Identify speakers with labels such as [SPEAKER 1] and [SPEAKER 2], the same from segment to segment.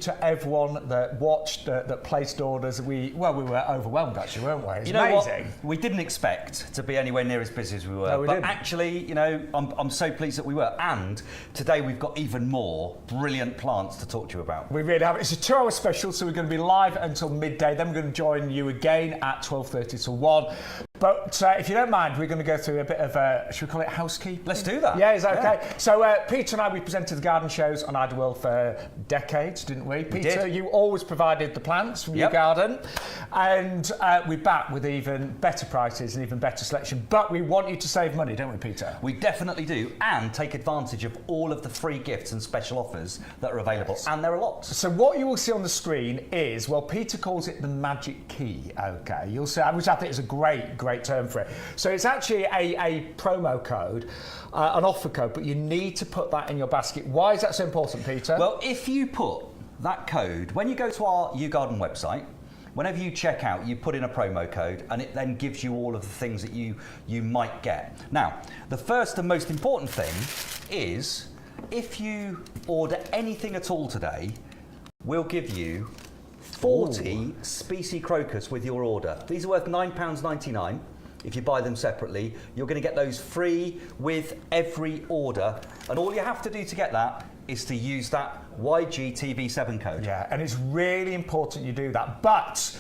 [SPEAKER 1] to everyone that watched, that placed orders. We were overwhelmed actually, weren't we? It's
[SPEAKER 2] amazing. What? We didn't expect to be anywhere near as busy as we were.
[SPEAKER 1] No, we
[SPEAKER 2] but
[SPEAKER 1] didn't.
[SPEAKER 2] Actually, I'm so pleased that we were. And today we've got even more brilliant plants to talk to you about.
[SPEAKER 1] We really have. It's a 2-hour special, so we're going to be live until midday. Then we're going to join you again at 12:30 to 1. But if you don't mind, we're going to go through a bit of, should we call it housekeeping?
[SPEAKER 2] Let's do that.
[SPEAKER 1] Yeah, is that okay? So Peter and I, we presented the garden shows on Idleworld for decades, didn't we? Peter, you always provided the plants from YouGarden. And we're back with even better prices and even better selection. But we want you to save money, don't we, Peter?
[SPEAKER 2] We definitely do. And take advantage of all of the free gifts and special offers that are available. And there are lots.
[SPEAKER 1] So what you will see on the screen is, well, Peter calls it the magic key, okay? You'll see, which I think is a great term for it. So it's actually a promo code, an offer code, but you need to put that in your basket. Why is that so important, Peter?
[SPEAKER 2] Well, if you put that code, when you go to our YouGarden website, whenever you check out, you put in a promo code and it then gives you all of the things that you might get. Now, the first and most important thing is if you order anything at all today, we'll give you 40 species crocus with your order. These are worth £9.99. If you buy them separately, you're going to get those free with every order. And all you have to do to get that is to use that YGTV7 code.
[SPEAKER 1] Yeah, and it's really important you do that. But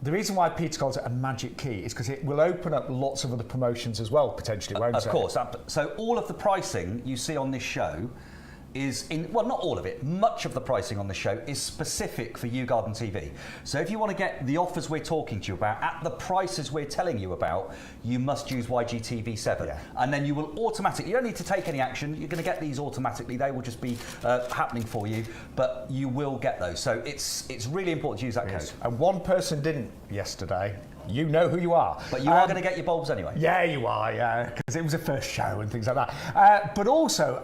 [SPEAKER 1] the reason why Peter calls it a magic key is because it will open up lots of other promotions as well, potentially, won't it?
[SPEAKER 2] Of course. So all of the pricing you see on this show is well, not all of it, much of the pricing on the show is specific for YouGarden TV. So if you want to get the offers we're talking to you about at the prices we're telling you about, you must use YGTV7.
[SPEAKER 1] Yeah.
[SPEAKER 2] And then you will automatically, you don't need to take any action, you're going to get these automatically, they will just be happening for you, but you will get those. So it's really important to use that code.
[SPEAKER 1] And one person didn't yesterday. You know who you are.
[SPEAKER 2] But you are going to get your bulbs anyway.
[SPEAKER 1] Yeah, you are, yeah, because it was a first show and things like that. But also,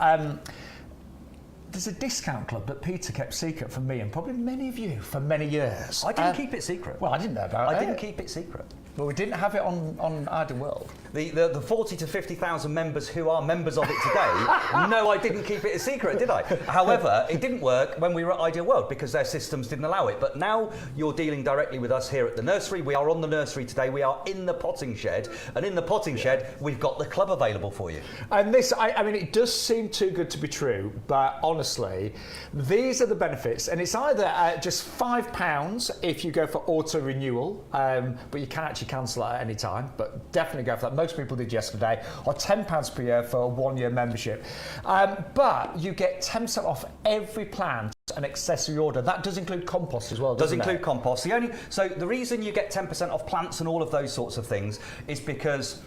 [SPEAKER 1] there's a discount club that Peter kept secret from me and probably many of you for many years.
[SPEAKER 2] I didn't keep it secret.
[SPEAKER 1] Well, I didn't know about it.
[SPEAKER 2] I didn't keep it secret.
[SPEAKER 1] But we didn't have it on Idleworld.
[SPEAKER 2] The 40 to 50,000 members who are members of it today, no, I didn't keep it a secret, did I? However, it didn't work when we were at Ideal World because their systems didn't allow it. But now you're dealing directly with us here at the nursery. We are on the nursery today. We are in the potting shed. And in the potting shed, we've got the club available for you.
[SPEAKER 1] And this, I mean, it does seem too good to be true, but honestly, these are the benefits. And it's either just £5 if you go for auto renewal, but you can actually cancel it at any time, but definitely go for that. Most people did yesterday, or £10 per year for a 1-year membership. But you get 10% off every plant and accessory order. That does include compost as well, doesn't it?
[SPEAKER 2] Does include compost. So the reason you get 10% off plants and all of those sorts of things is because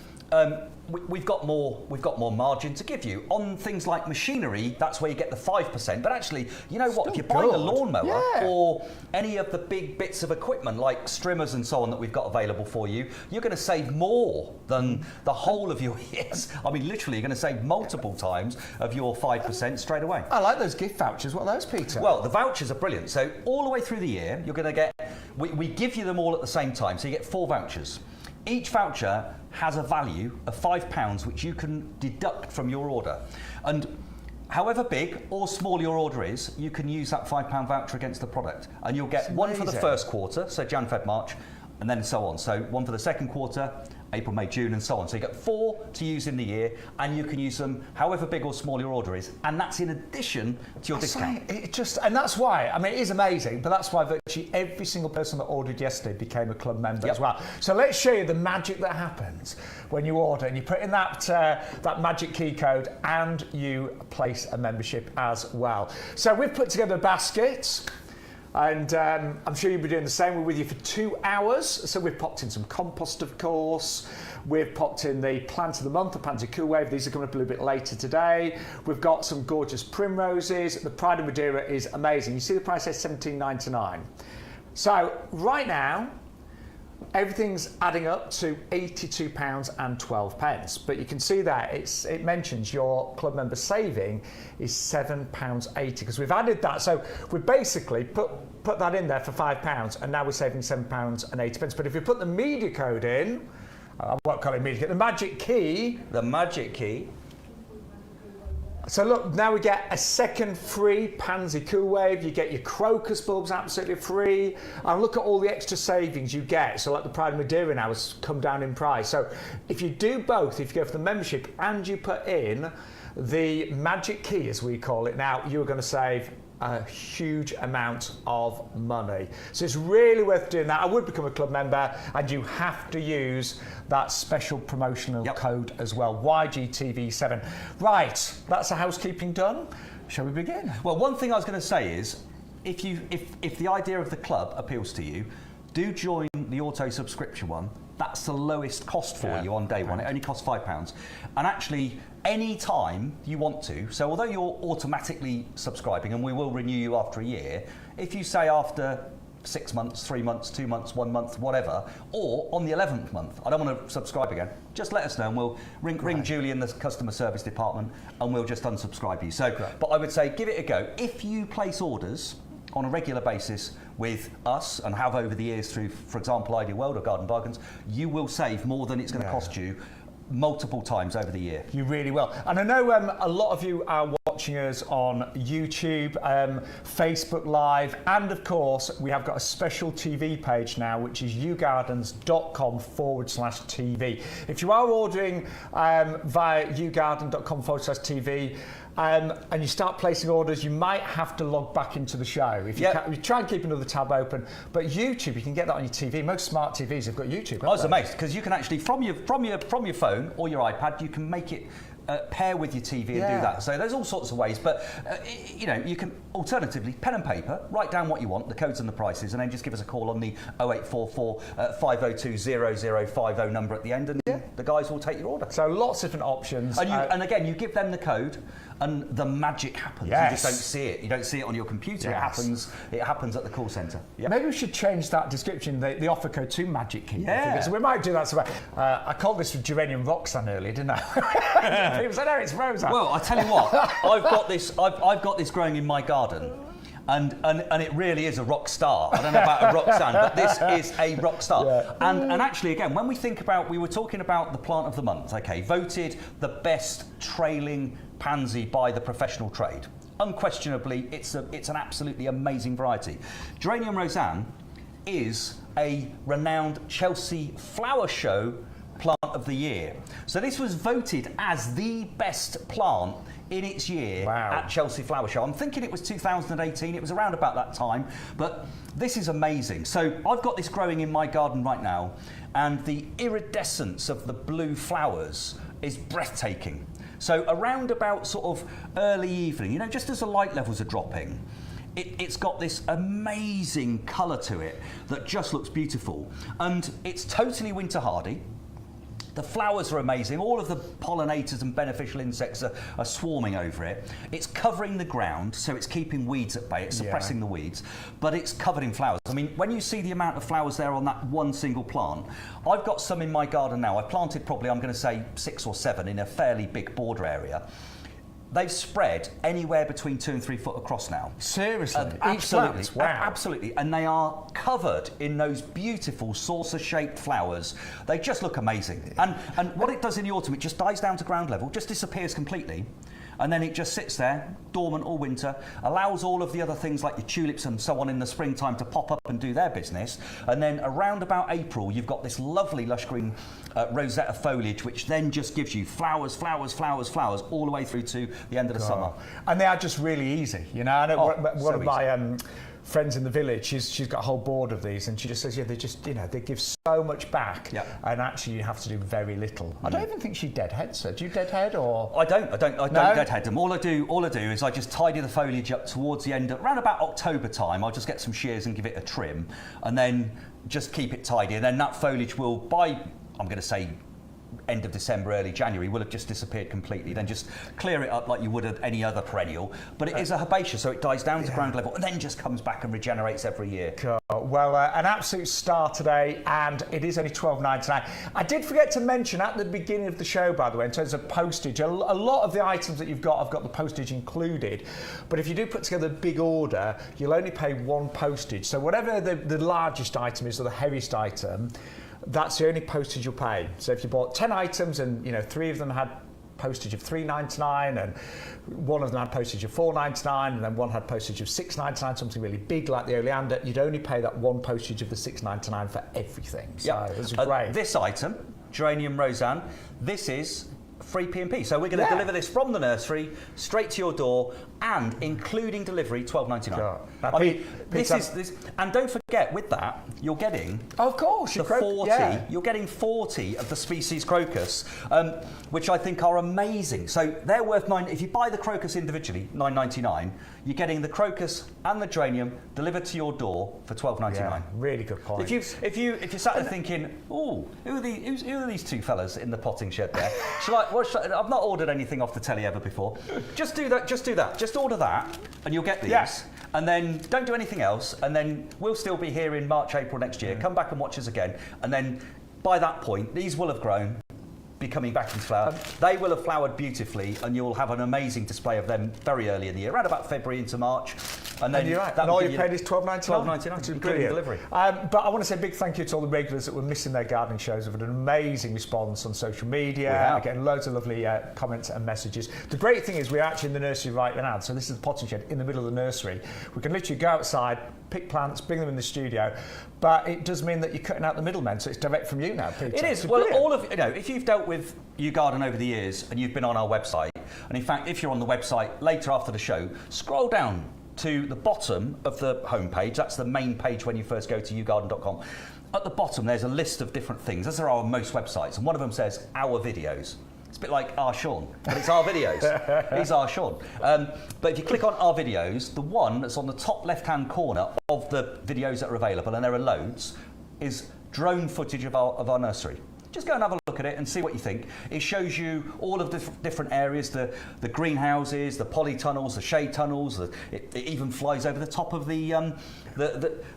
[SPEAKER 2] we've got more margin to give you on things like machinery. That's where you get the 5%. But actually, you know what? If you're buying a lawnmower or any of the big bits of equipment like strimmers and so on that we've got available for you, you're going to save more than the whole of your years. I mean, literally, you're going to save multiple times of your 5% straight away.
[SPEAKER 1] I like those gift vouchers. What are those, Peter?
[SPEAKER 2] Well, the vouchers are brilliant. So all the way through the year, you're going to get. We give you them all at the same time. So you get 4 vouchers. Each voucher has a value of £5 which you can deduct from your order. And however big or small your order is, you can use that £5 voucher against the product. And you'll get one for the first quarter, so Jan, Feb, March, and then so on. So one for the second quarter, April, May, June, and so on. So you get 4 to use in the year, and you can use them however big or small your order is, and that's in addition to your discount.
[SPEAKER 1] And that's why, I mean, it is amazing, but that's why virtually every single person that ordered yesterday became a club member as well. So let's show you the magic that happens when you order, and you put in that magic key code, and you place a membership as well. So we've put together a basket. And I'm sure you'll be doing the same. We're with you for 2 hours. So we've popped in some compost, of course. We've popped in the plant of the month, the Pansy Cool Wave. These are coming up a little bit later today. We've got some gorgeous primroses. The Pride of Madeira is amazing. You see the price says £17.99. So right now, everything's adding up to £82.12. But you can see that it mentions your club member saving is £7.80 because we've added that. So we basically put that in there for £5 and now we're saving £7.80. But if you put the media code in, I won't call it media code, the magic key.
[SPEAKER 2] The magic key.
[SPEAKER 1] So look, now we get a second free Pansy Cool Wave. You get your crocus bulbs absolutely free. And look at all the extra savings you get. So like the Pride of Madeira now has come down in price. So if you do both, if you go for the membership and you put in the magic key, as we call it now, you're going to save a huge amount of money. So it's really worth doing that. I would become a club member, and you have to use that special promotional code as well, YGTV7. Right, that's the housekeeping done. Shall we begin?
[SPEAKER 2] Well, one thing I was going to say is, if the idea of the club appeals to you, do join the auto subscription one. That's the lowest cost for you on day one. It only costs £5. And actually, any time you want to, so although you're automatically subscribing and we will renew you after a year, if you say after 6 months, 3 months, 2 months, 1 month, whatever, or on the 11th month, I don't want to subscribe again, just let us know and we'll ring Julie in the customer service department and we'll just unsubscribe you. So, but I would say give it a go. If you place orders on a regular basis with us and have over the years through, for example, Ideal World or Garden Bargains, you will save more than it's going to cost you multiple times over the year.
[SPEAKER 1] You really will. And I know a lot of you are watching us on YouTube, Facebook Live, and of course we have got a special TV page now, which is yougardens.com/TV. If you are ordering via yougardens.com/TV, and you start placing orders, you might have to log back into the show. If you, you try and keep another tab open, but YouTube, you can get that on your TV. Most smart TVs have got YouTube.
[SPEAKER 2] I was amazed because you can actually from your phone or your iPad, you can make it pair with your TV and do that. So there's all sorts of ways, but you know, you can alternatively pen and paper, write down what you want, the codes and the prices, and then just give us a call on the 0844 502 0050 number at the end, and the guys will take your order.
[SPEAKER 1] So lots of different options.
[SPEAKER 2] And, and again, you give them the code, and the magic happens. You just don't see it. You don't see it on your computer. It happens at the call centre.
[SPEAKER 1] Maybe we should change that description, the offer code, to magic key. So we might do that. So I called this Geranium Roxanne earlier, didn't I? People said, "No, it's Rosa."
[SPEAKER 2] Well, I tell you what, I've got this growing in my garden. And it really is a rock star. I don't know about a Roxanne, but this is a rock star. And actually, again, when we think about, we were talking about the plant of the month, voted the best trailing pansy by the professional trade. Unquestionably, it's an absolutely amazing variety. Geranium Roseanne is a renowned Chelsea Flower Show plant of the year. So this was voted as the best plant in its year at Chelsea Flower Show. I'm thinking it was 2018, it was around about that time, but this is amazing. So I've got this growing in my garden right now, and the iridescence of the blue flowers is breathtaking. So around about sort of early evening, you know, just as the light levels are dropping, it's got this amazing colour to it that just looks beautiful. And it's totally winter hardy. The flowers are amazing. All of the pollinators and beneficial insects are swarming over it. It's covering the ground, so it's keeping weeds at bay. It's suppressing the weeds, but it's covered in flowers. I mean, when you see the amount of flowers there on that one single plant, I've got some in my garden now. I planted probably, I'm going to say 6 or 7 in a fairly big border area. They've spread anywhere between 2 and 3 foot across now.
[SPEAKER 1] Seriously?
[SPEAKER 2] Absolutely.
[SPEAKER 1] Wow.
[SPEAKER 2] Absolutely. And they are covered in those beautiful saucer-shaped flowers. They just look amazing. And what it does in the autumn, it just dies down to ground level, just disappears completely. And then it just sits there, dormant all winter, allows all of the other things like the tulips and so on in the springtime to pop up and do their business. And then around about April, you've got this lovely lush green rosetta foliage, which then just gives you flowers, flowers, flowers, flowers, all the way through to the end of the summer.
[SPEAKER 1] And they are just really easy, you know. I know one of my friends in the village, she's got a whole board of these, and she just says, they just, you know, they give so much back, and actually you have to do very little. I don't even think she deadheads her. Do you deadhead or?
[SPEAKER 2] I don't deadhead them. All I do is I just tidy the foliage up towards the end, around about October time. I'll just get some shears and give it a trim, and then just keep it tidy. And then that foliage will, by, I'm going to say, end of December, early January, will have just disappeared completely. Then just clear it up like you would any other perennial. But it is a herbaceous, so it dies down to ground level and then just comes back and regenerates every year.
[SPEAKER 1] Cool. Well, an absolute star today, and it is only $12.99. I did forget to mention at the beginning of the show, by the way, in terms of postage, a lot of the items that you've got have got the postage included. But if you do put together a big order, you'll only pay 1 postage. So whatever the largest item is, or the heaviest item, that's the only postage you'll pay. So if you bought 10 items and 3 of them had postage of $3.99, and one of them had postage of $4.99, and then one had postage of $6.99, something really big like the oleander. You'd only pay that one postage of the $6.99 for everything. So it was great.
[SPEAKER 2] This item, Geranium Roseanne, this is free P&P. So we're going to deliver this from the nursery straight to your door, and including delivery, $12.99.
[SPEAKER 1] Sure.
[SPEAKER 2] I mean, this is, and don't forget, with that, you're getting,
[SPEAKER 1] of course,
[SPEAKER 2] the 40. You're getting 40 of the species crocus, which I think are amazing. So they're worth if you buy the crocus individually, $9.99. You're getting the crocus and the geranium delivered to your door for $12.99.
[SPEAKER 1] Yeah, really good point.
[SPEAKER 2] If you sat there thinking, oh, who are these two fellas in the potting shed there? I've not ordered anything off the telly ever before. Just do that. Just order that, and you'll get these.
[SPEAKER 1] Yes.
[SPEAKER 2] And then don't do anything else, and then we'll still be here in March, April next year. Come back and watch us again, and then by that point, these will have grown, be coming back into flower. They will have flowered beautifully, and you'll have an amazing display of them very early in the year, around about February into March. And then
[SPEAKER 1] you're right. And all you paid is $12.99.
[SPEAKER 2] $12.99, including delivery.
[SPEAKER 1] But I want to say a big thank you to all the regulars that were missing their gardening shows. We've had an amazing response on social media, getting loads of lovely comments and messages. The great thing is we're actually in the nursery right now. So this is the potting shed in the middle of the nursery. We can literally go outside, pick plants, bring them in the studio, but it does mean that you're cutting out the middlemen, so it's direct from you now, Peter.
[SPEAKER 2] It is. Well, all of if you've dealt with YouGarden over the years and you've been on our website, and in fact, if you're on the website later after the show, scroll down to the bottom of the homepage. That's the main page when you first go to YouGarden.com. At the bottom, there's a list of different things, as there are on most websites, and one of them says Our Videos. It's a bit like Our Shaun, but it's Our Videos. He's Our Shaun. But if you click on Our Videos, the one that's on the top left-hand corner of the videos that are available, and there are loads, is drone footage of our nursery. Just go and have a look at it and see what you think. It shows you all of the different areas, the greenhouses, the polytunnels, the shade tunnels. It even flies over the top of the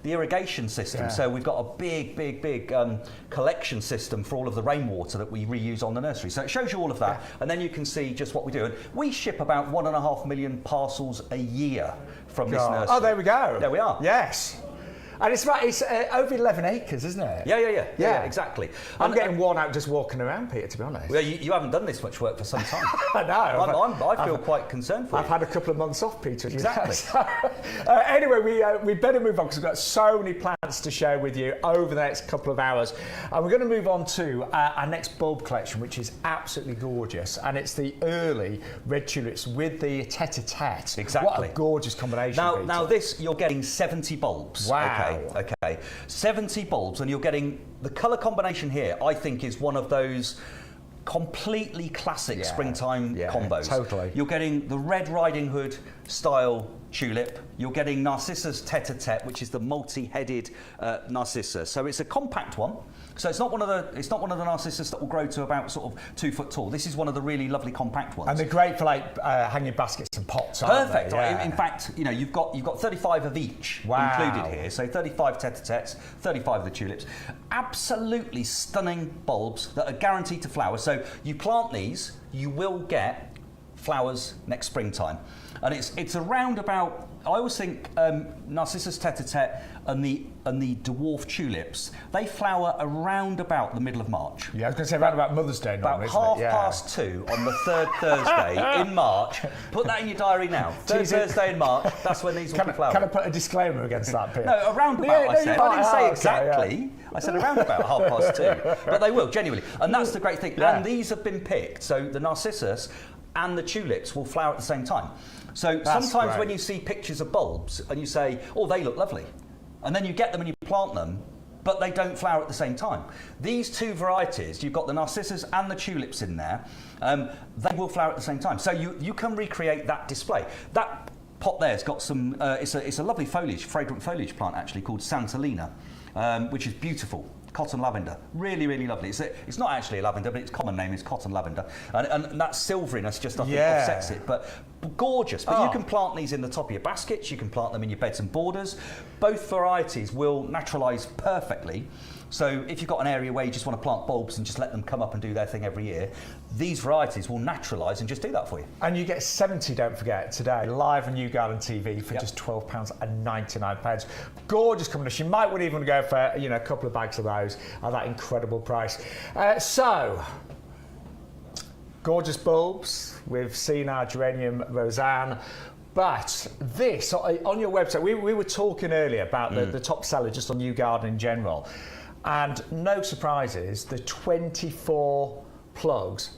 [SPEAKER 2] irrigation system. Yeah. So we've got a big collection system for all of the rainwater that we reuse on the nursery. So it shows you all of that, and then you can see just what we do. And we ship about 1.5 million parcels a year from this nursery.
[SPEAKER 1] Oh, there we go.
[SPEAKER 2] There we are.
[SPEAKER 1] Yes. And it's over 11 acres, isn't it?
[SPEAKER 2] Yeah, exactly.
[SPEAKER 1] I'm getting worn out just walking around, Peter, to be honest.
[SPEAKER 2] Well, you haven't done this much work for some time.
[SPEAKER 1] I know.
[SPEAKER 2] I feel quite concerned for you.
[SPEAKER 1] I've had a couple of months off, Peter.
[SPEAKER 2] Exactly.
[SPEAKER 1] Anyway, we better move on because we've got so many plants to share with you over the next couple of hours. And we're going to move on to our next bulb collection, which is absolutely gorgeous. And it's the early red tulips with the tete-a-tete.
[SPEAKER 2] Exactly.
[SPEAKER 1] What a gorgeous combination, Peter.
[SPEAKER 2] Now this, you're getting 70 bulbs.
[SPEAKER 1] Wow.
[SPEAKER 2] Okay. 70 bulbs, and you're getting the colour combination here, I think, is one of those completely classic springtime combos.
[SPEAKER 1] Totally.
[SPEAKER 2] You're getting the Red Riding Hood style tulip. You're getting Narcissus tete-a-tete, which is the multi-headed Narcissus. So it's a compact one. So it's not one of the Narcissus that will grow to about sort of 2 foot tall. This is one of the really lovely compact ones.
[SPEAKER 1] And they're great for like hanging baskets and pots.
[SPEAKER 2] Perfect.
[SPEAKER 1] Yeah.
[SPEAKER 2] In fact, you've got 35 of each included here. So 35 tete-a-tetes, 35 of the tulips. Absolutely stunning bulbs that are guaranteed to flower. So you plant these, you will get flowers next springtime. And it's around about, I always think Narcissus tete-a-tete and the dwarf tulips, they flower around about the middle of March.
[SPEAKER 1] Yeah, I was going to say around about Mother's Day normally,
[SPEAKER 2] about 2:30 on the third Thursday in March. Put that in your diary now. Third Thursday in March, that's when these will be flowering.
[SPEAKER 1] Can I put a disclaimer against that, Peter?
[SPEAKER 2] No, around about, I said. I didn't say exactly. Okay, yeah. I said around about 2:30. But they will, genuinely. And that's the great thing. Yeah. And these have been picked. So the Narcissus and the tulips will flower at the same time. So sometimes when you see pictures of bulbs and you say, oh, they look lovely, and then you get them and you plant them, but they don't flower at the same time. These two varieties, you've got the Narcissus and the tulips in there, they will flower at the same time. So you can recreate that display. That pot there's got some, it's a lovely foliage, fragrant foliage plant actually called Santalina, which is beautiful. Cotton lavender, really, really lovely. It's not actually a lavender, but its common name is cotton lavender, and that silveriness just I think offsets it. But gorgeous. But you can plant these in the top of your baskets. You can plant them in your beds and borders. Both varieties will naturalise perfectly. So if you've got an area where you just want to plant bulbs and just let them come up and do their thing every year, these varieties will naturalise and just do that for you. And you get 70, don't forget, today, live on YouGarden TV for just £12.99. Gorgeous combination. You might even go for a couple of bags of those at that incredible price. So,
[SPEAKER 1] Gorgeous bulbs. We've seen our geranium Roseanne. But this, on your website, we were talking earlier about the top seller just on YouGarden in general. And no surprises, the 24 plugs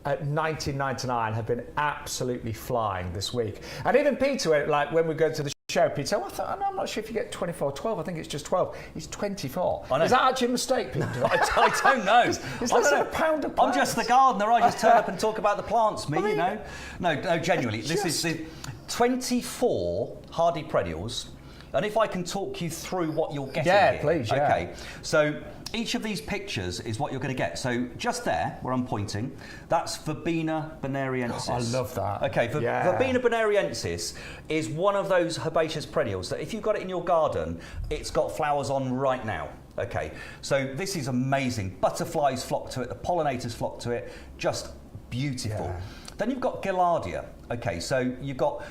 [SPEAKER 1] at $19.99 have been absolutely flying this week. And even Peter, like when we go to the show, Peter said, I'm not sure if you get 24, 12, I think it's just 12. It's 24. Is that actually a mistake, Peter?
[SPEAKER 2] I don't know.
[SPEAKER 1] It's less than a pound of plants.
[SPEAKER 2] I'm just the gardener, I just turn up and talk about the plants, you know. No, genuinely, this is the 24 hardy perennials. And if I can talk you through what you're getting here.
[SPEAKER 1] Please, yeah.
[SPEAKER 2] Okay, so each of these pictures is what you're going to get. So just there, where I'm pointing, that's Verbena bonariensis.
[SPEAKER 1] I love that.
[SPEAKER 2] Okay, Verbena bonariensis is one of those herbaceous perennials that if you've got it in your garden, it's got flowers on right now. Okay, so this is amazing. Butterflies flock to it, the pollinators flock to it, just beautiful.
[SPEAKER 1] Yeah.
[SPEAKER 2] Then you've got Gaillardia. Okay, so you've got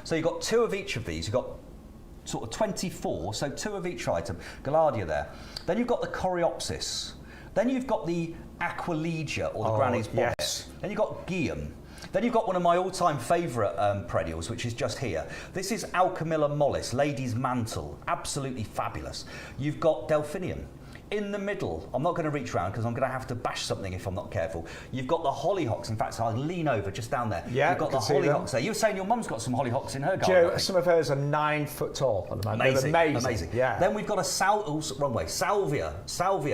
[SPEAKER 2] two of each of these. You've got sort of 24, so two of each item. Gaillardia there. Then you've got the Coreopsis. Then you've got the Aquilegia, or the Granny's bonnet.
[SPEAKER 1] Yes.
[SPEAKER 2] Then you've got Guium. Then you've got one of my all-time favourite perennials, which is just here. This is Alchemilla mollis, Lady's Mantle. Absolutely fabulous. You've got Delphinium. In the middle, I'm not going to reach around because I'm going to have to bash something if I'm not careful. You've got the hollyhocks. In fact, I'll lean over just down there.
[SPEAKER 1] Yeah,
[SPEAKER 2] you've got the hollyhocks there. You were saying your mum's got some hollyhocks in her garden.
[SPEAKER 1] Do you know, some of hers are 9 foot tall at the moment. Amazing. Yeah.
[SPEAKER 2] Then we've got a salvia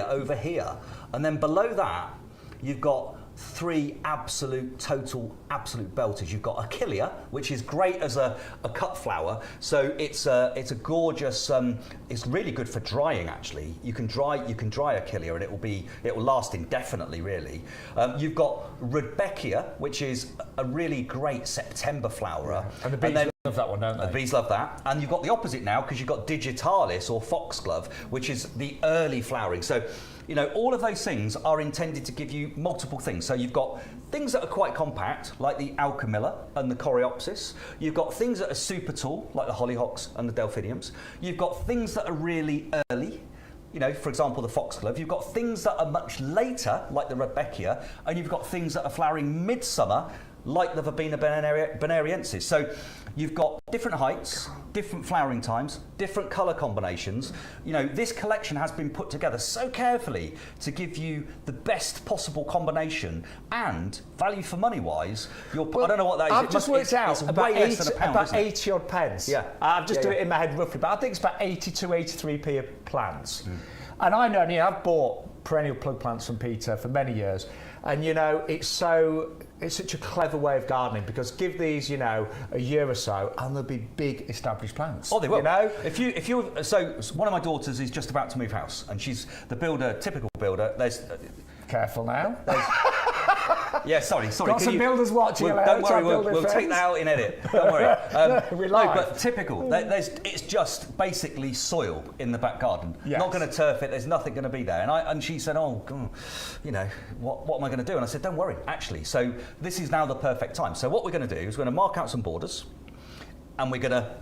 [SPEAKER 2] over here. And then below that, you've got three absolute belters. You've got Achillea, which is great as a cut flower. So it's a gorgeous. It's really good for drying. Actually, you can dry Achillea, and it will last indefinitely. Really, you've got Rudbeckia, which is a really great September flowerer.
[SPEAKER 1] Yeah. And the bees love that one, don't they?
[SPEAKER 2] The bees love that. And you've got the opposite now because you've got Digitalis or Foxglove, which is the early flowering. So, you know, all of those things are intended to give you multiple things. So you've got things that are quite compact, like the Alchemilla and the Coreopsis. You've got things that are super tall, like the hollyhocks and the delphiniums. You've got things that are really early, you know, for example, the foxglove. You've got things that are much later, like the Rudbeckia, and you've got things that are flowering midsummer, like the Verbena bonariensis. So you've got different heights, different flowering times, different colour combinations. You know, this collection has been put together so carefully to give you the best possible combination and value for money wise. I don't know what that is.
[SPEAKER 1] I've just worked out about,
[SPEAKER 2] way less than a pound,
[SPEAKER 1] about 80 odd pence.
[SPEAKER 2] Yeah.
[SPEAKER 1] I've just done it in my head roughly, but I think it's about 82, 83p of plants. And I know, I've bought perennial plug plants from Peter for many years. And, you know, it's such a clever way of gardening because give these, you know, a year or so and they'll be big established plants.
[SPEAKER 2] Oh, they will.
[SPEAKER 1] You know?
[SPEAKER 2] So one of my daughters is just about to move house and she's the builder, typical builder.
[SPEAKER 1] Careful now.
[SPEAKER 2] Yeah, sorry.
[SPEAKER 1] Got some builders watching.
[SPEAKER 2] Don't worry, we'll take that out in edit. Don't worry.
[SPEAKER 1] We like.
[SPEAKER 2] But typical. It's just basically soil in the back garden.
[SPEAKER 1] Yes.
[SPEAKER 2] Not going to turf it. There's nothing going to be there. And she said, "Oh, God, you know, what am I going to do?" And I said, "Don't worry, actually. So this is now the perfect time. So what we're going to do is we're going to mark out some borders, and we're going to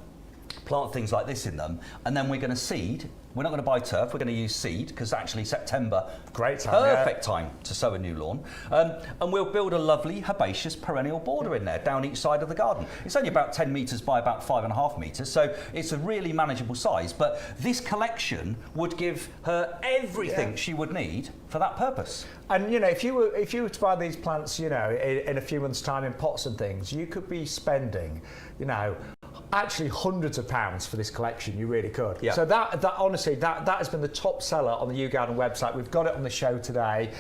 [SPEAKER 2] plant things like this in them, and then we're going to seed. We're not going to buy turf, we're going to use seed, because actually September,
[SPEAKER 1] great time,
[SPEAKER 2] perfect time to sow a new lawn. And we'll build a lovely herbaceous perennial border in there, down each side of the garden. It's only about 10 metres by about 5.5 metres, so it's a really manageable size. But this collection would give her everything she would need for that purpose.
[SPEAKER 1] And, you know, if you were to buy these plants, you know, in a few months' time in pots and things, you could be spending, you know, actually hundreds of pounds for this collection. You really could.
[SPEAKER 2] Yeah.
[SPEAKER 1] So that honestly, that has been the top seller on the YouGarden website. We've got it on the show today,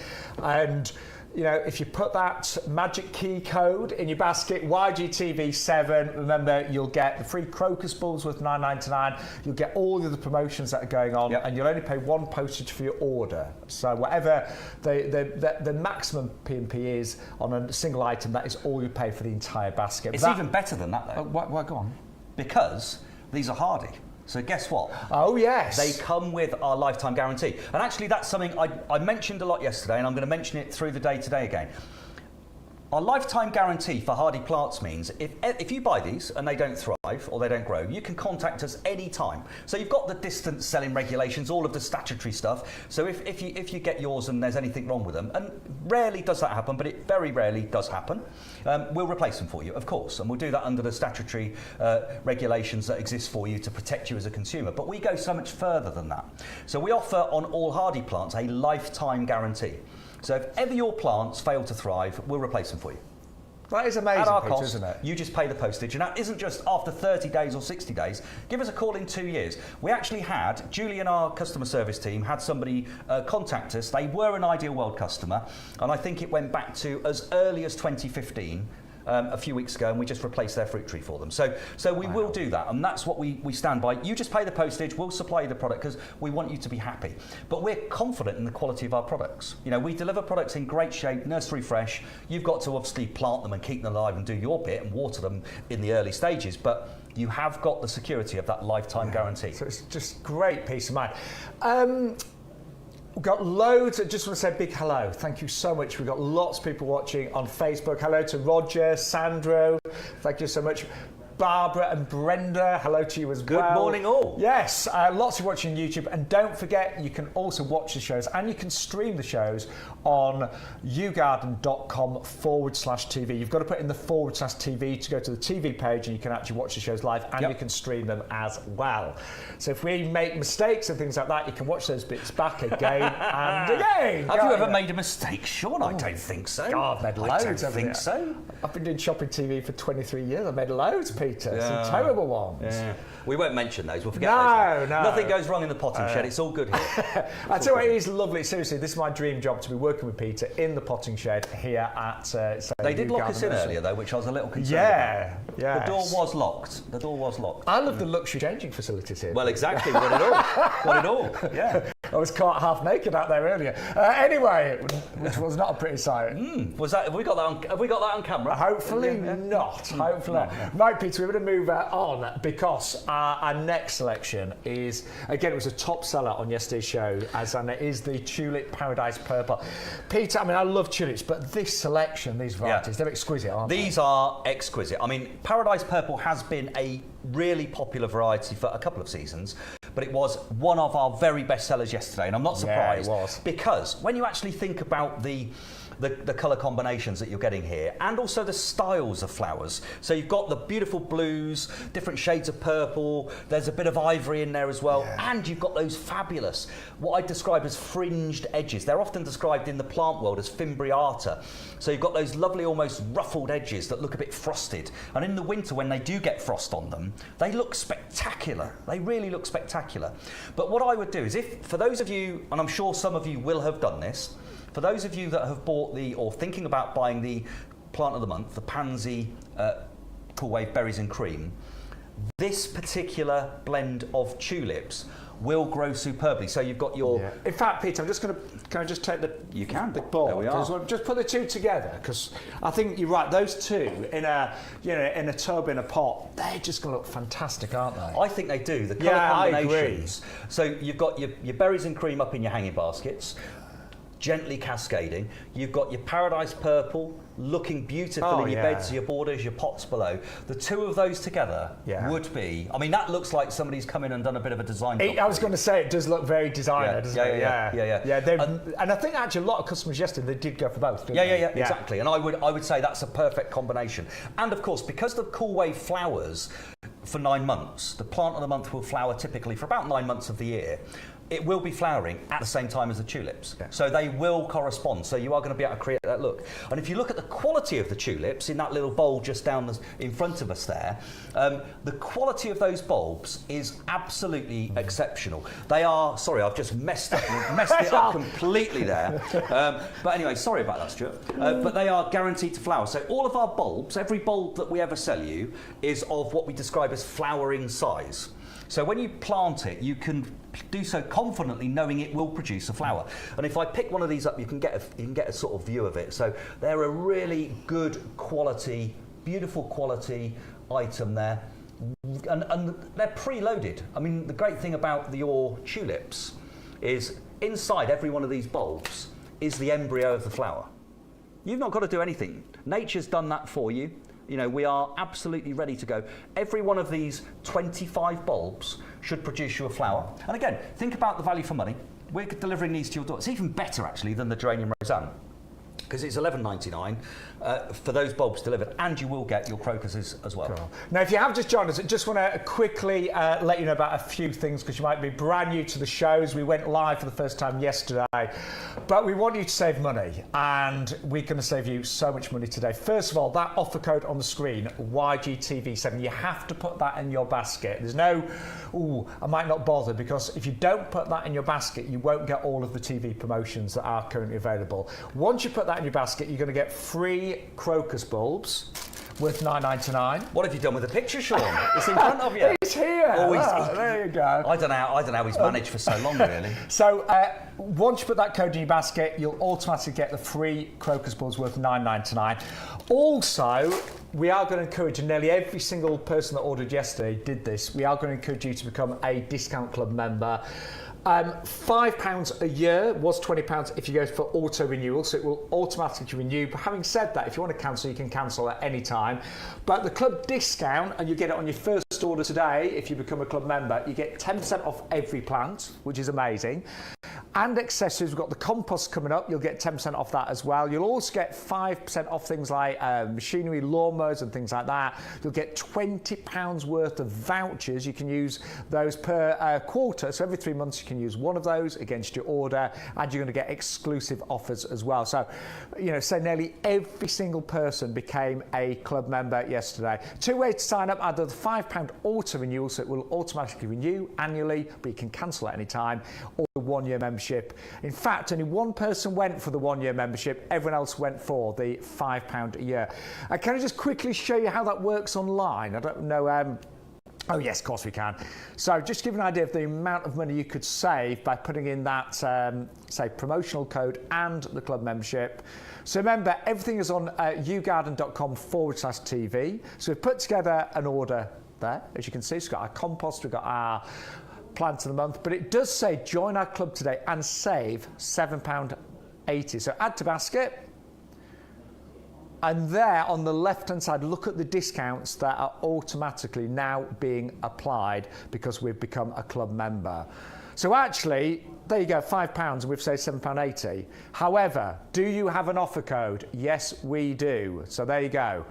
[SPEAKER 1] and you know, if you put that magic key code in your basket, YGTV7, remember you'll get the free crocus bulbs worth $9.99. You'll get all of the promotions that are going on, and you'll only pay one postage for your order. So whatever the maximum P&P is on a single item, that is all you pay for the entire basket.
[SPEAKER 2] It's even better than that, though.
[SPEAKER 1] Why go on?
[SPEAKER 2] Because these are hardy. So guess what?
[SPEAKER 1] Oh, yes.
[SPEAKER 2] They come with our lifetime guarantee. And actually, that's something I mentioned a lot yesterday, and I'm going to mention it through the day today again. Our lifetime guarantee for hardy plants means if you buy these and they don't thrive, or they don't grow, you can contact us anytime. So you've got the distance selling regulations, all of the statutory stuff. So if you get yours and there's anything wrong with them, and rarely does that happen, but it very rarely does happen, we'll replace them for you, of course, and we'll do that under the statutory regulations that exist for you to protect you as a consumer. But we go so much further than that. So we offer on all hardy plants a lifetime guarantee. So if ever your plants fail to thrive, we'll replace them for you.
[SPEAKER 1] That is amazing,
[SPEAKER 2] at our
[SPEAKER 1] Peter,
[SPEAKER 2] cost,
[SPEAKER 1] isn't it?
[SPEAKER 2] You just pay the postage, and that isn't just after 30 days or 60 days. Give us a call in 2 years. We actually had, Julie and our customer service team had somebody contact us. They were an Ideal World customer, and I think it went back to as early as 2015. A few weeks ago, and we just replaced their fruit tree for them. So we will do that, and that's what we stand by. You just pay the postage, we'll supply you the product because we want you to be happy. But we're confident in the quality of our products. You know, we deliver products in great shape, nursery fresh. You've got to obviously plant them and keep them alive and do your bit and water them in the early stages, but you have got the security of that lifetime guarantee.
[SPEAKER 1] So it's just great peace of mind. We've got loads. I just want to say a big hello. Thank you so much. We've got lots of people watching on Facebook. Hello to Roger, Sandro. Thank you so much. Barbara and Brenda, hello to you as well.
[SPEAKER 2] Good morning all.
[SPEAKER 1] Yes, lots of watching YouTube. And don't forget, you can also watch the shows and you can stream the shows on yougarden.com/TV. You've got to put in the /TV to go to the TV page, and you can actually watch the shows live, and you can stream them as well. So if we make mistakes and things like that, you can watch those bits back again and again.
[SPEAKER 2] Have you ever made a mistake, Shaun? I don't think so.
[SPEAKER 1] God, I've made loads.
[SPEAKER 2] I don't think so.
[SPEAKER 1] I've been doing shopping TV for 23 years. I've made loads, Peter. Some terrible ones.
[SPEAKER 2] Yeah. We won't mention those. We'll forget those.
[SPEAKER 1] No.
[SPEAKER 2] Nothing goes wrong in the potting shed. It's all good here.
[SPEAKER 1] I tell you what, it is lovely. Seriously, this is my dream job, to be working with Peter in the potting shed here at
[SPEAKER 2] They did lock us in earlier, though, which I was a little concerned about.
[SPEAKER 1] Yeah.
[SPEAKER 2] The door was locked.
[SPEAKER 1] I love the luxury changing facilities here.
[SPEAKER 2] Well, exactly. Got it all. Got it all. Yeah.
[SPEAKER 1] I was caught half naked out there earlier. Anyway, which was not a pretty sight.
[SPEAKER 2] Was that? Have we got that on camera?
[SPEAKER 1] Hopefully not. Hopefully not. Right, Peter, we're going to move on because our next selection is, again, it was a top seller on yesterday's show, and it is the Tulip Paradise Purple. Peter, I mean, I love tulips, but this selection, these varieties, they're exquisite, aren't they?
[SPEAKER 2] These are exquisite. I mean, Paradise Purple has been a really popular variety for a couple of seasons, but it was one of our very best sellers yesterday, and I'm not surprised.
[SPEAKER 1] Yeah, it was.
[SPEAKER 2] Because when you actually think about the colour combinations that you're getting here, and also the styles of flowers. So you've got the beautiful blues, different shades of purple, there's a bit of ivory in there as well, and you've got those fabulous, what I describe as fringed edges. They're often described in the plant world as fimbriata. So you've got those lovely, almost ruffled edges that look a bit frosted. And in the winter, when they do get frost on them, they look spectacular. They really look spectacular. But what I would do is, for those of you, and I'm sure some of you will have done this, for those of you that have bought or thinking about buying the plant of the month, the Pansy Cool Wave Berries and Cream, this particular blend of tulips will grow superbly. So you've got your...
[SPEAKER 1] In fact, Peter, I'm just going to... Can I just take the...
[SPEAKER 2] You can.
[SPEAKER 1] The ball.
[SPEAKER 2] There we are.
[SPEAKER 1] Just put the two together, because I think you're right. Those two in a tub, in a pot, they're just going to look fantastic, aren't they?
[SPEAKER 2] I think they do. The colour combinations. So you've got your berries and cream up in your hanging baskets, gently cascading. You've got your Paradise Purple looking beautiful in your beds, your borders, your pots below. The two of those together would be... I mean, that looks like somebody's come in and done a bit of a design job.
[SPEAKER 1] I was going to say, it does look very designer, doesn't it?
[SPEAKER 2] Yeah.
[SPEAKER 1] And I think actually a lot of customers yesterday, they did go for both, didn't they?
[SPEAKER 2] Yeah, exactly. And I would say that's a perfect combination. And of course, because the Cool Wave flowers for 9 months, the plant of the month will flower typically for about 9 months of the year. It will be flowering at the same time as the tulips. Yeah. So they will correspond. So you are going to be able to create that look. And if you look at the quality of the tulips in that little bowl just down in front of us there, the quality of those bulbs is absolutely exceptional. They are, sorry, I've just messed it up completely there. But anyway, sorry about that, Stuart. But they are guaranteed to flower. So all of our bulbs, every bulb that we ever sell you, is of what we describe as flowering size. So when you plant it, you can do so confidently, knowing it will produce a flower. And if I pick one of these up, you can get a sort of view of it. So they're a really good quality, beautiful quality item there, and they're preloaded. I mean, the great thing about your tulips is inside every one of these bulbs is the embryo of the flower. You've not got to do anything. Nature's done that for you. You know, we are absolutely ready to go. Every one of these 25 bulbs should produce you a flower. And again, think about the value for money. We're delivering these to your door. It's even better, actually, than the geranium Roseanne, because it's $11.99 for those bulbs delivered, and you will get your crocuses as well.
[SPEAKER 1] Cool. Now, if you have just joined us, I just want to quickly let you know about a few things, because you might be brand new to the shows. We went live for the first time yesterday, but we want you to save money, and we're going to save you so much money today. First of all, that offer code on the screen, YGTV7, you have to put that in your basket. There's no, ooh, I might not bother, because if you don't put that in your basket, you won't get all of the TV promotions that are currently available. Once you put that in your basket, you're going to get free crocus bulbs worth $9.99.
[SPEAKER 2] What have you done with the picture, Shaun? It's in front of you.
[SPEAKER 1] It's here. There you go.
[SPEAKER 2] I don't know how he's managed for so long, really.
[SPEAKER 1] So once you put that code in your basket, you'll automatically get the free crocus bulbs worth $9.99. Also, we are going to encourage, and nearly every single person that ordered yesterday did this, we are going to encourage you to become a discount club member. £5 a year was £20 if you go for auto renewal, so it will automatically renew. But having said that, if you want to cancel, you can cancel at any time. But the club discount, and you get it on your first order today if you become a club member, you get 10% off every plant, which is amazing. And accessories, we've got the compost coming up, you'll get 10% off that as well. You'll also get 5% off things like machinery, lawnmowers and things like that. You'll get £20 worth of vouchers. You can use those per quarter, so every 3 months you can use one of those against your order, and you're going to get exclusive offers as well. So, you know, so nearly every single person became a club member yesterday. 2 ways to sign up: either the £5 auto renewal, so it will automatically renew annually, but you can cancel at any time, or the 1 year membership. In fact, only one person went for the 1 year membership, everyone else went for the £5 a year. Can I just quickly show you how that works online? I don't know. Oh yes, of course we can. So just to give you an idea of the amount of money you could save by putting in that, say, promotional code and the club membership. So remember, everything is on yougarden.com/TV. So we've put together an order there, as you can see. So we've got our compost, we've got our plant of the month, but it does say join our club today and save £7.80. So add to basket. And there on the left-hand side, look at the discounts that are automatically now being applied because we've become a club member. So actually, there you go, £5 and we've saved £7.80. However, do you have an offer code? Yes, we do. So there you go,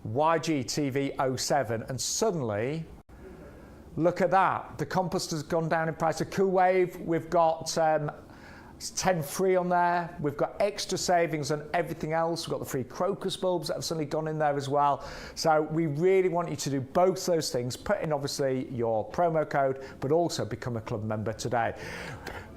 [SPEAKER 1] YGTV07, and suddenly, look at that. The compost has gone down in price. The Cool Wave, we've got 10 free on there. We've got extra savings on everything else. We've got the free crocus bulbs that have suddenly gone in there as well. So we really want you to do both those things. Put in, obviously, your promo code, but also become a club member today.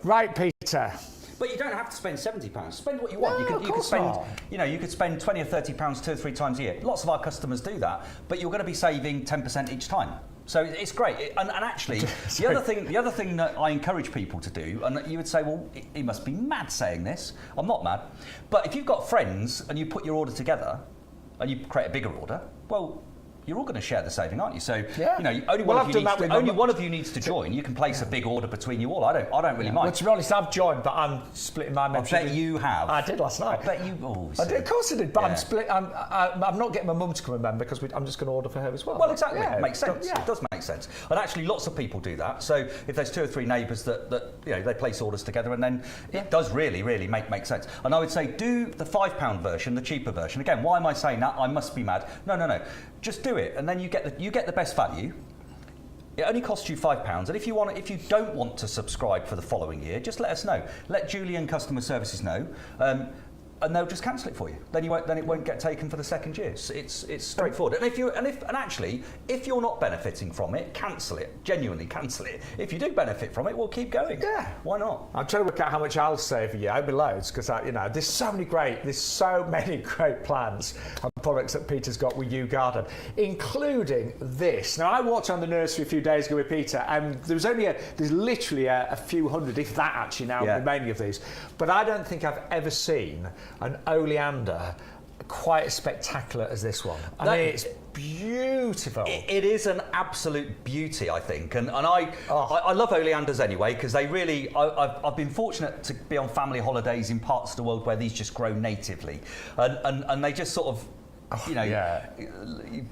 [SPEAKER 1] Right, Peter.
[SPEAKER 2] But you don't have to spend £70. Spend what you want.
[SPEAKER 1] No,
[SPEAKER 2] you could spend, you know, you could spend £20 or £30 2 or 3 times a year. Lots of our customers do that, but you're going to be saving 10% each time. So it's great. And actually, the other thing that I encourage people to do, and you would say, well, he must be mad saying this. I'm not mad. But if you've got friends and you put your order together and you create a bigger order, well, you're all going to share the saving, aren't you? So, you know, only one of you needs to join. You can place a big order between you all. I don't really mind.
[SPEAKER 1] Well, to be honest, I've joined, but I'm splitting my membership.
[SPEAKER 2] I bet you have.
[SPEAKER 1] I did last night.
[SPEAKER 2] I bet you. Oh,
[SPEAKER 1] I did, of course I did, but I'm not getting my mum to come and member because I'm just going to order for her as well.
[SPEAKER 2] Well, exactly. It makes sense. It does make sense. And actually, lots of people do that. So if there's 2 or 3 neighbours that you know, they place orders together, and then it does really make sense. And I would say do the £5 version, the cheaper version. Again, why am I saying that? I must be mad. No. Just do it, and then you get the best value. It only costs you £5, and if you don't want to subscribe for the following year, just let us know. Let Julian Customer Services know, and they'll just cancel it for you. Then it won't get taken for the second year. It's straightforward. And if you're not benefiting from it, cancel it. Genuinely cancel it. If you do benefit from it, we'll keep going.
[SPEAKER 1] Yeah,
[SPEAKER 2] why not?
[SPEAKER 1] I'm trying to work out how much I'll save a year. I'll be loads because you know there's so many great plans and products that Peter's got with YouGarden, including this. Now I walked around the nursery a few days ago with Peter, and there's literally a few hundred, if that actually now remaining of these. But I don't think I've ever seen an oleander quite as spectacular as this one. I mean, it's beautiful.
[SPEAKER 2] It is an absolute beauty, I think, and I love oleanders anyway because they really. I've been fortunate to be on family holidays in parts of the world where these just grow natively, and they just sort of you know,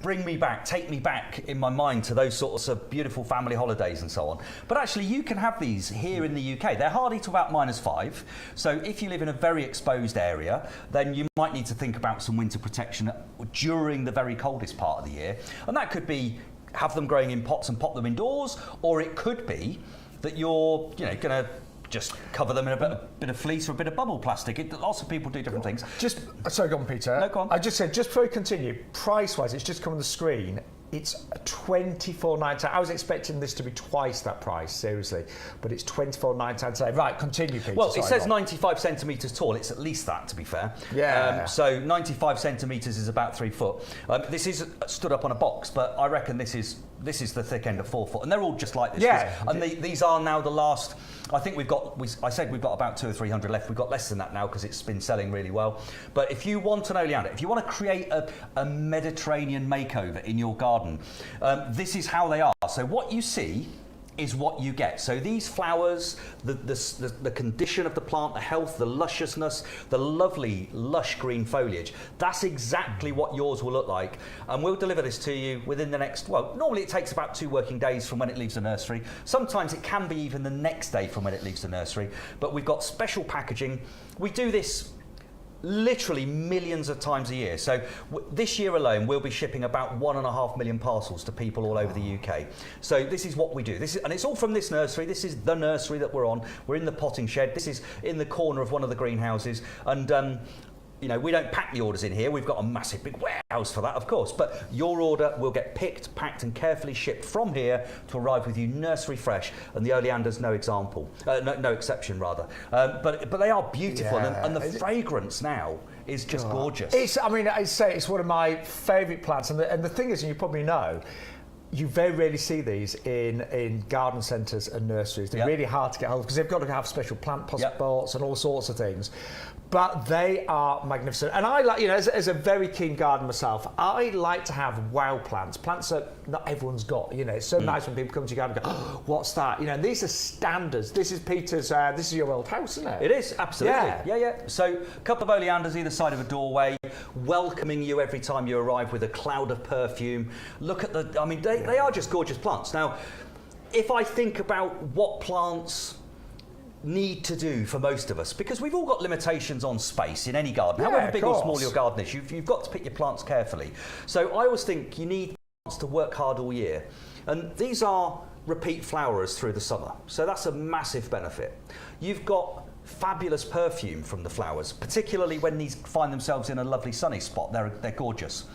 [SPEAKER 2] bring me back, take me back in my mind to those sorts of beautiful family holidays and so on. But actually, you can have these here in the UK. They're hardy to about -5. So if you live in a very exposed area, then you might need to think about some winter protection during the very coldest part of the year. And that could be have them growing in pots and pop them indoors, or it could be that you're, you know, going to just cover them in a bit of fleece or a bit of bubble plastic. Lots of people do different things.
[SPEAKER 1] Sorry, go on, Peter.
[SPEAKER 2] No, go on.
[SPEAKER 1] I just said, just before we continue, price-wise, it's just come on the screen. It's $24.99. I was expecting this to be twice that price, seriously, but it's $24.99 today. Right, continue, Peter.
[SPEAKER 2] Well, it says 95 centimetres tall. It's at least that, to be fair.
[SPEAKER 1] Yeah.
[SPEAKER 2] So 95 centimetres is about 3 foot. This is stood up on a box, but I reckon this is the thick end of 4 foot, and they're all just like this.
[SPEAKER 1] Yeah.
[SPEAKER 2] And these are now the last. I think I said we've got about 200 or 300 left. We've got less than that now because it's been selling really well. But if you want an oleander, if you want to create a Mediterranean makeover in your garden, this is how they are. So what you see is what you get. So these flowers, the condition of the plant, the health, the lusciousness, the lovely lush green foliage, that's exactly what yours will look like. And we'll deliver this to you within the next, well, normally it takes about 2 working days from when it leaves the nursery. Sometimes it can be even the next day from when it leaves the nursery. But we've got special packaging. We do this literally millions of times a year. So this year alone, we'll be shipping about 1.5 million parcels to people all over the UK. So this is what we do. And it's all from this nursery. This is the nursery that we're on. We're in the potting shed. This is in the corner of one of the greenhouses. And you know, we don't pack the orders in here. We've got a massive big warehouse for that, of course. But your order will get picked, packed and carefully shipped from here to arrive with you nursery fresh. And the oleander's no exception, rather. But they are beautiful.
[SPEAKER 1] Yeah.
[SPEAKER 2] And the fragrance now is just gorgeous.
[SPEAKER 1] It's one of my favourite plants. And the thing is, and you probably know, you very rarely see these in garden centres and nurseries. They're really hard to get hold of because they've got to have special plant passports and all sorts of things. But they are magnificent. And I like, you know, as a very keen gardener myself, I like to have wow plants that not everyone's got. You know, it's so nice when people come to your garden and go, oh, what's that? You know, and these are standards. This is Peter's, this is your old house, isn't it?
[SPEAKER 2] It is, absolutely. Yeah. So a couple of oleanders either side of a doorway, welcoming you every time you arrive with a cloud of perfume. Look at they are just gorgeous plants. Now, if I think about what plants need to do for most of us, because we've all got limitations on space in any garden, however big or small your garden is, you've got to pick your plants carefully. So I always think you need plants to work hard all year, and these are repeat flowerers through the summer, so that's a massive benefit. You've got fabulous perfume from the flowers, particularly when these find themselves in a lovely sunny spot. They're gorgeous.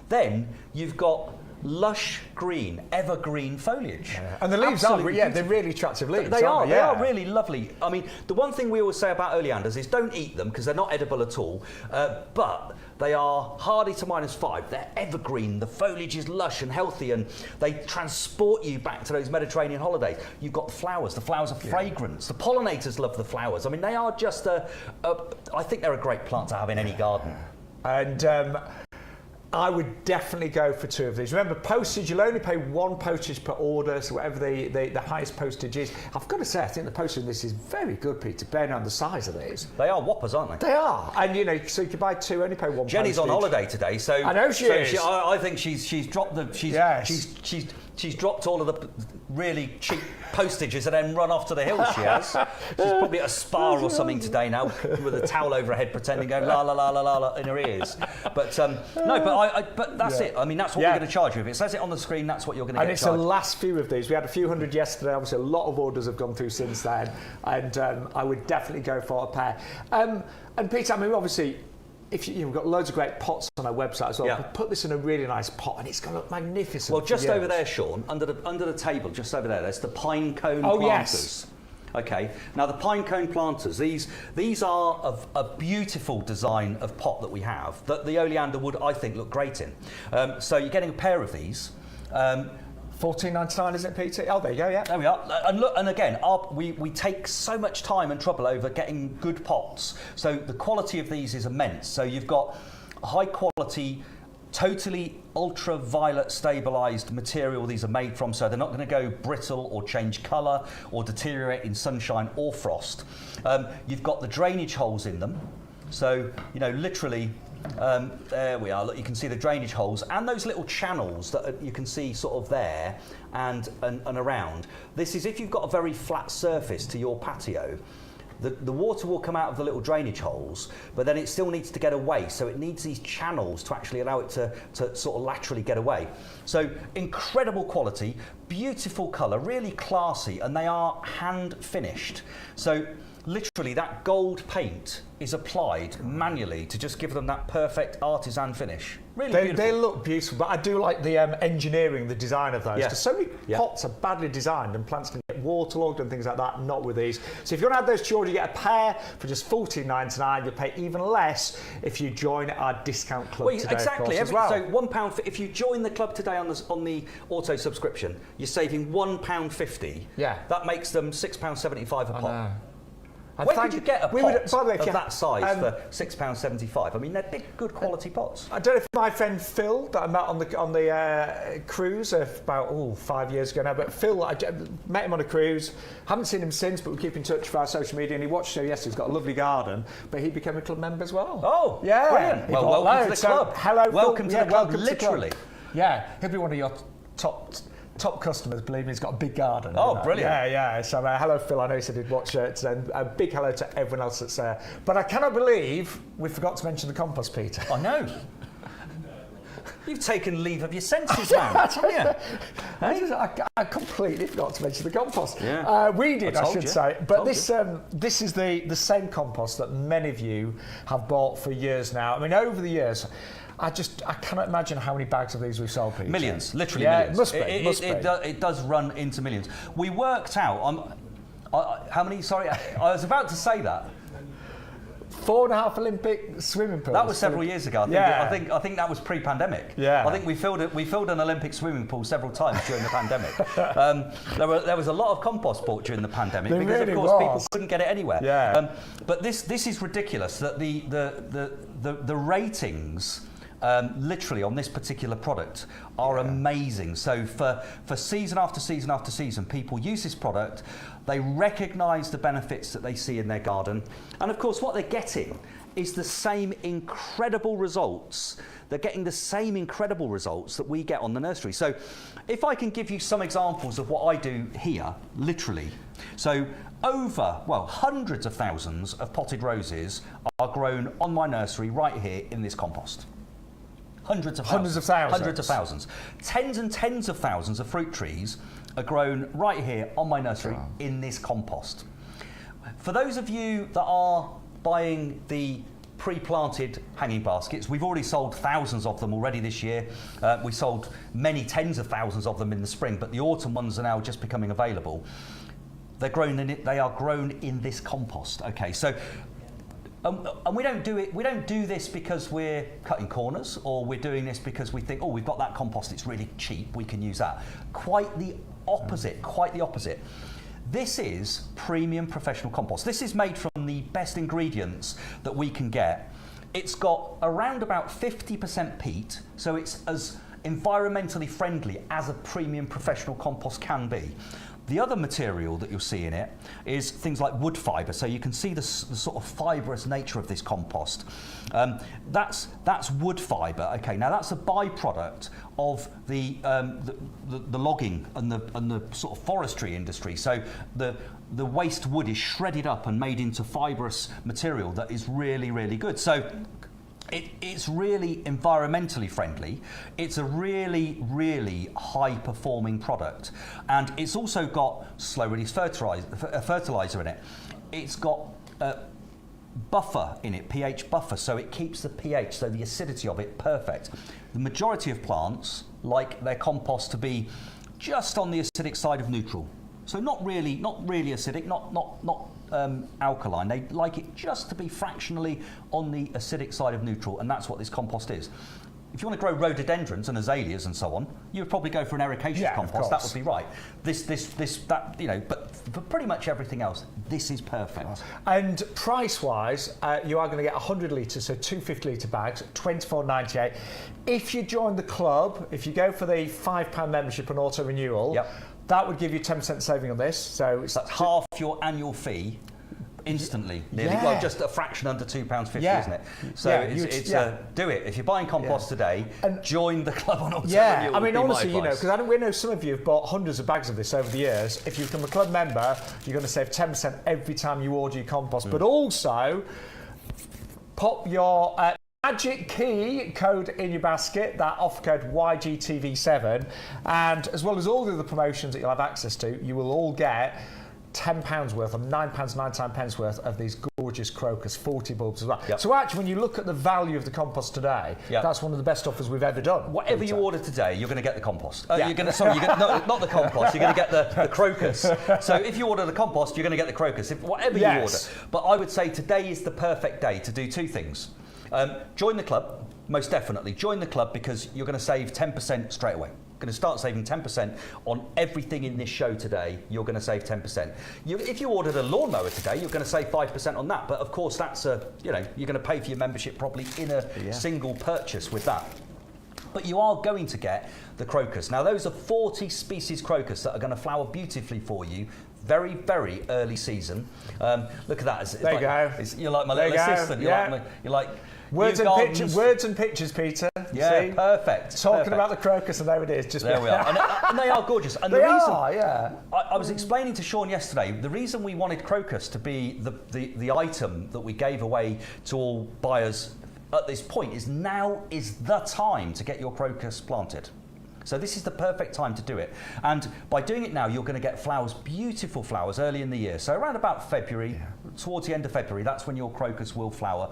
[SPEAKER 2] Then you've got lush green, evergreen foliage. Yeah.
[SPEAKER 1] And the leaves they're really attractive leaves.
[SPEAKER 2] They are really lovely. I mean, the one thing we always say about oleanders is don't eat them because they're not edible at all, but they are hardy to -5. They're evergreen. The foliage is lush and healthy, and they transport you back to those Mediterranean holidays. You've got the flowers. The flowers are fragrance. The pollinators love the flowers. I mean, they are just I think they're a great plant to have in any garden.
[SPEAKER 1] And I would definitely go for 2 of these. Remember, postage, you'll only pay 1 postage per order, so whatever the highest postage is. I've got to say, I think the postage on this is very good, Peter, bearing on the size of these.
[SPEAKER 2] They are whoppers, aren't they?
[SPEAKER 1] They are. And, you know, so you can buy 2, only pay 1
[SPEAKER 2] Jenny's
[SPEAKER 1] postage.
[SPEAKER 2] on holiday today, so
[SPEAKER 1] I know she is.
[SPEAKER 2] I think she's dropped the... She's dropped all of the really cheap postages and then run off to the hills, she has. She's probably at a spa or something today now with a towel over her head pretending going la la la la la in her ears. But but that's it. I mean, that's what we're going to charge you. If it says it on the screen, that's what you're going to get charged.
[SPEAKER 1] And it's the last few of these. We had a few hundred yesterday. Obviously, a lot of orders have gone through since then. And I would definitely go for a pair. And Peter, I mean, obviously, we've got loads of great pots on our website as well. Yeah. Put this in a really nice pot and it's going to look magnificent.
[SPEAKER 2] Well, just over there, Shaun, under the table, just over there's the pine cone planters.
[SPEAKER 1] Yes.
[SPEAKER 2] Okay, now the pine cone planters, these are a beautiful design of pot that we have that the oleander would, I think, look great in. So you're getting a pair of these.
[SPEAKER 1] $14.99, isn't it, Peter? Oh, there you go, yeah.
[SPEAKER 2] There we are. And look, and again, we take so much time and trouble over getting good pots. So the quality of these is immense. So you've got high quality, totally ultraviolet stabilised material these are made from, so they're not going to go brittle or change colour or deteriorate in sunshine or frost. You've got the drainage holes in them. So, you know, literally There we are. Look, you can see the drainage holes and those little channels that you can see sort of there and around. This is if you've got a very flat surface to your patio. The water will come out of the little drainage holes, but then it still needs to get away. So it needs these channels to actually allow it to sort of laterally get away. So incredible quality, beautiful colour, really classy, and they are hand finished. So literally that gold paint is applied manually to just give them that perfect artisan finish. Really beautiful.
[SPEAKER 1] They look beautiful, but I do like the engineering, the design of those. Because so many pots are badly designed and plants can get waterlogged and things like that, not with these. So if you want to add those to your order, you get a pair for just $14.99. You'll pay even less if you join our discount club today.
[SPEAKER 2] Exactly.
[SPEAKER 1] As well.
[SPEAKER 2] So £1 if you join the club today on the auto subscription, you're saving £1.50.
[SPEAKER 1] Yeah.
[SPEAKER 2] That makes them £6.75 a pot.
[SPEAKER 1] Where
[SPEAKER 2] could you get a pot of
[SPEAKER 1] that
[SPEAKER 2] that size for £6.75? I mean, they're big, good quality pots.
[SPEAKER 1] I don't know if my friend Phil, that I met on the cruise about 5 years ago now, but Phil, I met him on a cruise, haven't seen him since, but we keep in touch for our social media, and he watched the show yesterday. He's got a lovely garden, but he became a club member as well.
[SPEAKER 2] Oh,
[SPEAKER 1] yeah.
[SPEAKER 2] Brilliant. Well, welcome to the club.
[SPEAKER 1] Hello,
[SPEAKER 2] welcome
[SPEAKER 1] Phil.
[SPEAKER 2] to the club, literally.
[SPEAKER 1] Yeah, he'll be one of your top customers, believe me. He's got a big garden.
[SPEAKER 2] Oh, brilliant.
[SPEAKER 1] Yeah. So today. Phil. I know he said he'd watch it today. A big hello to everyone else that's there. But I cannot believe we forgot to mention the compost, Peter.
[SPEAKER 2] I know. You've taken leave of your senses, man, haven't you?
[SPEAKER 1] I completely forgot to mention the compost.
[SPEAKER 2] Yeah.
[SPEAKER 1] We did, I should say. But this is the same compost that many of you have bought for years now. I mean, over the years, I cannot imagine how many bags of these we've sold, Peter.
[SPEAKER 2] Millions, literally millions.
[SPEAKER 1] It must be.
[SPEAKER 2] It does run into millions. We worked out how many. Sorry, I was about to say that.
[SPEAKER 1] 4.5 Olympic swimming pools.
[SPEAKER 2] That was several years ago. I think that was pre-pandemic.
[SPEAKER 1] Yeah.
[SPEAKER 2] I think we filled an Olympic swimming pool several times during the pandemic. There was a lot of compost bought during the pandemic because of course people couldn't get it anywhere.
[SPEAKER 1] Yeah.
[SPEAKER 2] But this is ridiculous that the ratings. Literally on this particular product are amazing. So for season after season after season, people use this product, they recognise the benefits that they see in their garden, and of course what they're getting is the same incredible results. They're getting the same incredible results that we get on the nursery. So if I can give you some examples of what I do here, literally. So hundreds of thousands of potted roses are grown on my nursery right here in this compost. Hundreds of thousands. Tens and tens of thousands of fruit trees are grown right here on my nursery in this compost. For those of you that are buying the pre-planted hanging baskets, we've already sold thousands of them already this year. We sold many tens of thousands of them in the spring, but the autumn ones are now just becoming available. They are grown in this compost. Okay, so. And we don't do this because we're cutting corners, or we're doing this because we think, we've got that compost, it's really cheap, we can use that. Quite the opposite. This is premium professional compost. This is made from the best ingredients that we can get. It's got around about 50% peat, so it's as environmentally friendly as a premium professional compost can be. The other material that you'll see in it is things like wood fibre, so you can see the sort of fibrous nature of this compost. That's wood fibre. Okay, now that's a byproduct of the logging and the sort of forestry industry. So the waste wood is shredded up and made into fibrous material that is really, really good. So it's really environmentally friendly. It's a really, really high-performing product. And it's also got slow-release fertilizer in it. It's got buffer in it, pH buffer, so it keeps the pH, so the acidity of it, perfect. The majority of plants like their compost to be just on the acidic side of neutral. So not really acidic, not alkaline. They like it just to be fractionally on the acidic side of neutral, and that's what this compost is. If you want to grow rhododendrons and azaleas and so on, you would probably go for an ericaceous compost. That would be right. But for pretty much everything else, this is perfect.
[SPEAKER 1] And price-wise, you are going to get 100 litres, so 250 litre bags, $24.98. If you join the club, if you go for the £5 membership and auto renewal, that would give you 10% saving on this. So
[SPEAKER 2] that's half your annual fee instantly, nearly.
[SPEAKER 1] Yeah.
[SPEAKER 2] Well, just a fraction under £2.50,
[SPEAKER 1] Yeah.
[SPEAKER 2] isn't it? So
[SPEAKER 1] Yeah,
[SPEAKER 2] do it. If you're buying compost today, join the club on auto renewal.
[SPEAKER 1] I mean,
[SPEAKER 2] would be
[SPEAKER 1] honestly,
[SPEAKER 2] my advice.
[SPEAKER 1] because we know some of you have bought hundreds of bags of this over the years. If you become a club member, you're going to save 10% every time you order your compost. But also, pop your magic key code in your basket, that offer code YGTV7, and as well as all the other promotions that you'll have access to, you will all get £10 worth, or £9.99 worth of these gorgeous crocus, 40 bulbs as well.
[SPEAKER 2] Yep.
[SPEAKER 1] So actually, when you look at the value of the compost today, that's one of the best offers we've ever done.
[SPEAKER 2] Whatever you order today, you're going to get the compost. You're going to, not the compost. You're going to get the crocus. So if you order the compost, you're going to get the crocus. Whatever you order. But I would say today is the perfect day to do two things. Join the club, most definitely. Join the club because you're going to save 10% straight away. Going to start saving 10% on everything in this show today. You're going to save 10%. If you ordered a lawnmower today, you're going to save 5% on that. But of course, that's you're going to pay for your membership probably in a single purchase with that. But you are going to get the crocus. Now, those are 40 species crocus that are going to flower beautifully for you. Very, very early season. Look at that.
[SPEAKER 1] There you go.
[SPEAKER 2] You're like my little assistant. You're like
[SPEAKER 1] words and pictures, Peter.
[SPEAKER 2] Yeah,
[SPEAKER 1] see?
[SPEAKER 2] perfect.
[SPEAKER 1] Talking about the crocus, and there it is. Just
[SPEAKER 2] there we are. And they are gorgeous. And
[SPEAKER 1] they
[SPEAKER 2] the reason,
[SPEAKER 1] are, yeah.
[SPEAKER 2] I was explaining to Shaun yesterday, the reason we wanted crocus to be the item that we gave away to all buyers at this point is now is the time to get your crocus planted. So this is the perfect time to do it. And by doing it now, you're going to get flowers, beautiful flowers, early in the year. So around about February, towards the end of February, that's when your crocus will flower.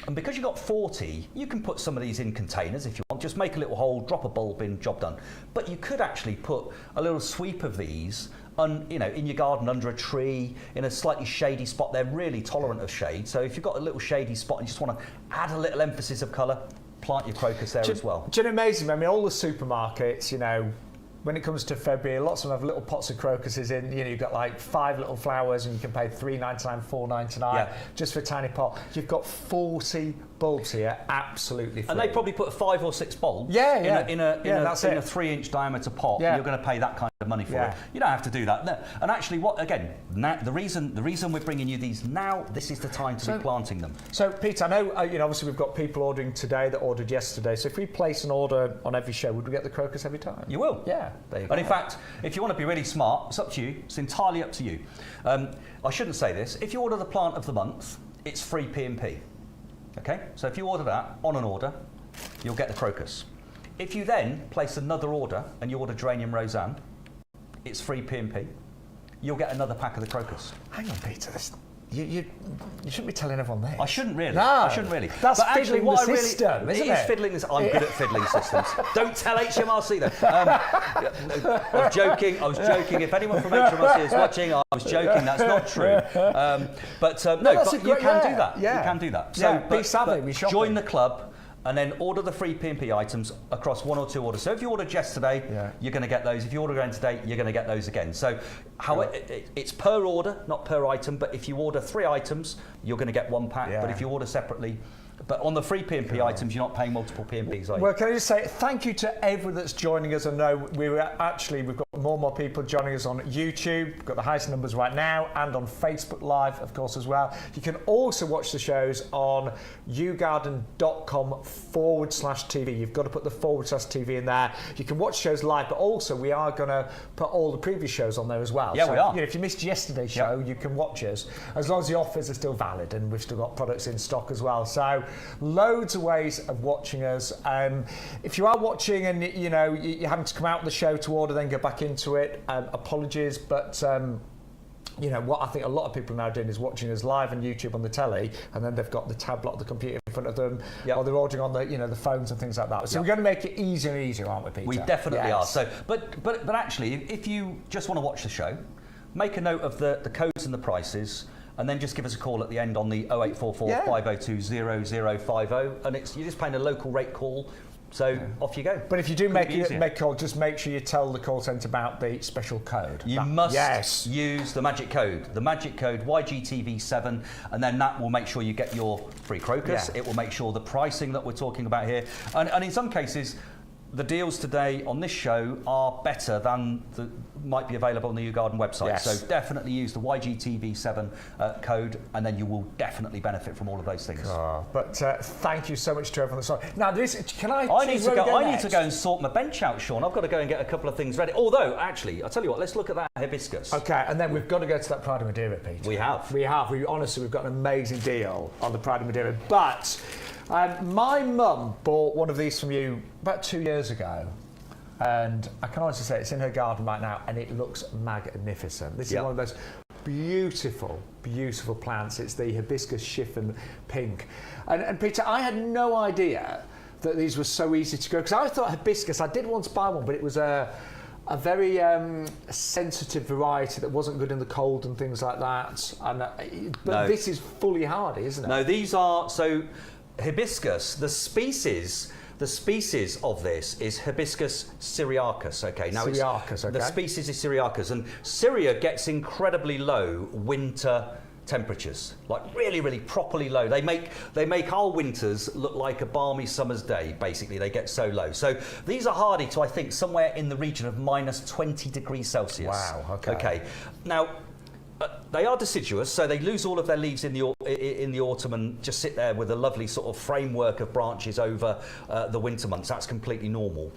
[SPEAKER 2] And because you've got 40, you can put some of these in containers if you want. Just make a little hole, drop a bulb in, job done. But you could actually put a little sweep of these in your garden under a tree, in a slightly shady spot. They're really tolerant of shade. So if you've got a little shady spot and you just want to add a little emphasis of colour, plant your crocus there as well.
[SPEAKER 1] Do you know, amazing? I mean, all the supermarkets, when it comes to February, lots of them have little pots of crocuses in. You've got like 5 little flowers, and you can pay $3.99, $4.99 just for a tiny pot. You've got 40 bulbs here, absolutely free.
[SPEAKER 2] And they probably put 5 or 6 bulbs
[SPEAKER 1] in
[SPEAKER 2] a 3-inch diameter pot. You're going to pay that kind of money for it. You don't have to do that. No. And actually, the reason we're bringing you these now, this is the time to be planting them.
[SPEAKER 1] So, Peter, I know obviously we've got people ordering today that ordered yesterday. So if we place an order on every show, would we get the crocus every time?
[SPEAKER 2] You will.
[SPEAKER 1] Yeah. There you go.
[SPEAKER 2] And in fact, if you want to be really smart, it's up to you. It's entirely up to you. I shouldn't say this. If you order the plant of the month, it's free P&P. Okay? So if you order that on an order, you'll get the crocus. If you then place another order and you order Geranium Roseanne, it's free P&P. You'll get another pack of the crocus.
[SPEAKER 1] Hang on, Peter. You shouldn't be telling everyone this.
[SPEAKER 2] I shouldn't really.
[SPEAKER 1] No.
[SPEAKER 2] I shouldn't really.
[SPEAKER 1] That's fiddling the system, isn't it?
[SPEAKER 2] It is fiddling the system. I'm good at fiddling systems. Don't tell HMRC though. I was joking. If anyone from HMRC is watching, I was joking. That's not true. But you can do that.
[SPEAKER 1] Yeah.
[SPEAKER 2] You can do that.
[SPEAKER 1] So be savvy. We shop.
[SPEAKER 2] Join the club. And then order the free P&P items across 1 or 2 orders. So if you ordered yesterday, you're going to get those. If you order again today, you're going to get those again. So it's per order, not per item. But if you order 3 items, you're going to get 1 pack. But if you order separately, but on the free P&P items, you're not paying multiple P&Ps, are you?
[SPEAKER 1] Well, can I just say thank you to everyone that's joining us. I know we've got more and more people joining us on YouTube. We've got the highest numbers right now, and on Facebook Live, of course, as well. You can also watch the shows on yougarden.com/TV. You've got to put the /TV in there. You can watch shows live, but also we are going to put all the previous shows on there as well.
[SPEAKER 2] Yeah, so, we are.
[SPEAKER 1] If you missed yesterday's show, you can watch us as long as the offers are still valid, and we've still got products in stock as well. So loads of ways of watching us. If you are watching and you're having to come out of the show to order, then go back into it, apologies, but what I think a lot of people are now doing is watching us live on YouTube on the telly, and then they've got the tablet or the computer in front of them, or they're ordering on the phones and things like that. So we're going to make it easier and easier, aren't we, Peter?
[SPEAKER 2] We definitely are. So, but actually, if you just want to watch the show, make a note of the codes and the prices, and then just give us a call at the end on the 0844 502 0050, and you're just paying a local rate call. So off you go.
[SPEAKER 1] But if you do make a call, just make sure you tell the call centre about the special code.
[SPEAKER 2] You must use the magic code. The magic code YGTV7, and then that will make sure you get your free crocus. It will make sure the pricing that we're talking about here, and in some cases, the deals today on this show are better than might be available on the YouGarden website.
[SPEAKER 1] Yes.
[SPEAKER 2] So definitely use the YGTV7 code, and then you will definitely benefit from all of those things.
[SPEAKER 1] But thank you so much to everyone. Sorry. Now, can I
[SPEAKER 2] need to go. I need to go and sort my bench out, Shaun. I've got to go and get a couple of things ready. Although, actually, I'll tell you what. Let's look at that hibiscus.
[SPEAKER 1] Okay, and then we've got to go to that Pride of Madeira, Peter.
[SPEAKER 2] We have.
[SPEAKER 1] Honestly, we've got an amazing deal on the Pride of Madeira. But my mum bought one of these from you about 2 years ago. And I can honestly say it's in her garden right now, and it looks magnificent. This is one of those beautiful, beautiful plants. It's the hibiscus chiffon pink. And Peter, I had no idea that these were so easy to grow, because I thought hibiscus, I did once buy one, but it was a very sensitive variety that wasn't good in the cold and things like that. And but this is fully hardy, isn't it?
[SPEAKER 2] No, these are hibiscus. The species of this is Hibiscus syriacus. Okay, now the species is syriacus, and Syria gets incredibly low winter temperatures, like really, really properly low. They make our winters look like a balmy summer's day. Basically, they get so low. So these are hardy to, I think, somewhere in the region of minus 20 degrees Celsius.
[SPEAKER 1] Wow. Okay.
[SPEAKER 2] Okay. Now, they are deciduous, so they lose all of their leaves in the autumn and just sit there with a lovely sort of framework of branches over the winter months. That's completely normal.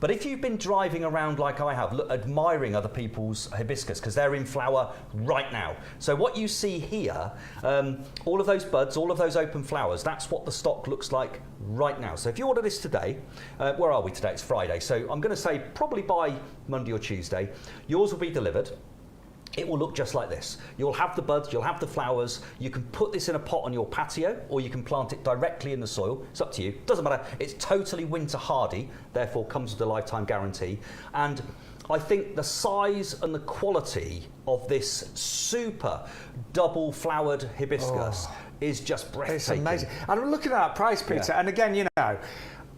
[SPEAKER 2] But if you've been driving around like I have, admiring other people's hibiscus, because they're in flower right now. So what you see here, all of those buds, all of those open flowers, that's what the stock looks like right now. So if you order this today, where are we today? It's Friday. So I'm going to say probably by Monday or Tuesday, yours will be delivered. It will look just like this. You'll have the buds, you'll have the flowers. You can put this in a pot on your patio, or you can plant it directly in the soil. It's up to you. Doesn't matter. It's totally winter hardy, therefore comes with a lifetime guarantee. And I think the size and the quality of this super double flowered hibiscus is just breathtaking.
[SPEAKER 1] It's amazing. And I'm looking at that price, Peter, and again, you know,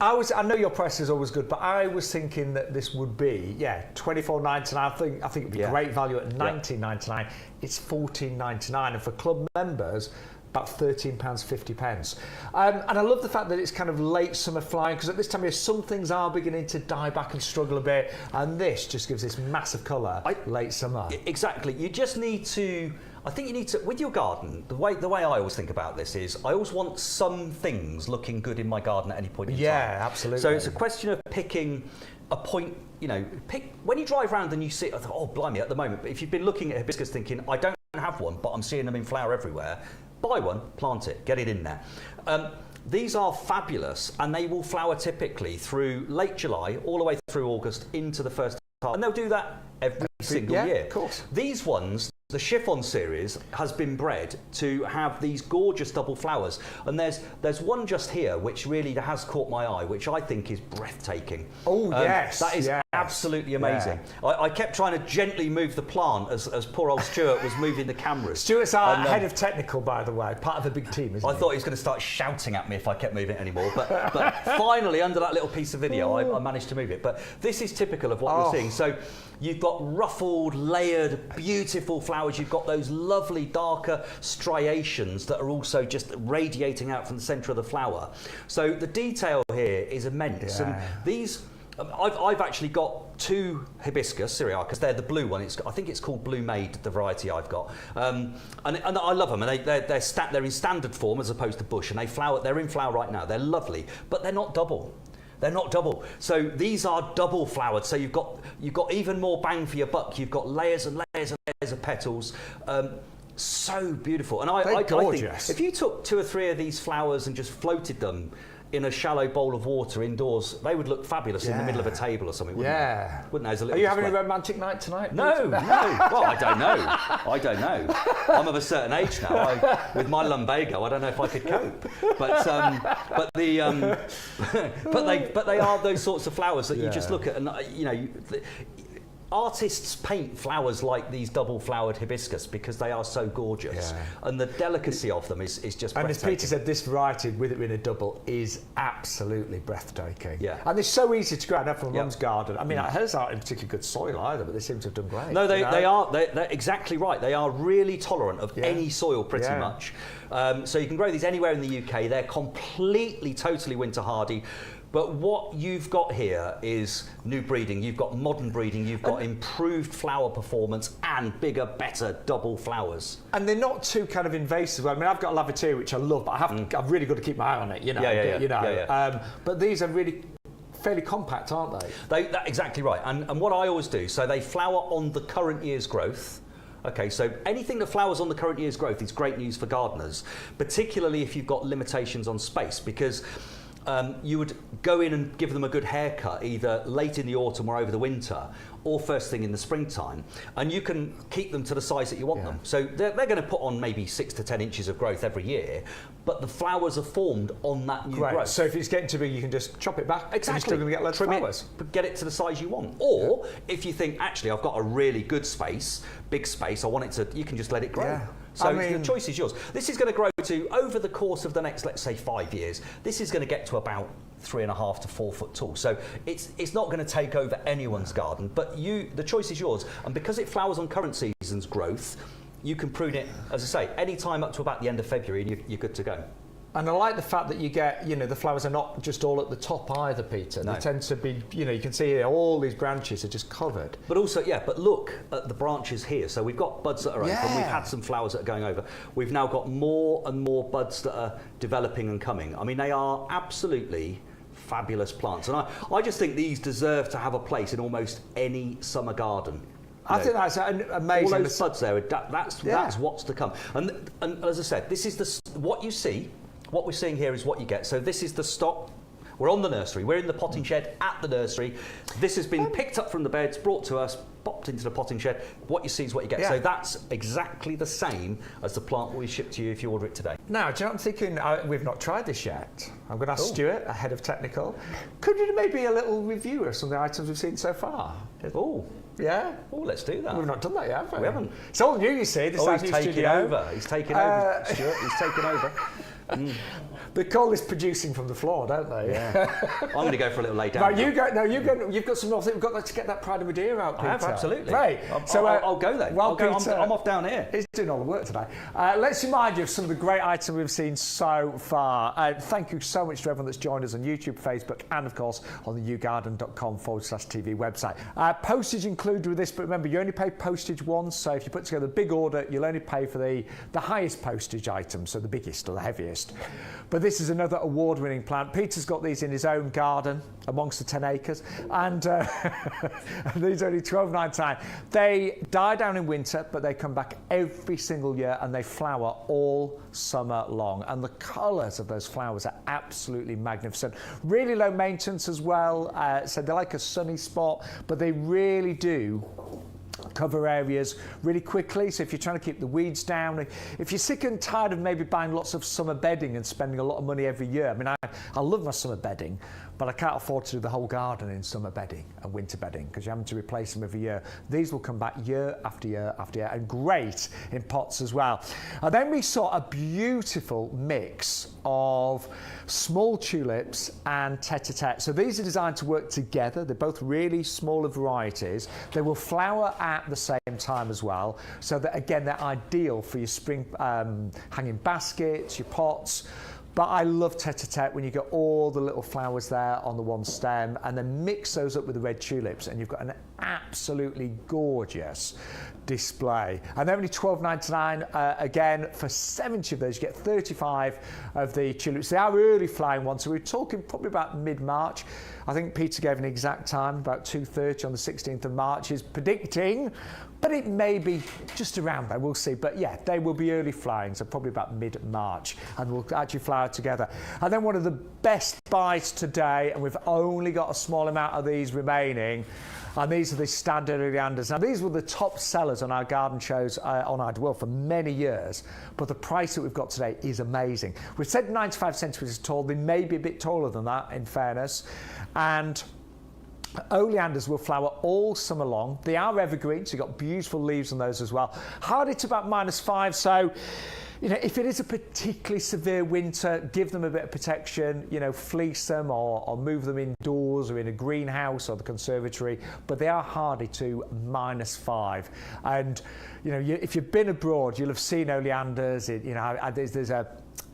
[SPEAKER 1] I know your price is always good, but I was thinking that this would be, $24.99. I think it'd be great value at $19.99. It's $14.99, and for club members, about £13.50. And I love the fact that it's kind of late summer flying, because at this time of year, some things are beginning to die back and struggle a bit, and this just gives this massive colour late summer.
[SPEAKER 2] Exactly. You just need to. I think you need to, with your garden, the way I always think about this is I always want some things looking good in my garden at any point in time.
[SPEAKER 1] Yeah, absolutely.
[SPEAKER 2] So it's a question of picking a point, when you drive around and you see, oh, blimey, at the moment, but if you've been looking at hibiscus thinking, I don't have one, but I'm seeing them in flower everywhere, buy one, plant it, get it in there. These are fabulous, and they will flower typically through late July, all the way through August into the first half, and they'll do that every single year.
[SPEAKER 1] Of course.
[SPEAKER 2] These ones, the chiffon series, has been bred to have these gorgeous double flowers, and there's one just here which really has caught my eye, which I think is breathtaking.
[SPEAKER 1] Yes,
[SPEAKER 2] that is absolutely amazing. I kept trying to gently move the plant as poor old Stuart was moving the cameras.
[SPEAKER 1] Stuart's our head of technical, by the way, part of a big team, isn't he?
[SPEAKER 2] I thought he was going to start shouting at me if I kept moving it anymore, but finally, under that little piece of video, I managed to move it. But this is typical of what you're seeing. So you've got ruffled, layered, beautiful flowers. You've got those lovely darker striations that are also just radiating out from the centre of the flower. So the detail here is immense. And these, I've actually got two hibiscus syriacus. They're the blue one. I think it's called Blue Maid, the variety I've got. And I love them. And they're in standard form as opposed to bush. And they're in flower right now. They're lovely, but they're not double. They're not double. So these are double flowered. So you've got even more bang for your buck. You've got layers and layers and layers of petals. So beautiful. And I think if you took 2 or 3 of these flowers and just floated them in a shallow bowl of water indoors, they would look fabulous in the middle of a table or something, wouldn't they? Wouldn't they? As a little
[SPEAKER 1] Are you having a romantic night tonight?
[SPEAKER 2] No. Well, I don't know. I'm of a certain age now. With my lumbago, I don't know if I could cope. But they are those sorts of flowers that you just look at, and artists paint flowers like these double-flowered hibiscus because they are so gorgeous, and the delicacy of them is just breathtaking.
[SPEAKER 1] And as Peter said, this variety, with it being a double, is absolutely breathtaking.
[SPEAKER 2] Yeah.
[SPEAKER 1] And they're so easy to grow. I know from Mum's garden. I mean, hers aren't in particularly good soil either, but they seem to have done great.
[SPEAKER 2] No, they are. They're exactly right. They are really tolerant of any soil, pretty much. So you can grow these anywhere in the UK. They're completely, totally winter hardy. But what you've got here is new breeding, you've got modern breeding, you've got improved flower performance and bigger, better double flowers.
[SPEAKER 1] And they're not too kind of invasive. I mean, I've got a Lavatea, which I love, but I've really got to keep my eye on it, you know. But these are really fairly compact, aren't they?
[SPEAKER 2] That's exactly right. And what I always do, so they flower on the current year's growth. Okay, so anything that flowers on the current year's growth is great news for gardeners, particularly if you've got limitations on space, because you would go in and give them a good haircut either late in the autumn or over the winter, or first thing in the springtime, and you can keep them to the size that you want them. So they're going to put on maybe 6 to 10 inches of growth every year, but the flowers are formed on that new growth.
[SPEAKER 1] So if it's getting too big, you can just chop it back.
[SPEAKER 2] Exactly.
[SPEAKER 1] And you're still going to get loads of flowers.
[SPEAKER 2] Get it to the size you want. Or if you think, actually, I've got a really good space, big space, I want it to, you can just let it grow. Yeah. So the choice is yours. This is going to grow to, over the course of the next, let's say, 5 years, this is going to get to about 3.5 to 4 foot tall. So it's not going to take over anyone's garden, but the choice is yours. And because it flowers on current season's growth, you can prune it, as I say, any time up to about the end of February, and you're good to go.
[SPEAKER 1] And I like the fact that you get, the flowers are not just all at the top either, Peter. No. They tend to be, you can see here, all these branches are just covered.
[SPEAKER 2] But also, but look at the branches here. So we've got buds that are open, we've had some flowers that are going over. We've now got more and more buds that are developing and coming. I mean, they are absolutely fabulous plants. And I just think these deserve to have a place in almost any summer garden.
[SPEAKER 1] I think that's amazing.
[SPEAKER 2] All those buds there, that's what's to come. And as I said, this is what you see. What we're seeing here is what you get. So this is the stock. We're on the nursery. We're in the potting shed at the nursery. This has been picked up from the beds, brought to us, popped into the potting shed. What you see is what you get. So that's exactly the same as the plant we ship to you if you order it today.
[SPEAKER 1] Now, do you know what I'm thinking? We've not tried this yet. I'm going to ask Stuart, ahead of technical. Could you do maybe a little review of some of the items we've seen so far?
[SPEAKER 2] Oh.
[SPEAKER 1] Yeah?
[SPEAKER 2] Oh, let's do that.
[SPEAKER 1] We've not done that yet, have we?
[SPEAKER 2] We haven't.
[SPEAKER 1] It's all new, you see. This
[SPEAKER 2] he's taking over. He's taking over, Stuart. He's taking over.
[SPEAKER 1] They call this producing from the floor, don't they?
[SPEAKER 2] Yeah. I'm going to go for a little lay down.
[SPEAKER 1] You've got some more things. We've got to get that Pride of Madeira out, Peter.
[SPEAKER 2] I have, absolutely.
[SPEAKER 1] Right.
[SPEAKER 2] I'll go then.
[SPEAKER 1] Well,
[SPEAKER 2] I'm off down here.
[SPEAKER 1] He's doing all the work today. Let's remind you of some of the great items we've seen so far. Thank you so much to everyone that's joined us on YouTube, Facebook, and of course on the YouGarden.com/TV website. Postage included with this, but remember, you only pay postage once. So if you put together a big order, you'll only pay for the highest postage item, so the biggest or the heaviest. But this is another award-winning plant. Peter's got these in his own garden amongst the 10 acres, and these are only $12.99. They die down in winter, but they come back every single year, and they flower all summer long. And the colours of those flowers are absolutely magnificent. Really low maintenance as well, so they're like a sunny spot, but they really do cover areas really quickly. So if you're trying to keep the weeds down, if you're sick and tired of maybe buying lots of summer bedding and spending a lot of money every year, I mean, I love my summer bedding, but I can't afford to do the whole garden in summer bedding and winter bedding because you're having to replace them every year. These will come back year after year after year, and great in pots as well. And then we saw a beautiful mix of small tulips and tete-a-tete. So these are designed to work together. They're both really smaller varieties. They will flower at the same time as well. So that, again, they're ideal for your spring hanging baskets, your pots. But I love tete-a-tete when you get all the little flowers there on the one stem, and then mix those up with the red tulips, and you've got an absolutely gorgeous display. And they're only $12.99. Again, for 70 of those, you get 35 of the tulips. They are early flowering ones, so we're talking probably about mid-March. I think Peter gave an exact time, about 2:30 on the 16th of March. He's predicting, but it may be just around there, we'll see. But yeah, they will be early flowering, so probably about mid-March, and will actually flower together. And then one of the best buys today, and we've only got a small amount of these remaining, and these are the standard oleanders. Now, these were the top sellers on our garden shows on our dwell for many years, but the price that we've got today is amazing. We've said 95 centimetres tall. They may be a bit taller than that, in fairness. And oleanders will flower all summer long. They are evergreen, so you've got beautiful leaves on those as well. Hardy to about -5, so if it is a particularly severe winter, give them a bit of protection, fleece them or move them indoors or in a greenhouse or the conservatory, but they are hardy to -5. And, if you've been abroad, you'll have seen oleanders. There's a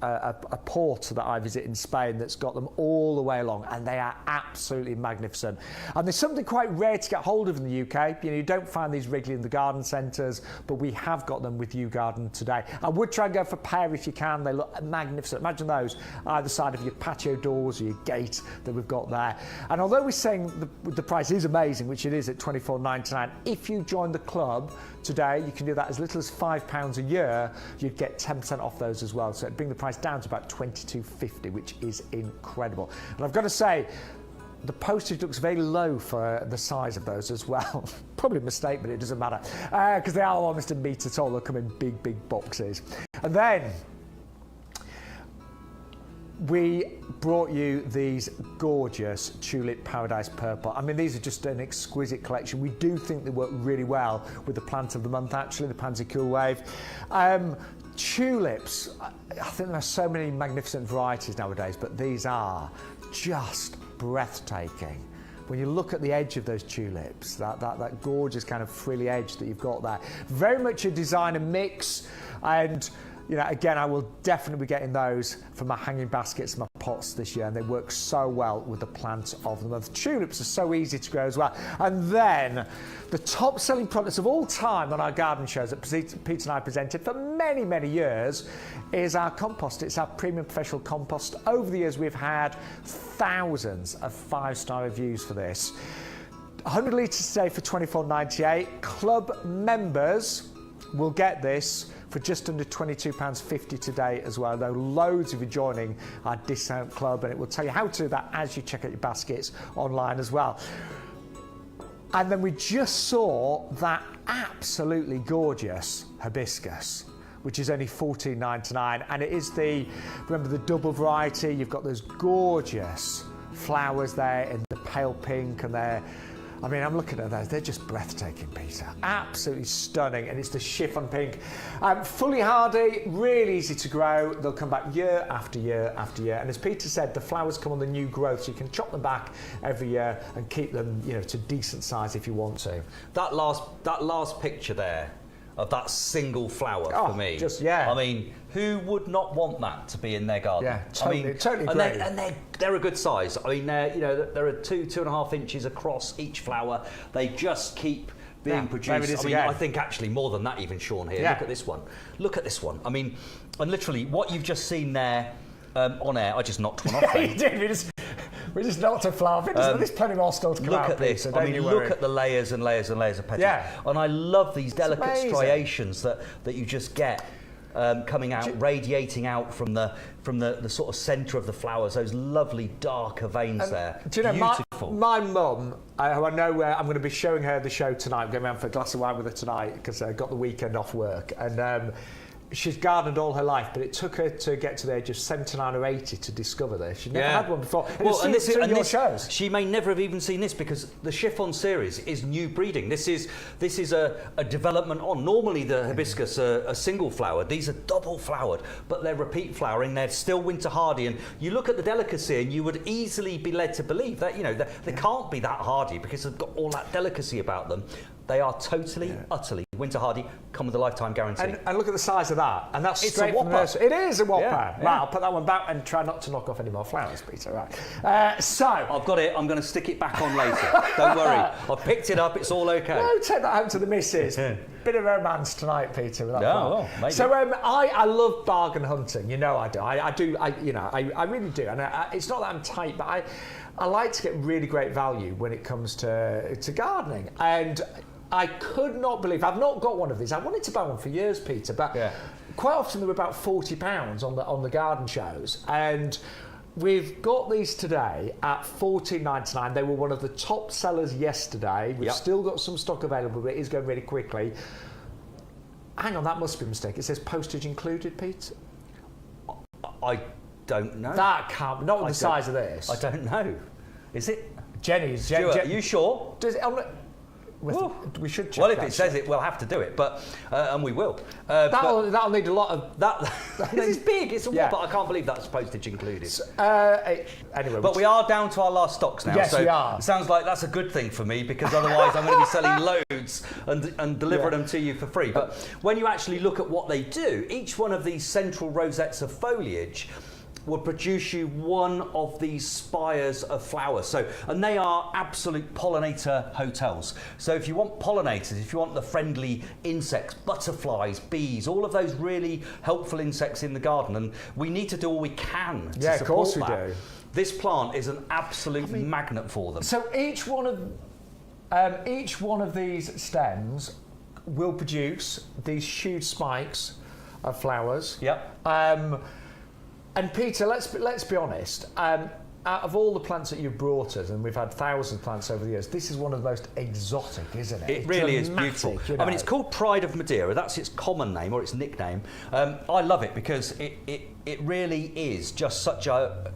[SPEAKER 1] a port that I visit in Spain that's got them all the way along, and they are absolutely magnificent. And there's something quite rare to get hold of in the UK. You know, you don't find these regularly in the garden centres, but we have got them with YouGarden today. I would try and go for a pair if you can. They look magnificent. Imagine those either side of your patio doors or your gate that we've got there. And although we're saying the price is amazing, which it is at £24.99, if you join the club today, you can do that as little as £5 a year. You'd get 10% off those as well. So it'd bring the price down to about £22.50, which is incredible. And I've got to say, the postage looks very low for the size of those as well. Probably a mistake, but it doesn't matter, because they are almost a metre tall. They'll come in big, big boxes. And then we brought you these gorgeous Tulip Paradise Purple. I mean, these are just an exquisite collection. We do think they work really well with the plant of the month, actually, the Pansy Cool Wave. Tulips, I think there are so many magnificent varieties nowadays, but these are just breathtaking. When you look at the edge of those tulips, that gorgeous kind of frilly edge that you've got there, very much a designer mix. And you know, again, I will definitely be getting those for my hanging baskets, my pots this year, and they work so well with the plant of the month. Tulips are so easy to grow as well. And then the top selling products of all time on our garden shows that Pete and I presented for many, many years is our compost. It's our premium professional compost. Over the years, we've had thousands of 5-star reviews for this. 100 litres today for £24.98. Club members will get this for just under £22.50 today as well. There are loads of you joining our discount club, and it will tell you how to do that as you check out your baskets online as well. And then we just saw that absolutely gorgeous hibiscus, which is only £14.99, and it is remember the double variety. You've got those gorgeous flowers there in the pale pink, and I mean, I'm looking at those, they're just breathtaking, Peter. Absolutely stunning, and it's the chiffon pink. Fully hardy, really easy to grow. They'll come back year after year after year. And as Peter said, the flowers come on the new growth, so you can chop them back every year and keep them, you know, to decent size if you want to.
[SPEAKER 2] That last picture there of that single flower for me. I mean, who would not want that to be in their garden?
[SPEAKER 1] Yeah, totally,
[SPEAKER 2] I mean,
[SPEAKER 1] totally
[SPEAKER 2] and
[SPEAKER 1] agree.
[SPEAKER 2] they're a good size. I mean, there are 2.5 inches across each flower. They just keep being produced. I mean, I think actually more than that even, Shaun, here. Yeah. Look at this one. Look at this one. I mean, and literally what you've just seen there on air, I just knocked one off.
[SPEAKER 1] Yeah, you did. We just knocked a flower. There's plenty more still to come out.
[SPEAKER 2] Look at this. I mean, look at the layers and layers and layers of petals.
[SPEAKER 1] Yeah.
[SPEAKER 2] And I love these delicate striations that you just get coming out, radiating out from the sort of centre of the flowers. Those lovely darker veins there.
[SPEAKER 1] Do you know,
[SPEAKER 2] beautiful.
[SPEAKER 1] My mum, who I know I'm going to be showing her the show tonight. I'm going around for a glass of wine with her tonight because I got the weekend off work. And she's gardened all her life, but it took her to get to the age of 79 or 80 to discover this. She never had one before. And this shows.
[SPEAKER 2] She may never have even seen this because the chiffon series is new breeding. This is a development on. Normally the hibiscus are a single flower. These are double flowered, but they're repeat flowering. They're still winter hardy. And you look at the delicacy, and you would easily be led to believe that they can't be that hardy because they've got all that delicacy about them. They are totally, utterly winter hardy, come with a lifetime guarantee.
[SPEAKER 1] And look at the size of that. And that's straight from the nursery. It is a whopper. Yeah. Right, I'll put that one back and try not to knock off any more flowers, Peter. Right. So
[SPEAKER 2] I've got it. I'm going to stick it back on later. Don't worry. I've picked it up. It's all okay.
[SPEAKER 1] No, take that home to the missus. Bit of romance tonight, Peter. With that
[SPEAKER 2] well, maybe.
[SPEAKER 1] So I love bargain hunting. You know I do. I really do. And it's not that I'm tight, but I like to get really great value when it comes to gardening. And I could not believe, I've not got one of these. I wanted to buy one for years, Peter, but quite often they were about £40 on the garden shows. And we've got these today at £14.99. They were one of the top sellers yesterday. We've still got some stock available, but it is going really quickly. Hang on, that must be a mistake. It says postage included, Pete.
[SPEAKER 2] I don't know.
[SPEAKER 1] That can't, not with the size of this.
[SPEAKER 2] I don't know. Is it?
[SPEAKER 1] Jenny's.
[SPEAKER 2] Stuart, are you sure?
[SPEAKER 1] Does it, We should check.
[SPEAKER 2] Well, if it says it, we'll have to do it, but and we will.
[SPEAKER 1] That'll need a lot of
[SPEAKER 2] that. This is big. It's a lot, but I can't believe that's postage included.
[SPEAKER 1] Anyway,
[SPEAKER 2] but we are down to our last stocks now.
[SPEAKER 1] Yes,
[SPEAKER 2] so
[SPEAKER 1] we are.
[SPEAKER 2] It sounds like that's a good thing for me, because otherwise I'm going to be selling loads and delivering them to you for free. But when you actually look at what they do, each one of these central rosettes of foliage will produce you one of these spires of flowers. And they are absolute pollinator hotels. So if you want pollinators, if you want the friendly insects, butterflies, bees, all of those really helpful insects in the garden, and we need to do all we can to support
[SPEAKER 1] of course we
[SPEAKER 2] that.
[SPEAKER 1] do.
[SPEAKER 2] This plant is an absolute magnet for them.
[SPEAKER 1] So each one of these stems will produce these huge spikes of flowers.
[SPEAKER 2] Yep.
[SPEAKER 1] And Peter, let's be honest. Out of all the plants that you've brought us, and we've had thousands of plants over the years, this is one of the most exotic, isn't it?
[SPEAKER 2] It really is beautiful.
[SPEAKER 1] You know?
[SPEAKER 2] I mean, it's called Pride of Madeira. That's its common name or its nickname. I love it because it really is just such a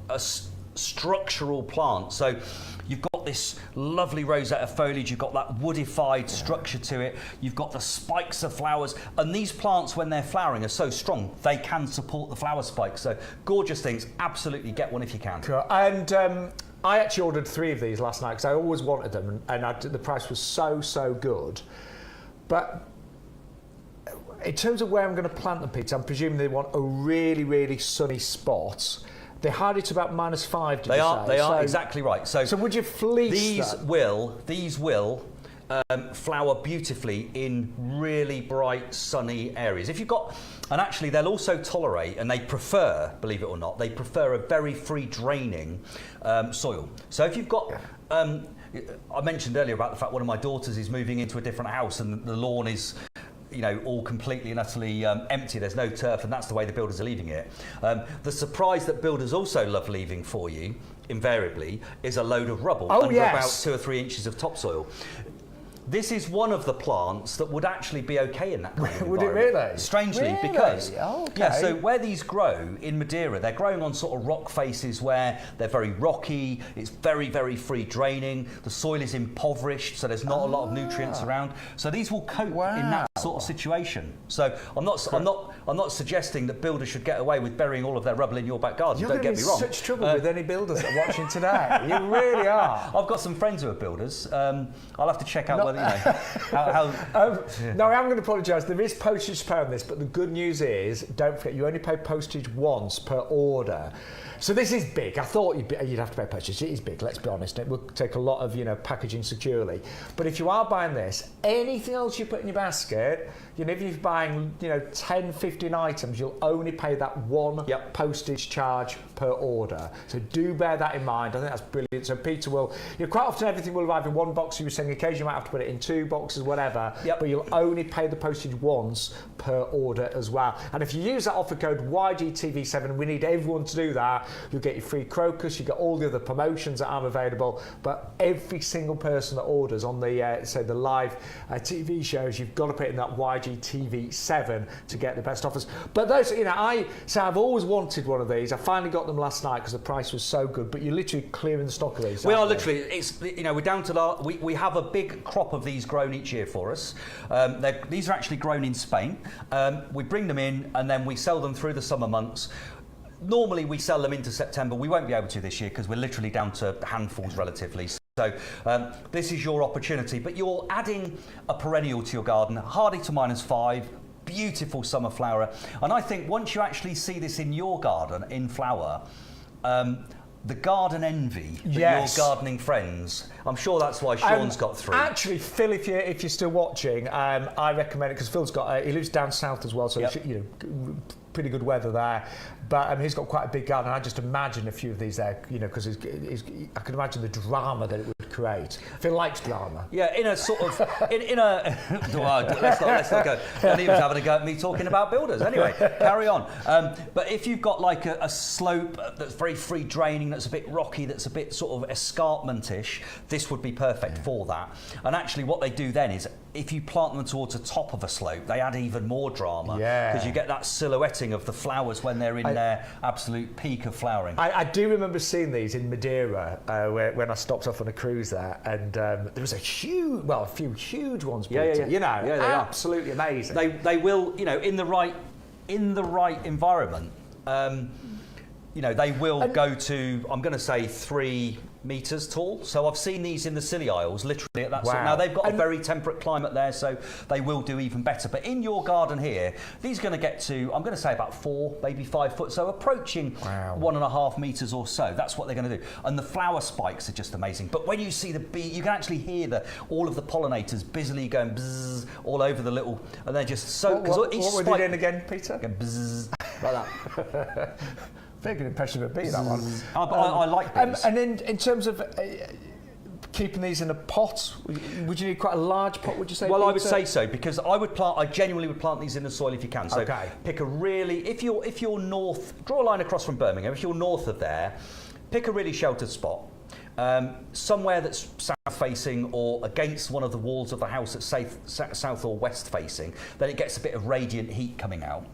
[SPEAKER 2] structural plant. So you've got this lovely rosette of foliage, you've got that woodified structure to it, you've got the spikes of flowers, and these plants, when they're flowering, are so strong they can support the flower spikes. So gorgeous things. Absolutely get one if you can.
[SPEAKER 1] Cool. And I actually ordered 3 of these last night because I always wanted them, and the price was so good. But in terms of where I'm going to plant them, Peter, I'm presuming they want a really sunny spot. They hide it to about -5.
[SPEAKER 2] They are exactly right. So
[SPEAKER 1] would you fleece
[SPEAKER 2] these
[SPEAKER 1] them?
[SPEAKER 2] These will flower beautifully in really bright sunny areas. If you've got, and actually they'll also tolerate, and they prefer, believe it or not, they prefer a very free draining soil. So if you've got, I mentioned earlier about the fact one of my daughters is moving into a different house and the lawn is, all completely and utterly empty. There's no turf, and that's the way the builders are leaving it. The surprise that builders also love leaving for you, invariably, is a load of rubble under about 2 or 3 inches of topsoil. This is one of the plants that would actually be okay in that kind of
[SPEAKER 1] Would it
[SPEAKER 2] environment.
[SPEAKER 1] really?
[SPEAKER 2] Strangely, because so where these grow in Madeira, they're growing on sort of rock faces where they're very rocky, it's very free draining, the soil is impoverished, so there's not a lot of nutrients around. So these will cope in that sort of situation. So I'm not suggesting that builders should get away with burying all of their rubble in your back garden. Don't get me wrong.
[SPEAKER 1] You're in such trouble with any builders that are watching today. You really are.
[SPEAKER 2] I've got some friends who are builders. I'll have to check out whether how
[SPEAKER 1] No, I'm going to apologise. There is postage to pay on this, but the good news is, don't forget, you only pay postage once per order. So this is big. I thought you'd have to pay postage. It is big, let's be honest. It will take a lot of packaging securely. But if you are buying this, anything else you put in your basket, if you're buying 10, 15 items, you'll only pay that one postage charge per order. So do bear that in mind. I think that's brilliant. So Peter will, quite often everything will arrive in one box. You were saying occasionally you might have to put it in 2 boxes, whatever. But you'll only pay the postage once per order as well. And if you use that offer code YGTV7, we need everyone to do that. You'll get your free crocus, you get all the other promotions that are available, but every single person that orders on the the live TV shows, you've got to put in that YGTV7 to get the best offers. But those, I've always wanted one of these. I finally got them last night because the price was so good, but you're literally clearing the stock of these.
[SPEAKER 2] We are literally, we're down to we have a big crop of these grown each year for us. These are actually grown in Spain. We bring them in and then we sell them through the summer months. Normally we sell them into September. We won't be able to this year because we're literally down to handfuls relatively. So this is your opportunity, but you're adding a perennial to your garden, hardy to -5, beautiful summer flower. And I think once you actually see this in your garden in flower, the garden envy that your gardening friends, I'm sure that's why Shaun's got 3.
[SPEAKER 1] Actually, Phil, if you're still watching, I recommend it because Phil's got he lives down south as well, so pretty good weather there. But he's got quite a big garden. I just imagine a few of these there, because I can imagine the drama that it would create. Phil likes drama. Yeah, in a sort of in a. let's not go. And he was having a go at me talking about builders. Anyway, carry on. But if you've got like a slope that's very free draining, that's a bit rocky, that's a bit sort of escarpment-ish, this would be perfect for that. And actually, what they do then is
[SPEAKER 2] if you plant them towards the top of a slope, they add even more drama.
[SPEAKER 1] Yeah.
[SPEAKER 2] Because you get that silhouetting of the flowers when they're in their absolute peak of flowering.
[SPEAKER 1] I do remember seeing these in Madeira when I stopped off on a cruise there, and there was a few huge ones.
[SPEAKER 2] Yeah.
[SPEAKER 1] You know,
[SPEAKER 2] they
[SPEAKER 1] absolutely amazing.
[SPEAKER 2] They will, you know, in the right environment. You know, they will go to, I'm going to say 3 metres tall. So I've seen these in the Scilly Isles, literally at that.
[SPEAKER 1] Wow.
[SPEAKER 2] Now they've got a very temperate climate there, so they will do even better. But in your garden here, these are going to get to, I'm going to say about 4, maybe 5 foot. So approaching 1.5 metres or so. That's what they're going to do. And the flower spikes are just amazing. But when you see the bee, you can actually hear all of the pollinators busily going bzz all over the little, and they're just so.
[SPEAKER 1] What were they doing again, Peter?
[SPEAKER 2] Going bzz, like that.
[SPEAKER 1] Very good impression of a bee, that one.
[SPEAKER 2] I like bees.
[SPEAKER 1] And in terms of keeping these in a pot, would you need quite a large pot, would you say,
[SPEAKER 2] Well,
[SPEAKER 1] Peter?
[SPEAKER 2] I would say so, because I genuinely would plant these in the soil if you can. So pick a really, if you're north, draw a line across from Birmingham, if you're north of there, pick a really sheltered spot. Somewhere that's south facing or against one of the walls of the house that's south or west facing, then it gets a bit of radiant heat coming out.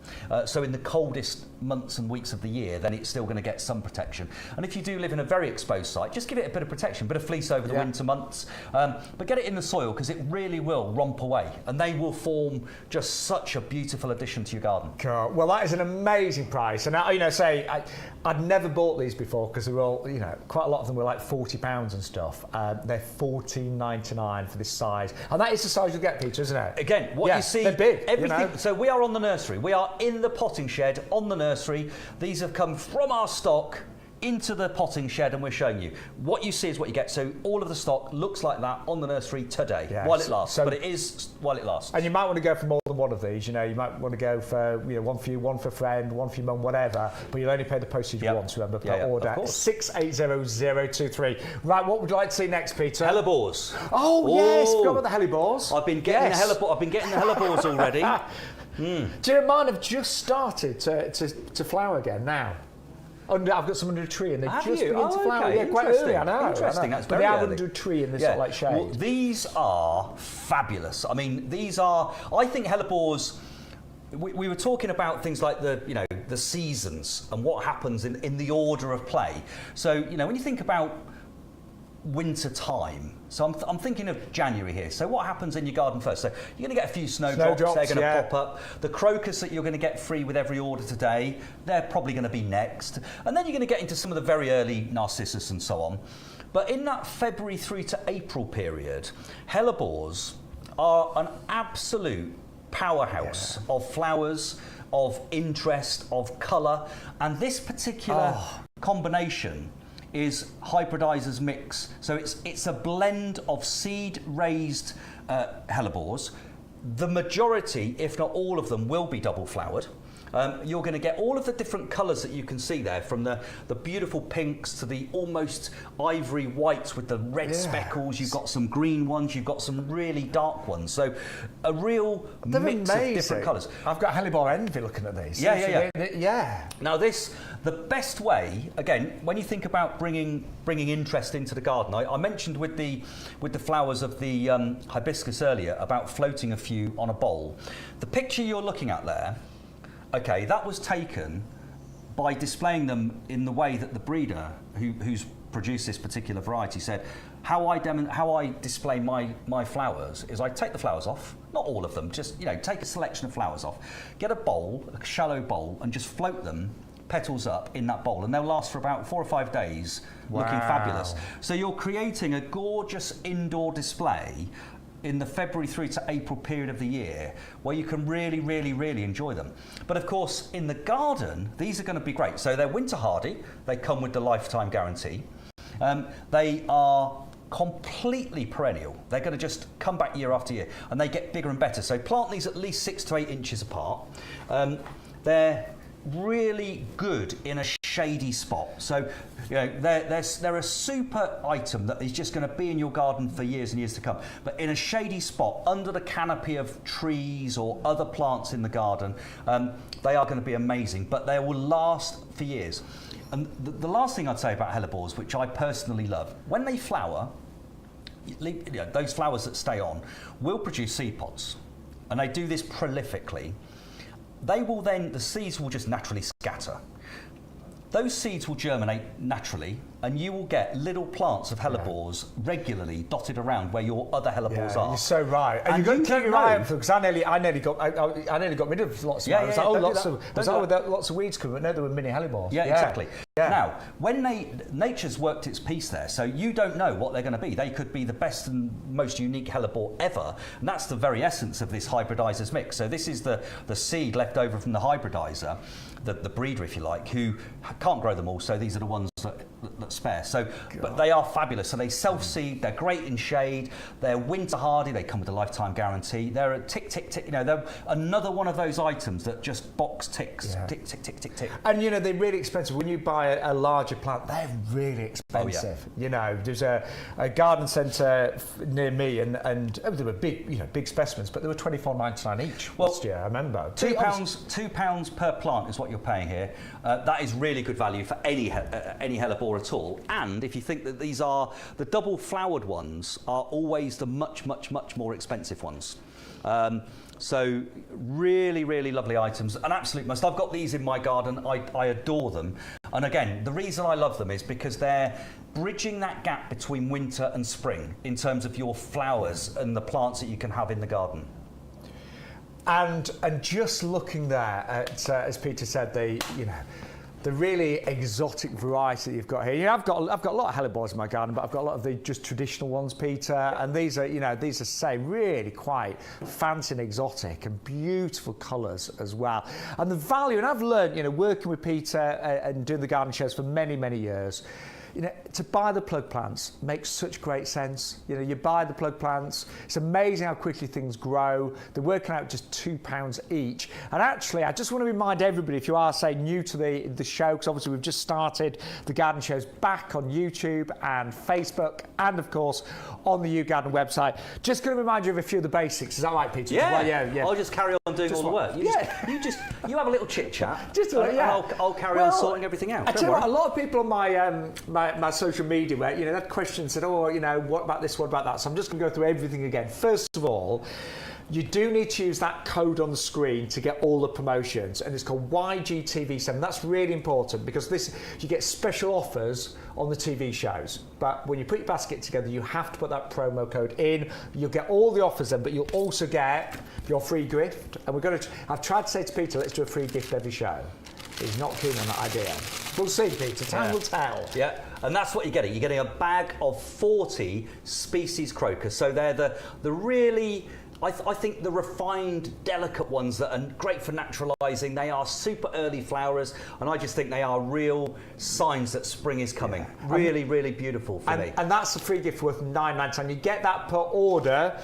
[SPEAKER 2] So in the coldest months and weeks of the year, then it's still going to get some protection. And if you do live in a very exposed site, just give it a bit of protection, a bit of fleece over the winter months, but get it in the soil, because it really will romp away, and they will form just such a beautiful addition to your garden.
[SPEAKER 1] Cool. Well, that is an amazing price, and I'd never bought these before, because they were all, quite a lot of them were like £40 and stuff. They're $14.99 for this size, and that is the size you get, Peter, isn't it?
[SPEAKER 2] Again, what you see,
[SPEAKER 1] they're big.
[SPEAKER 2] Everything. So we are on the nursery. We are in the potting shed on the nursery. These have come from our stock into the potting shed, and we're showing you. What you see is what you get. So all of the stock looks like that on the nursery today, while it lasts. But it is while it lasts.
[SPEAKER 1] And you might want to go for more than one of these. You might want to go for one for you, one for a friend, one for your mum, whatever. But you'll only pay the postage once. Remember, per order. 680023. Right, what would you like to see next, Peter?
[SPEAKER 2] Hellebores.
[SPEAKER 1] Oh yes, forgot about the hellebores.
[SPEAKER 2] I've been getting the hellebores already.
[SPEAKER 1] Do you know, mine have just started to flower again now. I've got some under a tree, and they've just begun to flower.
[SPEAKER 2] Okay.
[SPEAKER 1] Yeah, quite early, I know.
[SPEAKER 2] Interesting. That's very
[SPEAKER 1] early. But they are
[SPEAKER 2] early.
[SPEAKER 1] under a tree in this sort of like shade.
[SPEAKER 2] Well, these are fabulous. I mean, I think hellebores. We were talking about things like the seasons and what happens in the order of play. So when you think about winter time, so I'm thinking of January here. So what happens in your garden first? So you're going to get a few snowdrops. They're going to pop up. The crocus that you're going to get free with every order today, they're probably going to be next. And then you're going to get into some of the very early narcissus and so on. But in that February through to April period, hellebores are an absolute powerhouse of flowers, of interest, of colour. And this particular combination is hybridizers mix. So it's a blend of seed-raised hellebores. The majority, if not all of them, will be double flowered. You're going to get all of the different colours that you can see there, from the beautiful pinks to the almost ivory whites with the red speckles. You've got some green ones, you've got some really dark ones. So a real mix of different colours.
[SPEAKER 1] I've got hellebore envy looking at these.
[SPEAKER 2] Yeah. Now the best way, again, when you think about bringing interest into the garden, I mentioned with the flowers of the hibiscus earlier about floating a few on a bowl. The picture you're looking at there, okay, that was taken by displaying them in the way that the breeder who's produced this particular variety said, how I display my flowers is I take the flowers off, not all of them, just take a selection of flowers off, get a bowl, a shallow bowl, and just float them petals up in that bowl, and they'll last for about 4 or 5 days, looking fabulous. So you're creating a gorgeous indoor display in the February through to April period of the year, where you can really, really, really enjoy them. But of course, in the garden, these are going to be great. So they're winter hardy. They come with the lifetime guarantee. They are completely perennial. They're going to just come back year after year, and they get bigger and better. So plant these at least 6 to 8 inches apart. They're really good in a shady spot. So they're a super item that is just going to be in your garden for years and years to come. But in a shady spot under the canopy of trees or other plants in the garden, they are going to be amazing, but they will last for years. And the last thing I'd say about hellebores, which I personally love, when they flower, those flowers that stay on will produce seed pods, and they do this prolifically. The seeds will just naturally scatter. Those seeds will germinate naturally, and you will get little plants of hellebores regularly dotted around where your other hellebores are.
[SPEAKER 1] You're so right, and you've got to keep your eye out for, because I nearly got rid of lots of them. Lots of weeds coming. No, there were mini hellebores.
[SPEAKER 2] Yeah, exactly. Yeah. Now, when nature's worked its piece there, so you don't know what they're going to be. They could be the best and most unique hellebore ever, and that's the very essence of this hybridizer's mix. So this is the seed left over from the hybridizer, the breeder, if you like, who can't grow them all. So these are the ones that spare. So, but they are fabulous. So they self-seed. They're great in shade. They're winter hardy. They come with a lifetime guarantee. They're a tick, tick, tick. They're another one of those items that just box ticks. Tick, tick, tick, tick, tick.
[SPEAKER 1] And they're really expensive. When you buy a larger plant, they're really expensive.
[SPEAKER 2] Oh, yeah.
[SPEAKER 1] There's a garden centre near me, and they were big specimens, but they were $24.99 each last year. I remember.
[SPEAKER 2] £2 per plant is what you're paying here. That is really good value for any hellebore at all. And if you think that these are the double flowered ones, are always the much more expensive ones. So really, really lovely items, an absolute must. I've got these in my garden. I adore them. And again, the reason I love them is because they're bridging that gap between winter and spring in terms of your flowers and the plants that you can have in the garden.
[SPEAKER 1] And just looking there at, as Peter said, the really exotic variety that you've got here. I've got a lot of hellebores in my garden, but I've got a lot of the just traditional ones, Peter. And these are really quite fancy and exotic and beautiful colours as well. And the value, and I've learned, working with Peter and doing the garden shows for many years. To buy the plug plants makes such great sense. You buy the plug plants, it's amazing how quickly things grow. They're working out just £2 each. And actually, I just want to remind everybody, if you are, say, new to the show, because obviously we've just started the garden shows back on YouTube and Facebook, and of course on the YouGarden website. Just going to remind you of a few of the basics. Is that right, Peter?
[SPEAKER 2] Yeah. I'll just carry on doing all the work. You have a little chit chat. I'll carry on sorting everything out.
[SPEAKER 1] I tell you what, a lot of people on my social media where that question said, what about this, what about that? So I'm just going to go through everything again. First of all, you do need to use that code on the screen to get all the promotions, and it's called YGTV7. That's really important because you get special offers on the TV shows. But when you put your basket together, you have to put that promo code in. You'll get all the offers then, but you'll also get your free gift. And I've tried to say to Peter, let's do a free gift every show. He's not keen on that idea. We'll see, Peter. Time will tell.
[SPEAKER 2] Yeah, and that's what you're getting. You're getting a bag of 40 species crocus. So they're the really, I think, the refined, delicate ones that are great for naturalising. They are super early flowers, and I just think they are real signs that spring is coming. Yeah. Really, really beautiful for me.
[SPEAKER 1] And that's a free gift worth £9.99. You get that per order.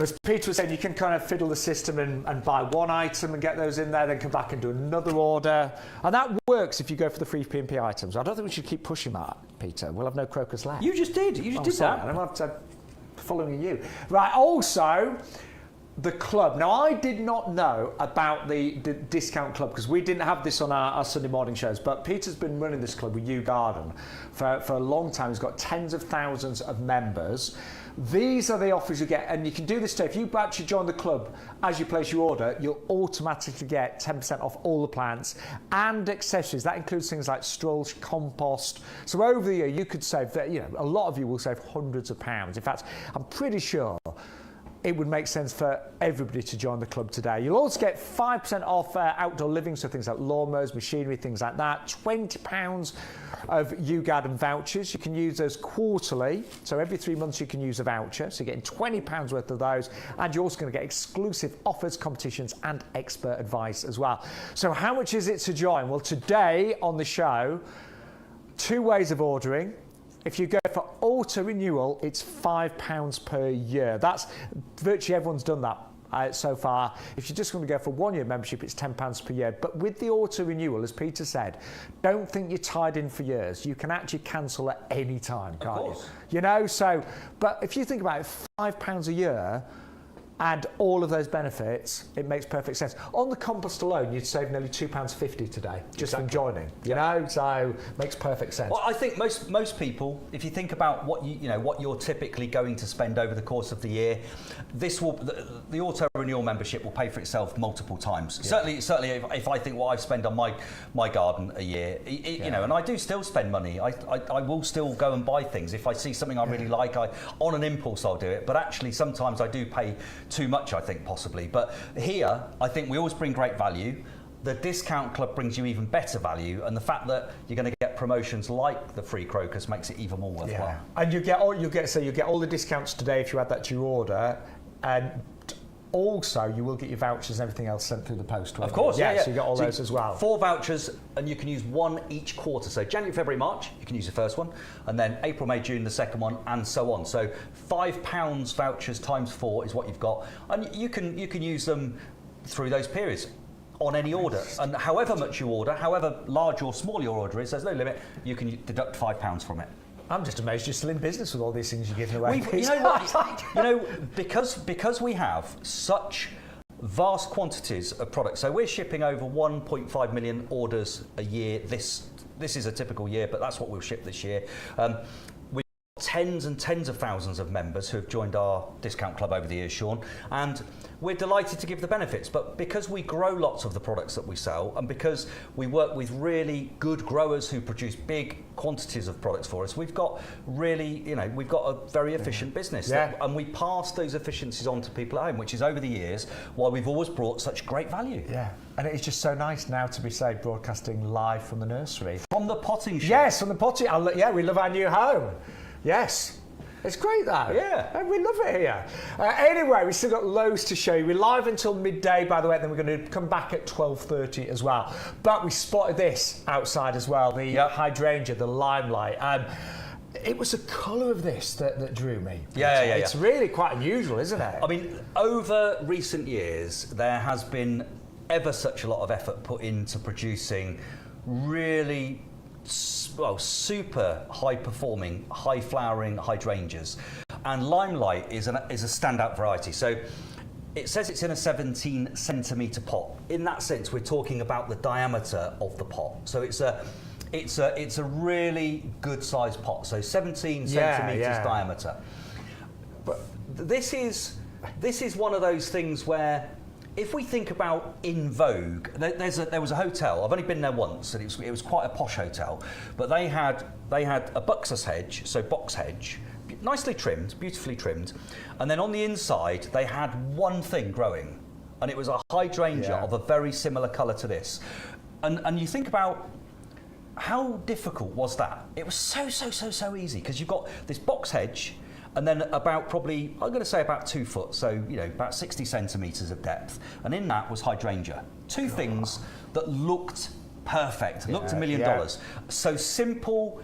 [SPEAKER 1] As Peter was saying, you can kind of fiddle the system and buy one item and get those in there, then come back and do another order. And that works if you go for the free P&P items. I don't think we should keep pushing that, Peter. We'll have no crocus left.
[SPEAKER 2] You just did. You just did that.
[SPEAKER 1] I'm following you. Right, also, the club. Now, I did not know about the discount club because we didn't have this on our Sunday morning shows, but Peter's been running this club with YouGarden for a long time. He's got tens of thousands of members. These are the offers you get, and you can do this too. If you actually join the club as you place your order, you'll automatically get 10% off all the plants and accessories. That includes things like straw, compost. So over the year, you could save, a lot of you will save hundreds of pounds. In fact, I'm pretty sure it would make sense for everybody to join the club today. You'll also get 5% off outdoor living, so things like lawnmowers, machinery, things like that. £20 of YouGarden vouchers. You can use those quarterly, so every 3 months you can use a voucher. So you're getting £20 worth of those, and you're also going to get exclusive offers, competitions, and expert advice as well. So how much is it to join? Well, today on the show, 2 ways of ordering. If you go for auto renewal, it's £5 per year. That's virtually everyone's done that so far. If you're just going to go for 1 year membership, it's £10 per year. But with the auto renewal, as Peter said, don't think you're tied in for years. You can actually cancel at any time, can't you? But if you think about it, £5 a year, and all of those benefits, it makes perfect sense. On the compost alone, you'd save nearly £2.50 today just from joining. You know, so makes perfect sense.
[SPEAKER 2] Well, I think most people, if you think about what what you're typically going to spend over the course of the year, the auto renewal membership will pay for itself multiple times. Yeah. Certainly, if I think what I spend on my garden a year, you know, and I do still spend money. I will still go and buy things if I see something I really like. On an impulse, I'll do it. But actually, sometimes I do pay too much, I think, possibly. But here, I think we always bring great value. The discount club brings you even better value, and the fact that you're going to get promotions like the free crocus makes it even more worthwhile.
[SPEAKER 1] Yeah. And you get all the discounts today if you add that to your order, and also you will get your vouchers and everything else sent through the post.
[SPEAKER 2] Of course, yeah.
[SPEAKER 1] So you get all those as well.
[SPEAKER 2] 4 vouchers, and you can use one each quarter. So January, February, March, you can use the first one, and then April, May, June, the second one, and so on. So £5 vouchers times 4 is what you've got, and you can use them through those periods on any order. And however much you order, however large or small your order is, there's no limit. You can deduct £5 from it. I'm
[SPEAKER 1] just amazed you're still in business with all these things you're giving away.
[SPEAKER 2] Because we have such vast quantities of products. So we're shipping over 1.5 million orders a year. This is a typical year, but that's what we'll ship this year. We've got tens and tens of thousands of members who have joined our discount club over the years, Shaun, and we're delighted to give the benefits. But because we grow lots of the products that we sell, and because we work with really good growers who produce big quantities of products for us, we've got we've got a very efficient business. And we pass those efficiencies on to people at home, which is over the years why we've always brought such great value.
[SPEAKER 1] Yeah. And it's just so nice now to be, say, broadcasting live from the nursery.
[SPEAKER 2] From the potting shed.
[SPEAKER 1] Yes, from the potting. We love our new home. Yes. It's great, though.
[SPEAKER 2] Yeah.
[SPEAKER 1] We love it here. Anyway, we've still got loads to show you. We're live until midday, by the way, and then we're going to come back at 12:30 as well. But we spotted this outside as well, the hydrangea, the limelight. It was the colour of this that drew me. It's really quite unusual, isn't it?
[SPEAKER 2] I mean, over recent years, there has been ever such a lot of effort put into producing really super high-performing, high-flowering hydrangeas, and limelight is a standout variety. So it says it's in a 17-centimetre pot. In that sense, we're talking about the diameter of the pot. So it's a really good-sized pot. So 17 centimetres diameter. But this is one of those things where, if we think about in vogue, there was a hotel. I've only been there once, and it was quite a posh hotel. But they had a buxus hedge, so box hedge, nicely trimmed, beautifully trimmed, and then on the inside they had one thing growing, and it was a hydrangea of a very similar colour to this. And you think about how difficult was that? It was so easy, because you've got this box hedge, and then about probably, I'm going to say about 2 foot, so about 60 centimetres of depth. And in that was hydrangea. Two things that looked perfect, looked $1 million. So simple,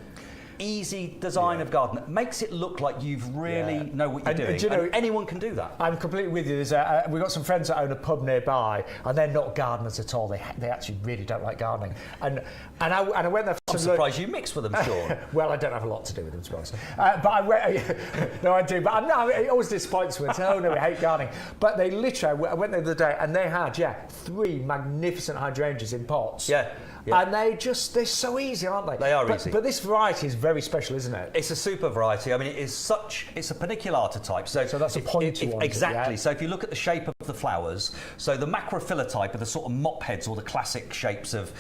[SPEAKER 2] easy design of garden. It makes it look like you've really know what you're doing. And anyone can do that.
[SPEAKER 1] I'm completely with you. We've got some friends that own a pub nearby, and they're not gardeners at all. They actually really don't like gardening. And I went there.
[SPEAKER 2] I'm surprised you mix with them, Shaun.
[SPEAKER 1] Well, I don't have a lot to do with them, to be honest. But I went. No, I do. But it always disappoints me. I say, oh no, we hate gardening. But they literally, I went there the other day, and they had 3 magnificent hydrangeas in pots.
[SPEAKER 2] Yeah.
[SPEAKER 1] And they're so easy, aren't they?
[SPEAKER 2] They are easy.
[SPEAKER 1] But this variety is very special, isn't it?
[SPEAKER 2] It's a super variety. I mean, it's a paniculata type. So
[SPEAKER 1] that's a pointy one.
[SPEAKER 2] Exactly. So if you look at the shape of the flowers, so the macrophylla type are the sort of mop heads, or the classic shapes of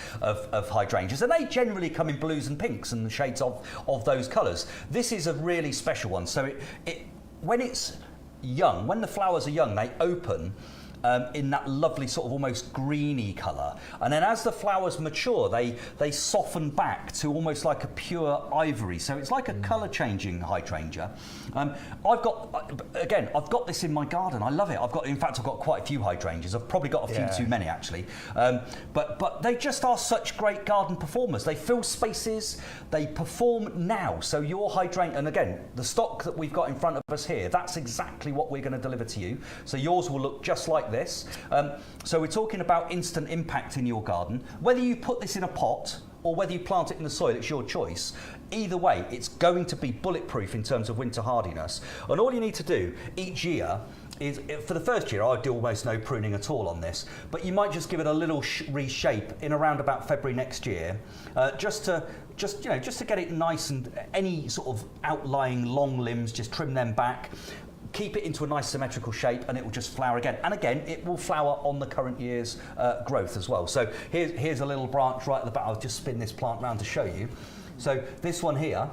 [SPEAKER 2] hydrangeas, and they generally come in blues and pinks and the shades of those colours. This is a really special one. So when it's young, when the flowers are young, they open in that lovely sort of almost greeny colour, and then as the flowers mature, they soften back to almost like a pure ivory. So it's like a colour changing hydrangea. I've got this in my garden. I love it. In fact I've got quite a few hydrangeas. I've probably got a few too many, actually. But they just are such great garden performers. They fill spaces, they perform now. So your hydrangea, and again, the stock that we've got in front of us here, that's exactly what we're going to deliver to you. So yours will look just like this. So we're talking about instant impact in your garden. Whether you put this in a pot or whether you plant it in the soil, it's your choice. Either way, it's going to be bulletproof in terms of winter hardiness. And all you need to do each year is for the first year, I'd do almost no pruning at all on this, but you might just give it a little reshape in around about February next year, just to get it nice, and any sort of outlying long limbs, just trim them back. Keep it into a nice symmetrical shape, and it will just flower again. And again, it will flower on the current year's growth as well. So here's a little branch right at the back. I'll just spin this plant round to show you. So this one here,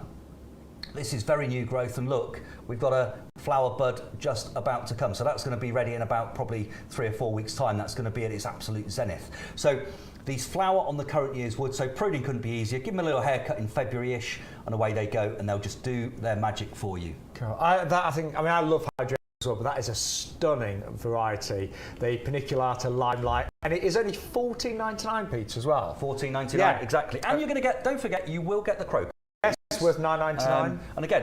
[SPEAKER 2] this is very new growth, and look, we've got a flower bud just about to come. So that's going to be ready in about probably 3 or 4 weeks' time. That's going to be at its absolute zenith. So these flower on the current year's wood, so pruning couldn't be easier. Give them a little haircut in February-ish, and away they go, and they'll just do their magic for you.
[SPEAKER 1] Cool. I love hydrangeas as well, but that is a stunning variety. The Paniculata Limelight, and it is only $14.99, Pete, as well.
[SPEAKER 2] $14.99, yeah. Exactly. And you're going to get, don't forget, you will get the crocus.
[SPEAKER 1] Yes, it's worth $9.99.
[SPEAKER 2] And again,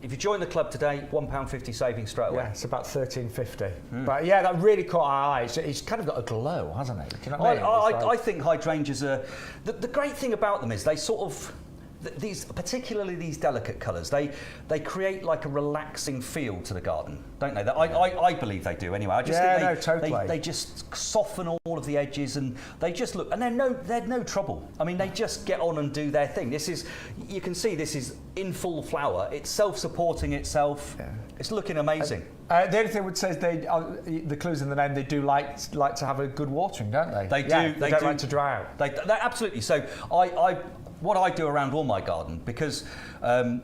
[SPEAKER 2] if you join the club today, £1.50 saving straight away.
[SPEAKER 1] Yeah, it's about $13.50. But yeah, that really caught our eye. He's kind of got a glow, hasn't he? Do you know what I mean?
[SPEAKER 2] I think hydrangeas are... The great thing about them is they sort of... particularly these delicate colours, they create like a relaxing feel to the garden, don't they? I believe they do anyway. I just think
[SPEAKER 1] totally.
[SPEAKER 2] They just soften all of the edges, and they just look, and they're no trouble. I mean, they just get on and do their thing. This is, you can see this is in full flower. It's self-supporting itself. Yeah. It's looking amazing.
[SPEAKER 1] The only thing I would say is the clues in the name, they do like to have a good watering, don't they?
[SPEAKER 2] They do.
[SPEAKER 1] They don't like to dry out.
[SPEAKER 2] They absolutely. So what I do around all my garden, because I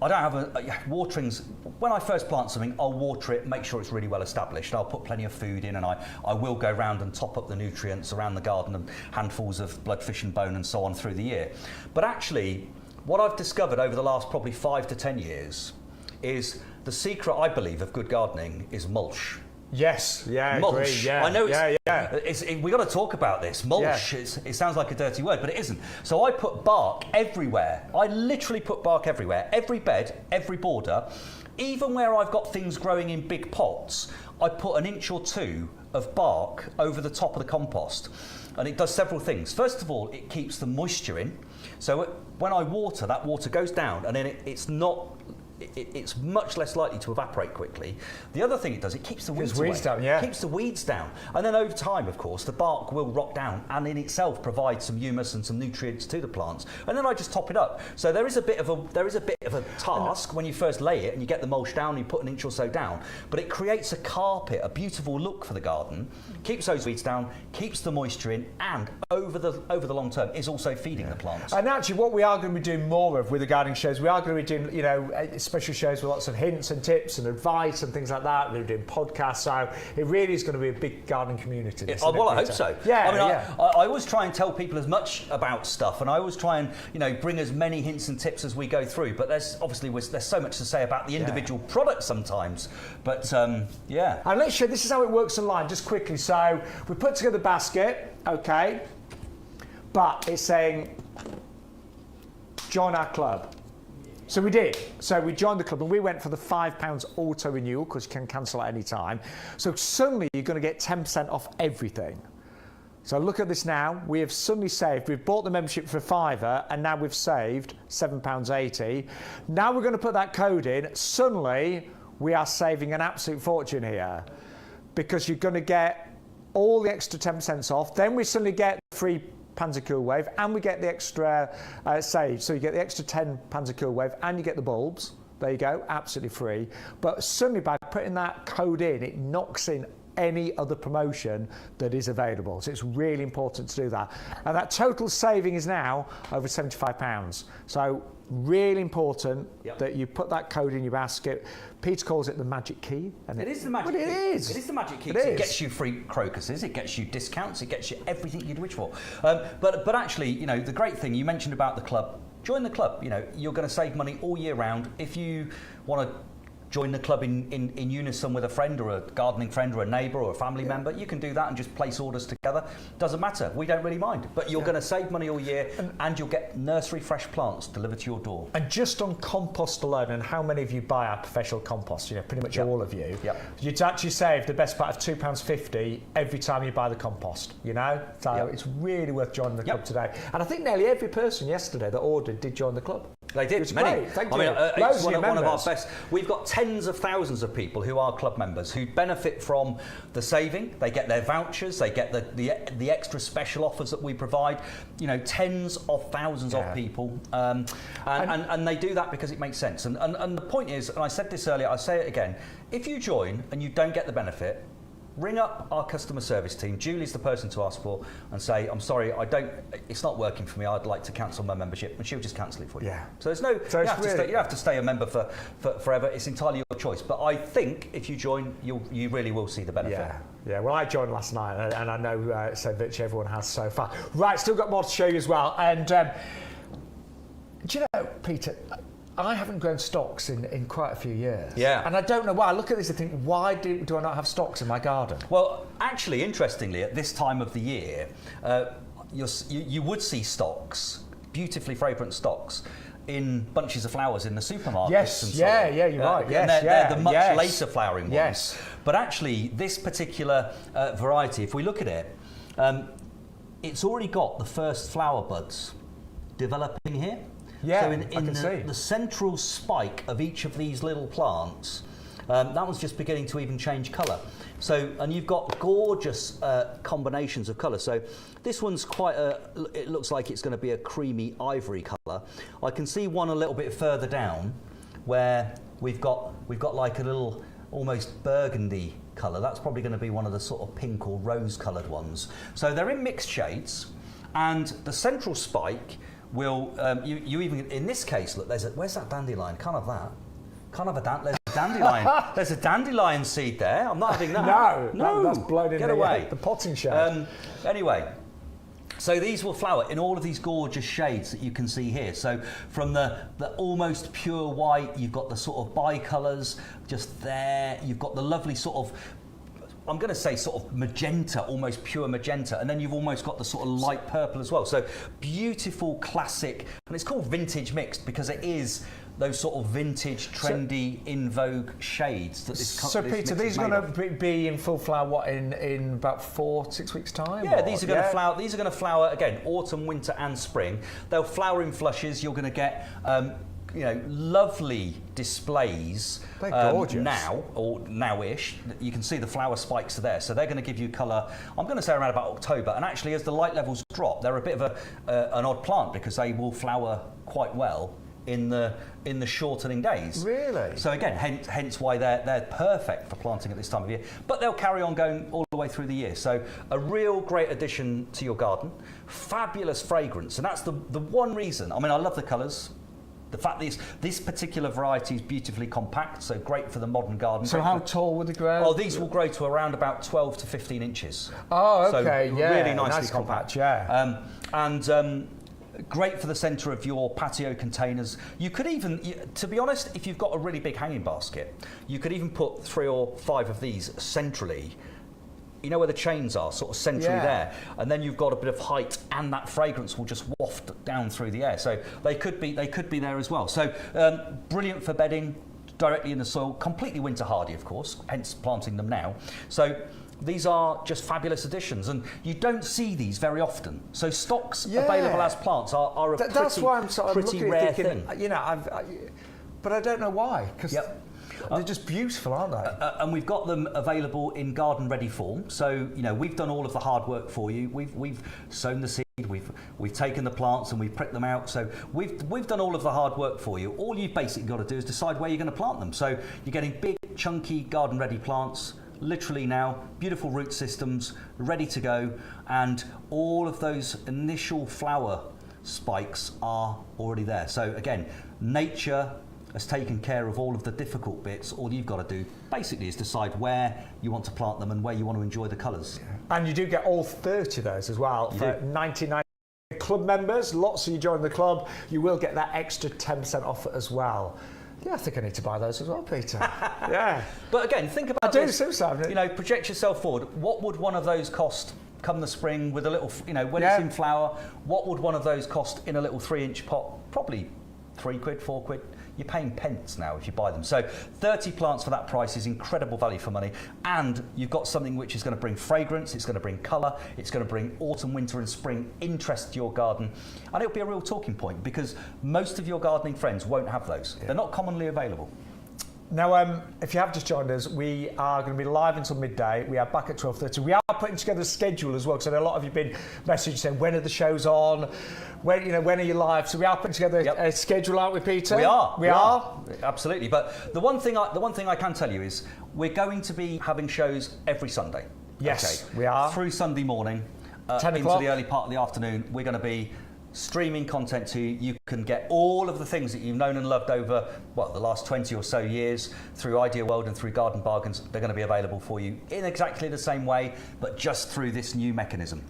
[SPEAKER 2] don't have waterings. When I first plant something, I'll water it, make sure it's really well established. I'll put plenty of food in, and I will go round and top up the nutrients around the garden, and handfuls of blood, fish and bone and so on through the year. But actually, what I've discovered over the last probably 5 to 10 years is the secret, I believe, of good gardening is mulch.
[SPEAKER 1] Yes, yeah,
[SPEAKER 2] mulch.
[SPEAKER 1] Agree, yeah.
[SPEAKER 2] I know we got to talk about this. Mulch, it sounds like a dirty word, but it isn't. So I put bark everywhere. I literally put bark everywhere. Every bed, every border. Even where I've got things growing in big pots, I put 1 inch or 2 of bark over the top of the compost. And it does several things. First of all, it keeps the moisture in. So when I water, that water goes down, and then it's much less likely to evaporate quickly. The other thing it does, it keeps the weeds away.
[SPEAKER 1] Down, yeah.
[SPEAKER 2] It keeps the weeds down. And then over time, of course, the bark will rot down, and in itself provides some humus and some nutrients to the plants. And then I just top it up. So there is a bit of a task when you first lay it and you get the mulch down, you put 1 inch or so down, but it creates a carpet, a beautiful look for the garden, keeps those weeds down, keeps the moisture in, and over the long term is also feeding the plants.
[SPEAKER 1] And actually, what we are going to be doing more of with the gardening shows, we are going to be doing, special shows with lots of hints and tips and advice and things like that. We're doing podcasts, so it really is going to be a big gardening community.
[SPEAKER 2] I hope so.
[SPEAKER 1] Yeah,
[SPEAKER 2] I always try and tell people as much about stuff, and I always try and bring as many hints and tips as we go through. But there's so much to say about the individual product sometimes. But And
[SPEAKER 1] let's show. This is how it works online, just quickly. So we put together the basket, okay, but it's saying join our club. So we did. So we joined the club, and we went for the £5 auto renewal, because you can cancel at any time. So suddenly you're going to get 10% off everything. So look at this now. We have suddenly saved. We've bought the membership for £5, and now we've saved £7.80. Now we're going to put that code in. Suddenly we are saving an absolute fortune here, because you're going to get all the extra 10% off. Then we suddenly get free Panzer Cool Wave, and we get the extra save. So you get the extra 10 Panzer Cool Wave, and you get the bulbs. There you go, absolutely free. But suddenly by putting that code in, it knocks in any other promotion that is available. So it's really important to do that. And that total saving is now over £75. So really important that you put that code in your basket. Peter calls it the magic key. And
[SPEAKER 2] it is the magic key.
[SPEAKER 1] It is.
[SPEAKER 2] It is the magic key. It gets you free crocuses, it gets you discounts, it gets you everything you'd wish for. But actually, the great thing you mentioned about the club, join the club. You're going to save money all year round. If you want to join the club in unison with a friend, or a gardening friend, or a neighbour, or a family member, you can do that and just place orders together. Doesn't matter, we don't really mind. But you're going to save money all year, and you'll get nursery fresh plants delivered to your door.
[SPEAKER 1] And just on compost alone, and how many of you buy our professional compost, pretty much all of you, you'd actually save the best part of £2.50 every time you buy the compost, So it's really worth joining the club today. And I think nearly every person yesterday that ordered did join the club.
[SPEAKER 2] They did,
[SPEAKER 1] It's
[SPEAKER 2] many.
[SPEAKER 1] great. Thank
[SPEAKER 2] I
[SPEAKER 1] you.
[SPEAKER 2] mean,
[SPEAKER 1] Loads
[SPEAKER 2] it's
[SPEAKER 1] of
[SPEAKER 2] one of our
[SPEAKER 1] members.
[SPEAKER 2] best. We've got tens of thousands of people who are club members who benefit from the saving. They get their vouchers. They get the extra special offers that we provide. You know, tens of thousands of people, and they do that because it makes sense. And the point is, and I said this earlier, I say it again: if you join and you don't get the benefit, ring up our customer service team. Julie's the person to ask for, and say, I'm sorry, it's not working for me. I'd like to cancel my membership, and she'll just cancel it for you.
[SPEAKER 1] Yeah.
[SPEAKER 2] So there's no, you don't have to stay a member for forever. It's entirely your choice. But I think if you join, you really will see the benefit.
[SPEAKER 1] Yeah. Well, I joined last night, and I know so virtually everyone has so far. Right, still got more to show you as well. And do you know, Peter, I haven't grown stocks in quite a few years.
[SPEAKER 2] Yeah.
[SPEAKER 1] And I don't know why. I look at this and think, why do I not have stocks in my garden?
[SPEAKER 2] Well, actually, interestingly, at this time of the year, you would see stocks, beautifully fragrant stocks, in bunches of flowers in the supermarkets.
[SPEAKER 1] Yes,
[SPEAKER 2] and so on.
[SPEAKER 1] you're right. Yes,
[SPEAKER 2] and they're the much later flowering ones.
[SPEAKER 1] Yes.
[SPEAKER 2] But actually, this particular variety, if we look at it, it's already got the first flower buds developing here.
[SPEAKER 1] Yeah,
[SPEAKER 2] so
[SPEAKER 1] I can see.
[SPEAKER 2] the central spike of each of these little plants, that one's just beginning to even change colour. So, and you've got gorgeous combinations of colour. So this one's it looks like it's going to be a creamy ivory colour. I can see one a little bit further down where we've got like a little almost burgundy colour. That's probably going to be one of the sort of pink or rose coloured ones. So they're in mixed shades, and the central spike will, you even, in this case, look, where's that dandelion? Can't have that. Can't have there's a dandelion. There's a dandelion seed there. I'm not having that.
[SPEAKER 1] No, that's blown in.
[SPEAKER 2] Get away.
[SPEAKER 1] The potting shade.
[SPEAKER 2] Anyway, so these will flower in all of these gorgeous shades that you can see here. So from the almost pure white, you've got the sort of bicolours just there. You've got the lovely sort of, I'm going to say sort of magenta, almost pure magenta, and then you've almost got the sort of light purple as well. So beautiful, classic, and it's called vintage mixed because it is those sort of vintage, trendy, in vogue shades that this.
[SPEAKER 1] So Peter, these are going to be in full flower in about 4-6 weeks' time.
[SPEAKER 2] Yeah, these are going to flower. These are going to flower again, autumn, winter, and spring. They'll flower in flushes. You're going to get. Lovely displays.
[SPEAKER 1] They're gorgeous.
[SPEAKER 2] Now, or now-ish. You can see the flower spikes are there, so they're going to give you colour. I'm going to say around about October, and actually as the light levels drop, they're a bit of an odd plant because they will flower quite well in the shortening days.
[SPEAKER 1] Really?
[SPEAKER 2] So again, hence why they're perfect for planting at this time of year. But they'll carry on going all the way through the year. So a real great addition to your garden. Fabulous fragrance, and that's the one reason. I mean, I love the colours. The fact this particular variety is beautifully compact, so great for the modern garden.
[SPEAKER 1] So how tall would they grow?
[SPEAKER 2] Oh, these will grow to around about 12 to 15 inches.
[SPEAKER 1] Oh, okay,
[SPEAKER 2] so really nicely compact. Great for the centre of your patio containers. You could even, to be honest, if you've got a really big hanging basket, you could even put 3 or 5 of these centrally. You know where the chains are, sort of centrally there, and then you've got a bit of height, and that fragrance will just waft down through the air. So they could be there as well. So brilliant for bedding directly in the soil, completely winter hardy, of course, hence planting them now. So these are just fabulous additions, and you don't see these very often. So stocks available as plants are a
[SPEAKER 1] that's why I'm sort of
[SPEAKER 2] pretty
[SPEAKER 1] looking
[SPEAKER 2] rare
[SPEAKER 1] thinking,
[SPEAKER 2] thing.
[SPEAKER 1] You know, but I don't know why, because they're just beautiful, aren't they?
[SPEAKER 2] And we've got them available in garden ready form. So we've done all of the hard work for you. We've sown the seed. We've taken the plants and we've pricked them out. So we've done all of the hard work for you. All you've basically got to do is decide where you're going to plant them. So you're getting big, chunky garden ready plants. Literally now, beautiful root systems ready to go, and all of those initial flower spikes are already there. So again, nature has taken care of all of the difficult bits. All you've got to do basically is decide where you want to plant them and where you want to enjoy the colours.
[SPEAKER 1] And you do get all 30 of those as well for 99 club members. Lots of you join the club, you will get that extra 10% off as well. Yeah, I think I need to buy those as well, Peter. Yeah.
[SPEAKER 2] But again, think about
[SPEAKER 1] this.
[SPEAKER 2] Project yourself forward. What would one of those cost come the spring with a little, when it's in flower? What would one of those cost in a little 3-inch pot? Probably £3, £4. You're paying pence now if you buy them. So 30 plants for that price is incredible value for money. And you've got something which is going to bring fragrance, it's going to bring colour, it's going to bring autumn, winter and spring interest to your garden. And it'll be a real talking point because most of your gardening friends won't have those. Yeah. They're not commonly available.
[SPEAKER 1] Now, if you have just joined us, we are going to be live until midday. We are back at 12:30. We are putting together a schedule as well, because I know a lot of you have been messaging saying, when are the shows on? When are you live? So we are putting together a schedule, aren't we, Peter?
[SPEAKER 2] We are. Absolutely. But the one thing I can tell you is we're going to be having shows every Sunday.
[SPEAKER 1] Yes, we are.
[SPEAKER 2] Through Sunday morning
[SPEAKER 1] 10
[SPEAKER 2] into
[SPEAKER 1] o'clock.
[SPEAKER 2] the early part of the afternoon. We're going to be streaming content to you. You can get all of the things that you've known and loved over, the last 20 or so years through Idea World and through Garden Bargains. They're going to be available for you in exactly the same way, but just through this new mechanism.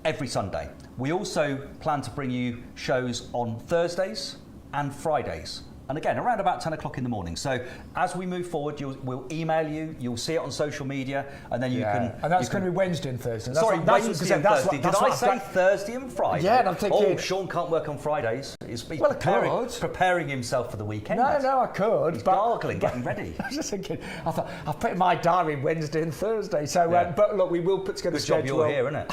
[SPEAKER 2] Every Sunday. We also plan to bring you shows on Thursdays and Fridays. And again, around about 10 o'clock in the morning. So as we move forward, we'll email you, you'll see it on social media, and then you can...
[SPEAKER 1] And that's going to be Wednesday and Thursday.
[SPEAKER 2] Wednesday and Thursday. Did I say Thursday and Friday?
[SPEAKER 1] Yeah, and I'm thinking...
[SPEAKER 2] Shaun can't work on Fridays. He's preparing himself for the weekend.
[SPEAKER 1] No, I could.
[SPEAKER 2] He's gargling, getting ready.
[SPEAKER 1] I was just thinking, I thought, I've put in my diary Wednesday and Thursday. So, but look, we will put together a schedule.
[SPEAKER 2] Good job you're here, isn't it?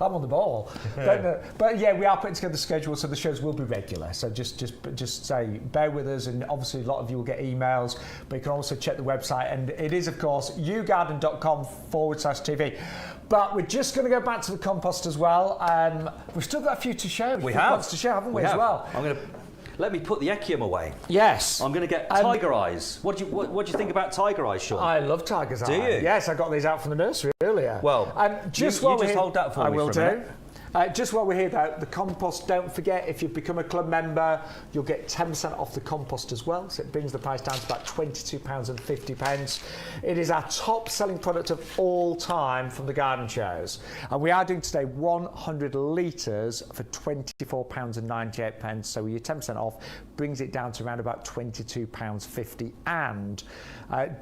[SPEAKER 1] I'm on the ball. But yeah, we are putting together the schedule, so the shows will be regular. So just say, bear with us, and obviously a lot of you will get emails, but you can also check the website, and it is, of course, yougarden.com/TV. But we're just going to go back to the compost as well. We've still got a few to share.
[SPEAKER 2] We have.
[SPEAKER 1] Lots to share, haven't we, as well?
[SPEAKER 2] Let me put the Echium away.
[SPEAKER 1] Yes.
[SPEAKER 2] I'm going to get tiger eyes. What do you think about tiger eyes, Shaun?
[SPEAKER 1] I love tiger's eye.
[SPEAKER 2] Do you?
[SPEAKER 1] Yes, I got these out from the nursery earlier.
[SPEAKER 2] Well, just hold that for me for a minute.
[SPEAKER 1] Just while we're here, though, the compost, don't forget, if you've become a club member, you'll get 10% off the compost as well. So it brings the price down to about £22.50. It is our top-selling product of all time from the garden shows. And we are doing today 100 litres for £24.98. So with your 10% off, brings it down to around about £22.50. And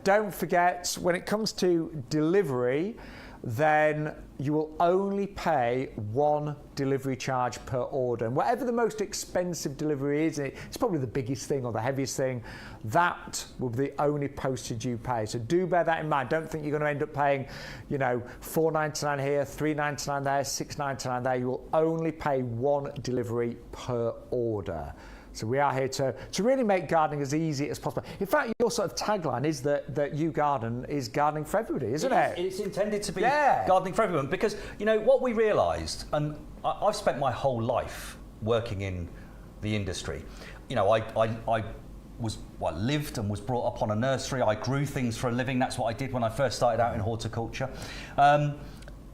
[SPEAKER 1] don't forget, when it comes to delivery, then you will only pay one delivery charge per order. And whatever the most expensive delivery is, it's probably the biggest thing or the heaviest thing, that will be the only postage you pay. So do bear that in mind. Don't think you're going to end up paying, $4.99 here, $3.99 there, $6.99 there. You will only pay one delivery per order. So we are here to really make gardening as easy as possible. In fact, your sort of tagline is that YouGarden is gardening for everybody, isn't it?
[SPEAKER 2] It's intended to be gardening for everyone, because, what we realised, and I've spent my whole life working in the industry. I lived and was brought up on a nursery. I grew things for a living. That's what I did when I first started out in horticulture.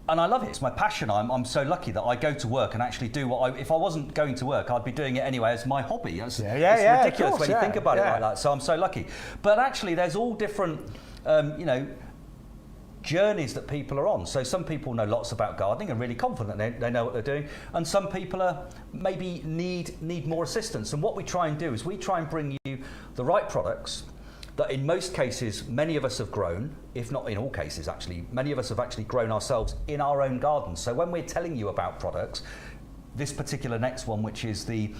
[SPEAKER 2] And I love it. It's my passion. I'm so lucky that I go to work and actually do what if I wasn't going to work, I'd be doing it anyway as my hobby. It's ridiculous when you think about it like that. So I'm so lucky. But actually, there's all different, journeys that people are on. So some people know lots about gardening and really confident they know what they're doing, and some people are maybe need more assistance. And what we try and do is we try and bring you the right products that in most cases many of us have grown, if not in all cases actually, many of us have actually grown ourselves in our own gardens. So when we're telling you about products, this particular next one, which is the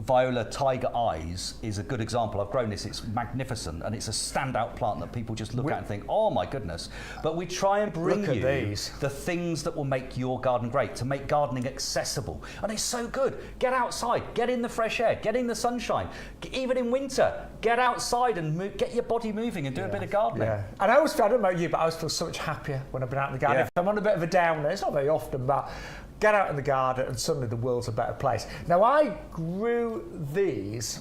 [SPEAKER 2] Viola Tiger Eyes, is a good example. I've grown this, it's magnificent, and it's a standout plant that people just look at and think, oh my goodness. But we try and bring you the things that will make your garden great, to make gardening accessible. And it's so good. Get outside, get in the fresh air, get in the sunshine. Even in winter, get outside and get your body moving and do a bit of gardening.
[SPEAKER 1] Yeah. And I always feel, I don't know about you, but I always feel so much happier when I've been out in the garden.
[SPEAKER 2] Yeah.
[SPEAKER 1] If I'm on a bit of a downer, it's not very often, but get out in the garden and suddenly the world's a better place. Now, I grew these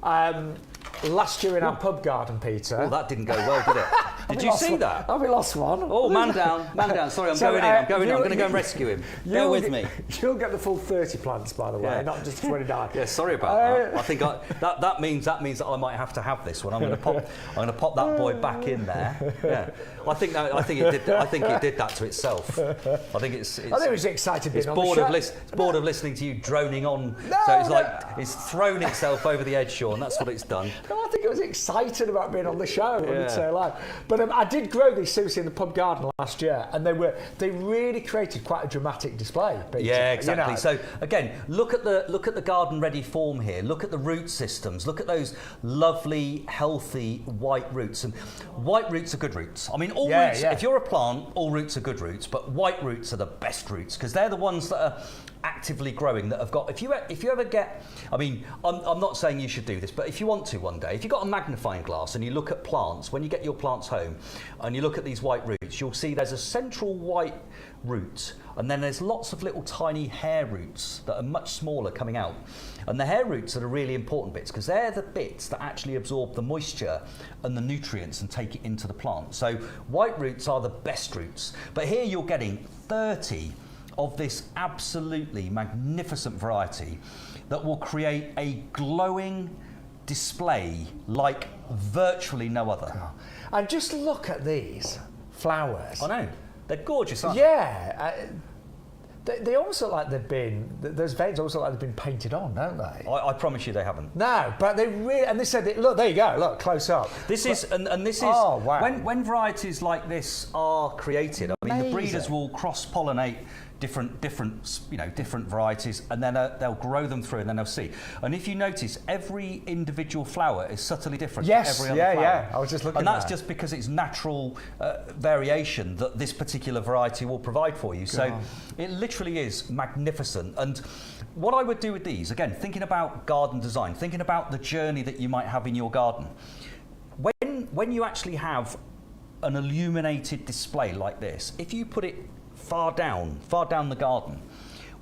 [SPEAKER 1] last year in our pub garden, Peter.
[SPEAKER 2] Oh, that didn't go well, did it? Did you see that?
[SPEAKER 1] Oh, we lost one.
[SPEAKER 2] Oh, man down. Sorry, I'm going in. I'm going to go and rescue him. Bear with me.
[SPEAKER 1] You'll get the full 30 plants, by the way, not just 29.
[SPEAKER 2] Yeah, sorry about that. I think that means that I might have to have this one. I'm going to pop that boy back in there. Yeah, I think it did that to itself. I think it
[SPEAKER 1] was excited.
[SPEAKER 2] It's bored of listening to you droning on. It's thrown itself over the edge, Shaun. That's what it's done.
[SPEAKER 1] No, I think it was exciting about being on the show, I would say live. But I did grow these seriously in the pub garden last year, and they really created quite a dramatic display.
[SPEAKER 2] Yeah, exactly. So again, look at the garden ready form here. Look at the root systems. Look at those lovely, healthy white roots. And white roots are good roots. I mean, all roots. If you're a plant, all roots are good roots, but white roots are the best roots because they're the ones that are actively growing, that have got, if you ever get, I mean, I'm not saying you should do this, but if you want to one day, if you've got a magnifying glass and you look at plants, when you get your plants home and you look at these white roots, you'll see there's a central white root, and then there's lots of little tiny hair roots that are much smaller coming out. And the hair roots are the really important bits because they're the bits that actually absorb the moisture and the nutrients and take it into the plant. So white roots are the best roots. But here you're getting 30 of this absolutely magnificent variety that will create a glowing display like virtually no other.
[SPEAKER 1] And just look at these flowers.
[SPEAKER 2] I know. They're gorgeous, aren't
[SPEAKER 1] they? They almost look like they've been, those veins almost look like they've been painted on, don't they?
[SPEAKER 2] I promise you they haven't.
[SPEAKER 1] No, but they really, and they said, look, there you go, look, close up.
[SPEAKER 2] This is,
[SPEAKER 1] oh, wow.
[SPEAKER 2] when varieties like this are created, I mean, the breeders will cross-pollinate different varieties, and then they'll grow them through, and then they'll see. And if you notice, every individual flower is subtly different to every other flower.
[SPEAKER 1] Yeah, I was just looking at that.
[SPEAKER 2] And that's just because it's natural variation that this particular variety will provide for you. So it literally is magnificent. And what I would do with these, again, thinking about garden design, thinking about the journey that you might have in your garden, when you actually have an illuminated display like this, if you put it far down the garden,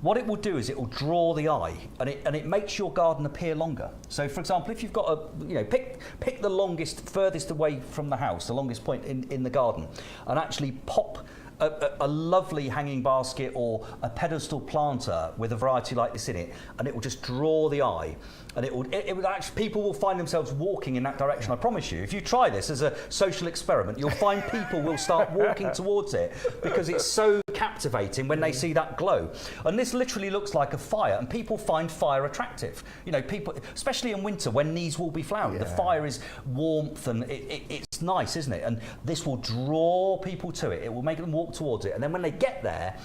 [SPEAKER 2] what it will do is it will draw the eye, and it makes your garden appear longer. So, for example, if you've got pick the furthest away from the house, the longest point in the garden, and actually pop a lovely hanging basket or a pedestal planter with a variety like this in it, and it will just draw the eye, and it would actually, people will find themselves walking in that direction. I promise you, if you try this as a social experiment, you'll find people will start walking towards it because it's so captivating when they see that glow. And this literally looks like a fire, and people find fire attractive. You know, people, especially in winter when these will be flowering, the fire is warmth and it's nice, isn't it? And this will draw people to it. It will make them walk towards it, and then when they get there,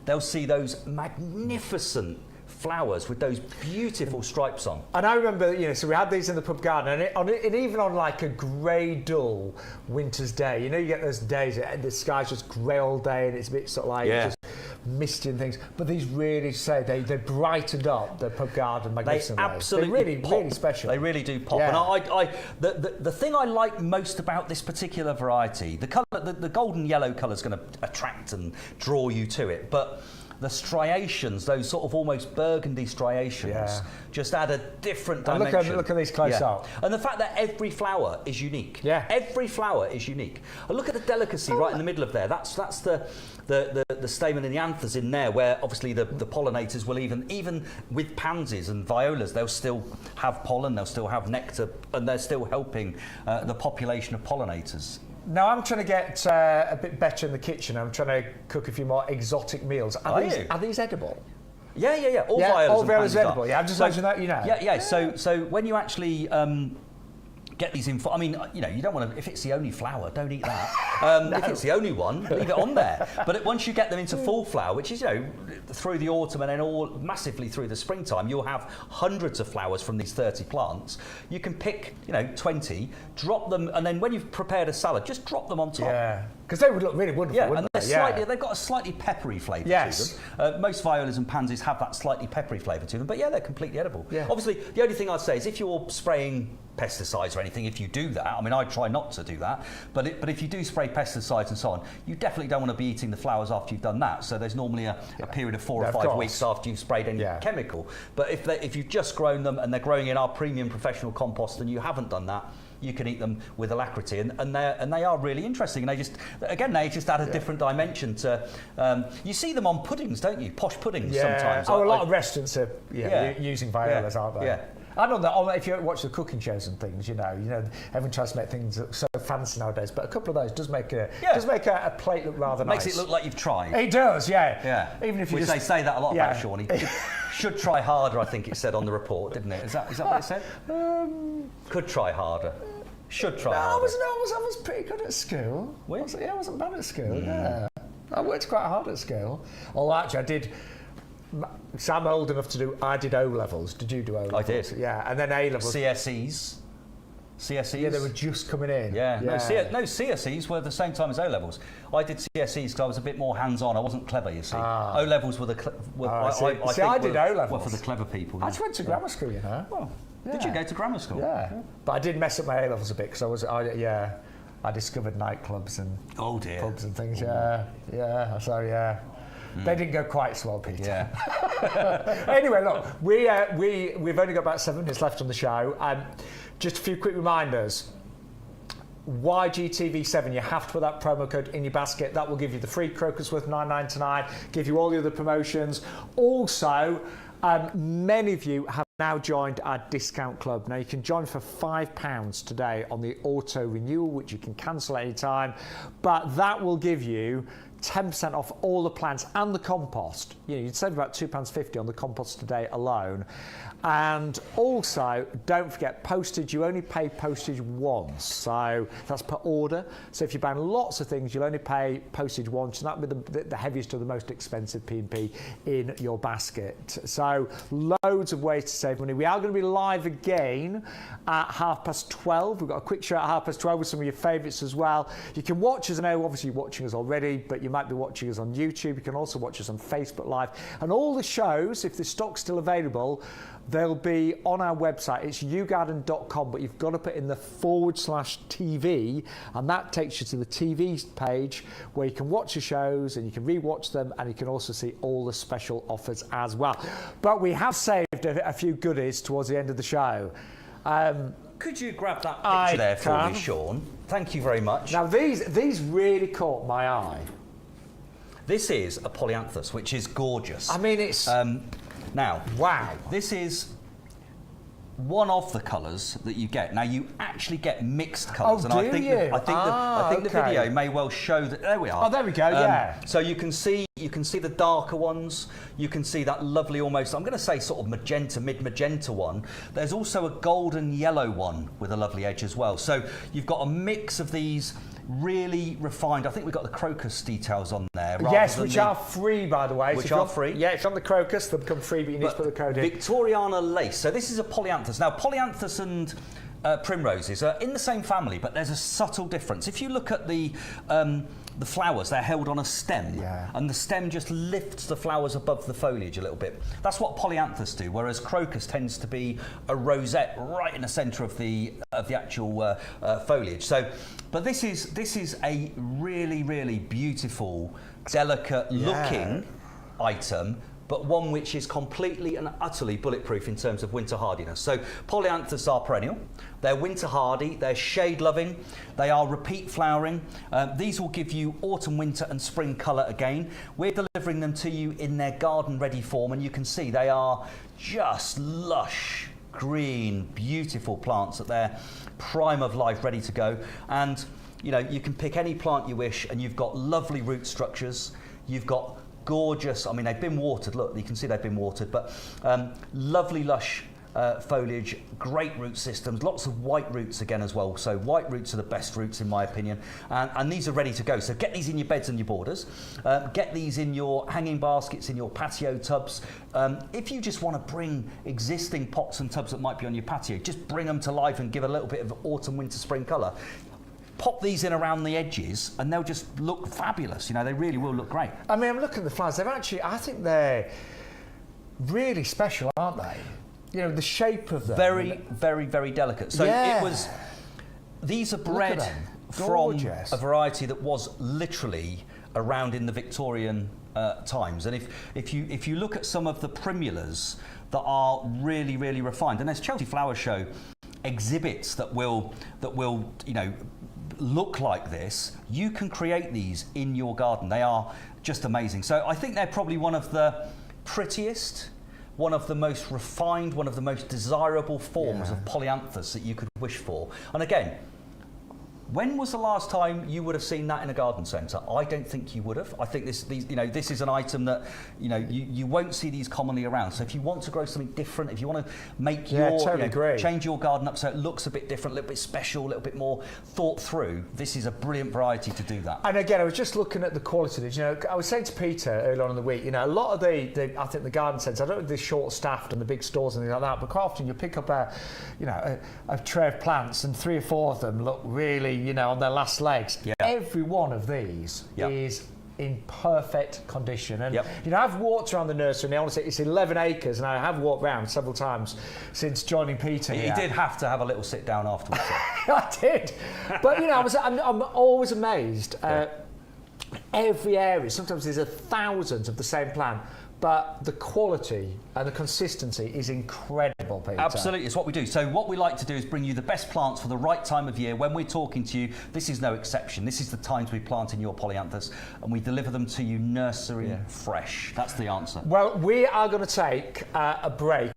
[SPEAKER 2] they'll see those magnificent flowers with those beautiful stripes on.
[SPEAKER 1] And I remember, so we had these in the pub garden, and even on like a grey, dull winter's day, you get those days the sky's just grey all day and it's a bit sort of like just misty and things. But these really they brightened up the pub garden magnificently.
[SPEAKER 2] They absolutely pop.
[SPEAKER 1] Really special.
[SPEAKER 2] They really do pop. Yeah. And the thing I like most about this particular variety, the colour, the golden yellow colour is going to attract and draw you to it, but the striations, those sort of almost burgundy striations, just add a different dimension.
[SPEAKER 1] Look at these close up.
[SPEAKER 2] And the fact that every flower is unique.
[SPEAKER 1] Yeah.
[SPEAKER 2] Every flower is unique. And look at the delicacy right in the middle of there. That's the stamen and the anthers in there, where obviously the pollinators will even with pansies and violas, they'll still have pollen, they'll still have nectar, and they're still helping the population of pollinators.
[SPEAKER 1] Now I'm trying to get a bit better in the kitchen. I'm trying to cook a few more exotic meals. Are these edible?
[SPEAKER 2] Yeah. All
[SPEAKER 1] violas are edible. Yeah, I'm just mentioning that,
[SPEAKER 2] Yeah. So when you actually get these in, I mean, you don't want to, if it's the only flower, don't eat that. No. If it's the only one, leave it on there. But once you get them into full flower, which is, through the autumn and then all massively through the springtime, you'll have hundreds of flowers from these 30 plants. You can pick, 20, drop them, and then when you've prepared a salad, just drop them on top.
[SPEAKER 1] Yeah. Because they would look really wonderful, wouldn't
[SPEAKER 2] they? They've got a slightly peppery flavour to them. Most violas and pansies have that slightly peppery flavour to them, but they're completely edible. Yeah. Obviously, the only thing I'd say is if you're spraying pesticides or anything, if you do that, I mean, I try not to do that, but if you do spray pesticides and so on, you definitely don't want to be eating the flowers after you've done that. So there's normally a period of 4 or 5 weeks after you've sprayed any chemical. But if you've just grown them and they're growing in our premium professional compost and you haven't done that, you can eat them with alacrity, and they are really interesting. And they just add a different dimension to. You see them on puddings, don't you? Posh puddings sometimes.
[SPEAKER 1] A lot of restaurants are using violas, aren't they?
[SPEAKER 2] Yeah.
[SPEAKER 1] I know that if you watch the cooking shows and things, you know, everyone tries to make things look so fancy nowadays, but a couple of those does make a plate look rather nice.
[SPEAKER 2] Makes it look like you've tried.
[SPEAKER 1] It does, yeah.
[SPEAKER 2] Yeah.
[SPEAKER 1] Even if you
[SPEAKER 2] they say that a lot about Shaun. He should try harder, I think it said on the report, didn't it? Is that what it said? Could try harder. Should try harder.
[SPEAKER 1] I was pretty good at school. I wasn't bad at school, yeah. I worked quite hard at school. Although actually I did... So I'm old enough to do... I did O-levels. Did you do O-levels?
[SPEAKER 2] I did.
[SPEAKER 1] Yeah, and then A-levels.
[SPEAKER 2] CSEs.
[SPEAKER 1] Yeah, they were just coming in.
[SPEAKER 2] Yeah. No, CSEs were the same time as O-levels. I did CSEs because I was a bit more hands-on. I wasn't clever, you see. O-levels were the... I did O-levels. Were for the clever people.
[SPEAKER 1] I just went to grammar school, you know.
[SPEAKER 2] Well, did you go to grammar school?
[SPEAKER 1] Yeah. But I did mess up my A-levels a bit because I discovered nightclubs and pubs and things. They didn't go quite so well, Peter.
[SPEAKER 2] Yeah.
[SPEAKER 1] Anyway, look, we've only got about 7 minutes left on the show. Just a few quick reminders. YGTV7, you have to put that promo code in your basket. That will give you the free crocus worth $9.99, give you all the other promotions. Also, many of you have now joined our discount club. Now you can join for £5 today on the auto renewal, which you can cancel at any time, but that will give you 10% off all the plants and the compost. You'd save about £2.50 on the compost today alone. And also, don't forget postage. You only pay postage once, so that's per order. So if you're buying lots of things, you'll only pay postage once, and that'll be the heaviest or the most expensive P&P in your basket. So loads of ways to save money. We are going to be live again at 12:30. We've got a quick show at 12:30 with some of your favourites as well. You can watch us. I know obviously you're watching us already, but you might be watching us on YouTube. You can also watch us on Facebook Live. And all the shows, if the stock's still available, they'll be on our website. It's YouGarden.com, but you've got to put in the /TV, and that takes you to the TV page where you can watch the shows and you can rewatch them, and you can also see all the special offers as well. But we have saved a few goodies towards the end of the show.
[SPEAKER 2] Could you grab that picture there for me, Shaun? Thank you very much.
[SPEAKER 1] Now, these really caught my eye.
[SPEAKER 2] This is a polyanthus, which is gorgeous.
[SPEAKER 1] I mean, it's...
[SPEAKER 2] Now,
[SPEAKER 1] wow,
[SPEAKER 2] this is one of the colours that you get. Now, you actually get mixed colours,
[SPEAKER 1] and
[SPEAKER 2] I think the video may well show that. There we are.
[SPEAKER 1] Oh, there we go. Yeah.
[SPEAKER 2] So you can see the darker ones. You can see that lovely, almost, I'm going to say sort of magenta, mid-magenta one. There's also a golden yellow one with a lovely edge as well. So you've got a mix of these. Really refined. I think we've got the crocus details on there.
[SPEAKER 1] Yes, which are free, by the way.
[SPEAKER 2] Which are free.
[SPEAKER 1] Yeah, if you're on the crocus, they'll become free, but you need to put the code in.
[SPEAKER 2] Victoriana lace. So this is a polyanthus. Now, polyanthus and primroses are in the same family, but there's a subtle difference. If you look at the flowers, they're held on a stem, and the stem just lifts the flowers above the foliage a little bit. That's what polyanthus do, whereas crocus tends to be a rosette right in the centre of the actual foliage. So, but this is a really, really beautiful, delicate looking item, but one which is completely and utterly bulletproof in terms of winter hardiness. So polyanthus are perennial, they're winter hardy, they're shade loving, they are repeat flowering. These will give you autumn, winter and spring colour again. We're delivering them to you in their garden ready form, and you can see they are just lush, green, beautiful plants at their prime of life, ready to go. And you know, you can pick any plant you wish, and you've got lovely root structures, you've got gorgeous, I mean, they've been watered, look, you can see they've been watered, but lovely lush foliage, great root systems, lots of white roots again as well. So white roots are the best roots in my opinion, and these are ready to go. So get these in your beds and your borders, get these in your hanging baskets, in your patio tubs. If you just want to bring existing pots and tubs that might be on your patio, just bring them to life and give a little bit of autumn, winter, spring colour. Pop these in around the edges and they'll just look fabulous. You know, they really will look great.
[SPEAKER 1] I mean, I'm looking at the flowers. They're actually, I think they're really special, aren't they? You know, the shape of them.
[SPEAKER 2] Very, very, very delicate. So it was, these are bred from a variety that was literally around in the Victorian times. And if you look at some of the primulas that are really, really refined, and there's Chelsea Flower Show exhibits that will you know, look like this, you can create these in your garden. They are just amazing. So I think they're probably one of the prettiest, one of the most refined, one of the most desirable forms of polyanthus that you could wish for. And again, when was the last time you would have seen that in a garden centre? I don't think you would have. I think this is an item that you won't see these commonly around. So if you want to grow something different, if you want to make change your garden up so it looks a bit different, a little bit special, a little bit more thought through, this is a brilliant variety to do that.
[SPEAKER 1] And again, I was just looking at the quality of these. I was saying to Peter earlier on in the week, a lot of I think the garden centres, I don't know if they're short-staffed and the big stores and things like that, but quite often you pick up a tray of plants and 3 or 4 of them look really on their last legs. Yeah. Every one of these is in perfect condition. And I've walked around the nursery, and honestly, it's 11 acres, and I have walked around several times since joining Peter.
[SPEAKER 2] You did have to have a little sit down afterwards.
[SPEAKER 1] I did, but I'm always amazed. Every area, sometimes there's thousands of the same plant, but the quality and the consistency is incredible, Peter.
[SPEAKER 2] Absolutely, it's what we do. So what we like to do is bring you the best plants for the right time of year. When we're talking to you, this is no exception. This is the time to be planting your polyanthus, and we deliver them to you nursery fresh. That's the answer.
[SPEAKER 1] Well, we are going to take a break.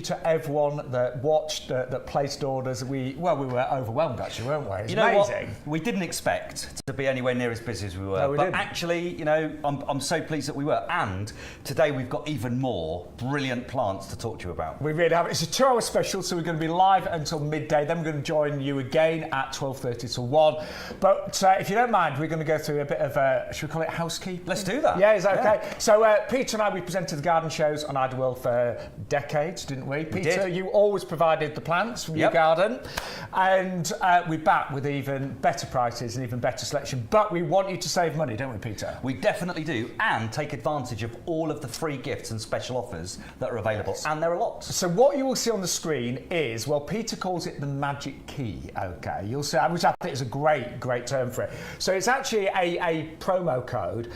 [SPEAKER 1] To everyone that watched, that placed orders, we were overwhelmed actually, weren't we? It's amazing.
[SPEAKER 2] What? We didn't expect to be anywhere near as busy as we were,
[SPEAKER 1] no, we
[SPEAKER 2] but
[SPEAKER 1] didn't.
[SPEAKER 2] Actually, I'm so pleased that we were. And today we've got even more brilliant plants to talk to you about.
[SPEAKER 1] We really have. It's a 2-hour special, so we're going to be live until midday. Then we're going to join you again at 12:30 to 1. But if you don't mind, we're going to go through a bit of should we call it housekeeping?
[SPEAKER 2] Let's do that.
[SPEAKER 1] Yeah, is that okay? So Peter and I, we presented the garden shows on Idleworld for decades, didn't we? Peter, you always provided the plants from YouGarden, and we're back with even better prices and even better selection. But we want you to save money, don't we, Peter?
[SPEAKER 2] We definitely do, and take advantage of all of the free gifts and special offers that are available, and there are lots.
[SPEAKER 1] So what you will see on the screen is, well, Peter calls it the magic key. Okay, you'll see, which I think is a great term for it. So it's actually a promo code,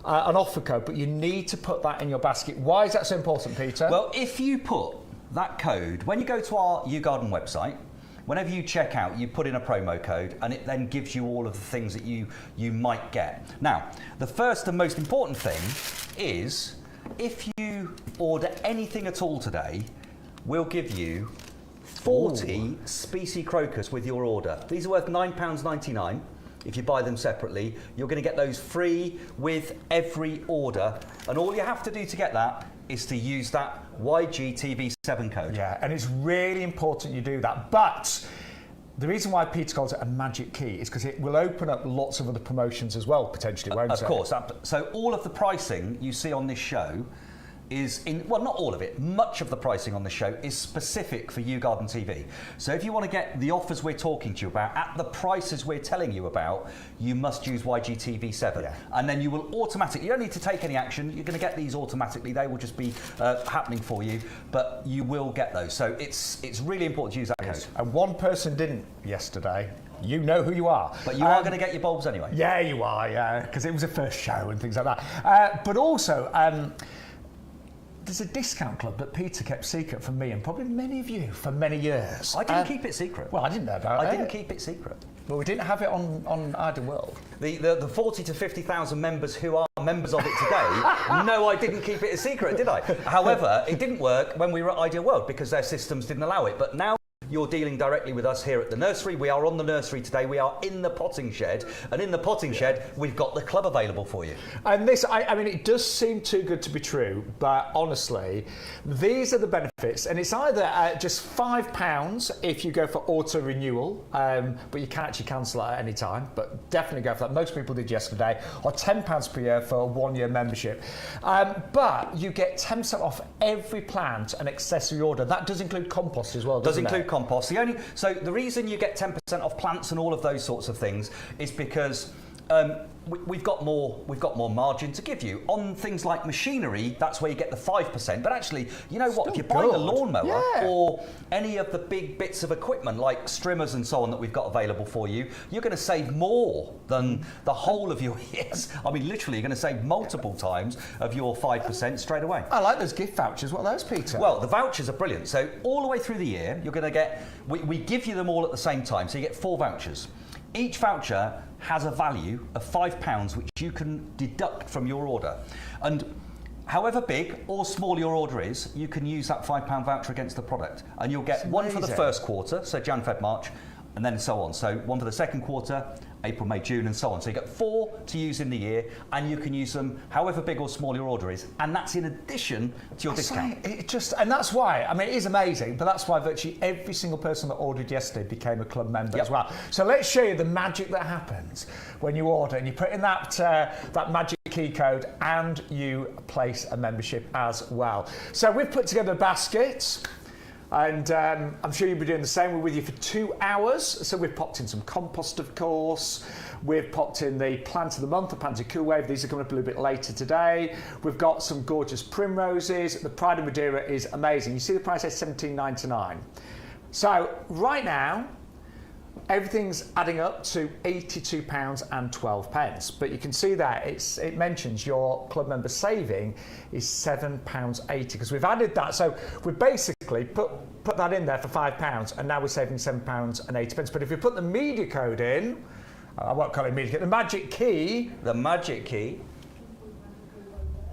[SPEAKER 1] an offer code, but you need to put that in your basket. Why is that so important, Peter?
[SPEAKER 2] Well, if you put that code, when you go to our YouGarden website, whenever you check out, you put in a promo code, and it then gives you all of the things that you might get. Now, the first and most important thing is, if you order anything at all today, we'll give you 40 species crocus with your order. These are worth £9.99. If you buy them separately, you're going to get those free with every order, and all you have to do to get that is to use that YGTV7 code.
[SPEAKER 1] Yeah, and it's really important you do that. But the reason why Peter calls it a magic key is because it will open up lots of other promotions as well, potentially, won't it?
[SPEAKER 2] Of course. So all of the pricing you see on this show is well, not all of it, much of the pricing on the show is specific for YouGarden TV. So if you want to get the offers we're talking to you about at the prices we're telling you about, you must use YGTV7. Yeah. And then you will automatically, you don't need to take any action, you're going to get these automatically, they will just be happening for you, but you will get those. So it's really important to use that code.
[SPEAKER 1] And one person didn't yesterday. You know who you are.
[SPEAKER 2] But you are going to get your bulbs anyway.
[SPEAKER 1] Yeah, you are, yeah, because it was a first show and things like that. But also, there's a discount club that Peter kept secret from me and probably many of you for many years.
[SPEAKER 2] I didn't keep it secret.
[SPEAKER 1] Well, I didn't know about it.
[SPEAKER 2] I didn't keep it secret.
[SPEAKER 1] Well, we didn't have it on Idleworld.
[SPEAKER 2] The 40 to 50,000 members who are members of it today, no, I didn't keep it a secret, did I? However, it didn't work when we were at Idleworld because their systems didn't allow it. But now you're dealing directly with us here at the nursery. We are on the nursery today. We are in the potting shed. And in the potting shed, we've got the club available for you. And
[SPEAKER 1] this, I mean, it does seem too good to be true, but honestly, these are the benefits. And it's either just £5 if you go for auto renewal, but you can actually cancel it at any time, but definitely go for that. Most people did yesterday, or £10 per year for a 1-year membership. But you get 10% off every plant and accessory order. That does include compost as well, doesn't it?
[SPEAKER 2] Does include compost. compost. So the reason you get 10% off plants and all of those sorts of things is because we've got more margin to give you on things like machinery. That's where you get the 5%. But actually, you know what? If you're buying a lawnmower or any of the big bits of equipment like strimmers and so on that we've got available for you, you're going to save more than the whole of your years. I mean, literally, you're going to save multiple times of your 5% straight away.
[SPEAKER 1] I like those gift vouchers. What are those, Peter?
[SPEAKER 2] Well, the vouchers are brilliant. So all the way through the year, you're going to get. We give you them all at the same time. So you get 4 vouchers. Each voucher has a value of £5 which you can deduct from your order. And however big or small your order is, you can use that £5 voucher against the product. And you'll get one for the first quarter, so Jan, Feb, March, and then so on. So one for the second quarter, April, May, June, and so on. So you get 4 to use in the year, and you can use them however big or small your order is, and that's in addition to your discount.
[SPEAKER 1] And that's why, I mean, it is amazing, but that's why virtually every single person that ordered yesterday became a club member as well. So let's show you the magic that happens when you order, and you put in that magic key code, and you place a membership as well. So we've put together a basket. And I'm sure you'll be doing the same. We're with you for 2 hours. So we've popped in some compost, of course. We've popped in the plant of the month, the Pansy Cool Wave. These are coming up a little bit later today. We've got some gorgeous primroses. The Pride of Madeira is amazing. You see the price is $17.99. So right now, everything's adding up to £82.12. But you can see that it mentions your club member saving is £7.80 because we've added that. So we've basically put that in there for £5 and now we're saving £7.80. But if you put the media code in, I won't call it media code, the magic key.
[SPEAKER 2] The magic key.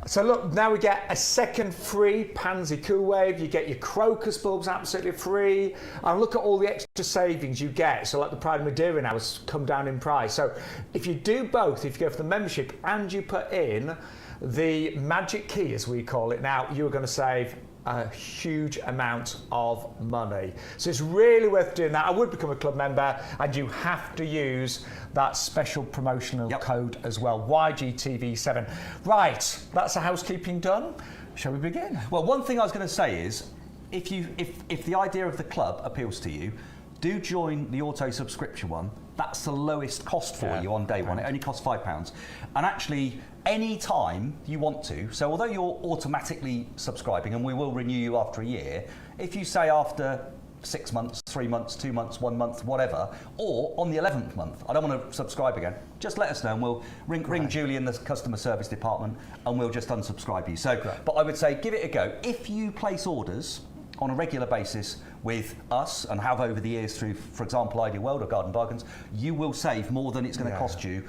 [SPEAKER 1] So look, now we get a second free Pansy Cool Wave. You get your crocus bulbs absolutely free. And look at all the extra savings you get. So like the Pride of Madeira now has come down in price. So if you do both, if you go for the membership and you put in the magic key, as we call it now, you're going to save a huge amount of money. So it's really worth doing that. I would become a club member, and you have to use that special promotional code as well, YGTV7. Right, that's the housekeeping done. Shall we begin?
[SPEAKER 2] Well, one thing I was going to say is, if the idea of the club appeals to you, do join the auto subscription one. That's the lowest cost for you on day one. It only costs £5. And actually, any time you want to, so although you're automatically subscribing and we will renew you after a year, if you say after 6 months, 3 months, 2 months, 1 month, whatever, or on the 11th month, I don't want to subscribe again, just let us know and we'll ring Julie in the customer service department and we'll just unsubscribe you. So, but I would say give it a go. If you place orders on a regular basis with us and have over the years through, for example, Ideal World or Garden Bargains, you will save more than it's going to cost you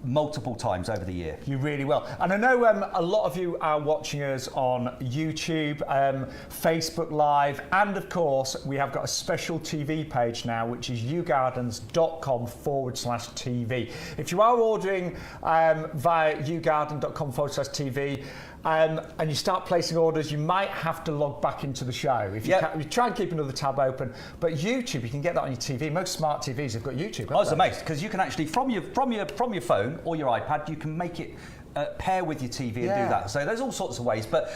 [SPEAKER 2] multiple times over the year.
[SPEAKER 1] You really will. And I know a lot of you are watching us on YouTube, Facebook Live, and of course we have got a special TV page now, which is yougardens.com/TV. If you are ordering via yougarden.com/TV, and you start placing orders, you might have to log back into the show. If you, you try and keep another tab open, but YouTube, you can get that on your TV. Most smart TVs have got YouTube.
[SPEAKER 2] I was amazed because you can actually from your phone or your iPad, you can make it pair with your TV and do that. So there's all sorts of ways, but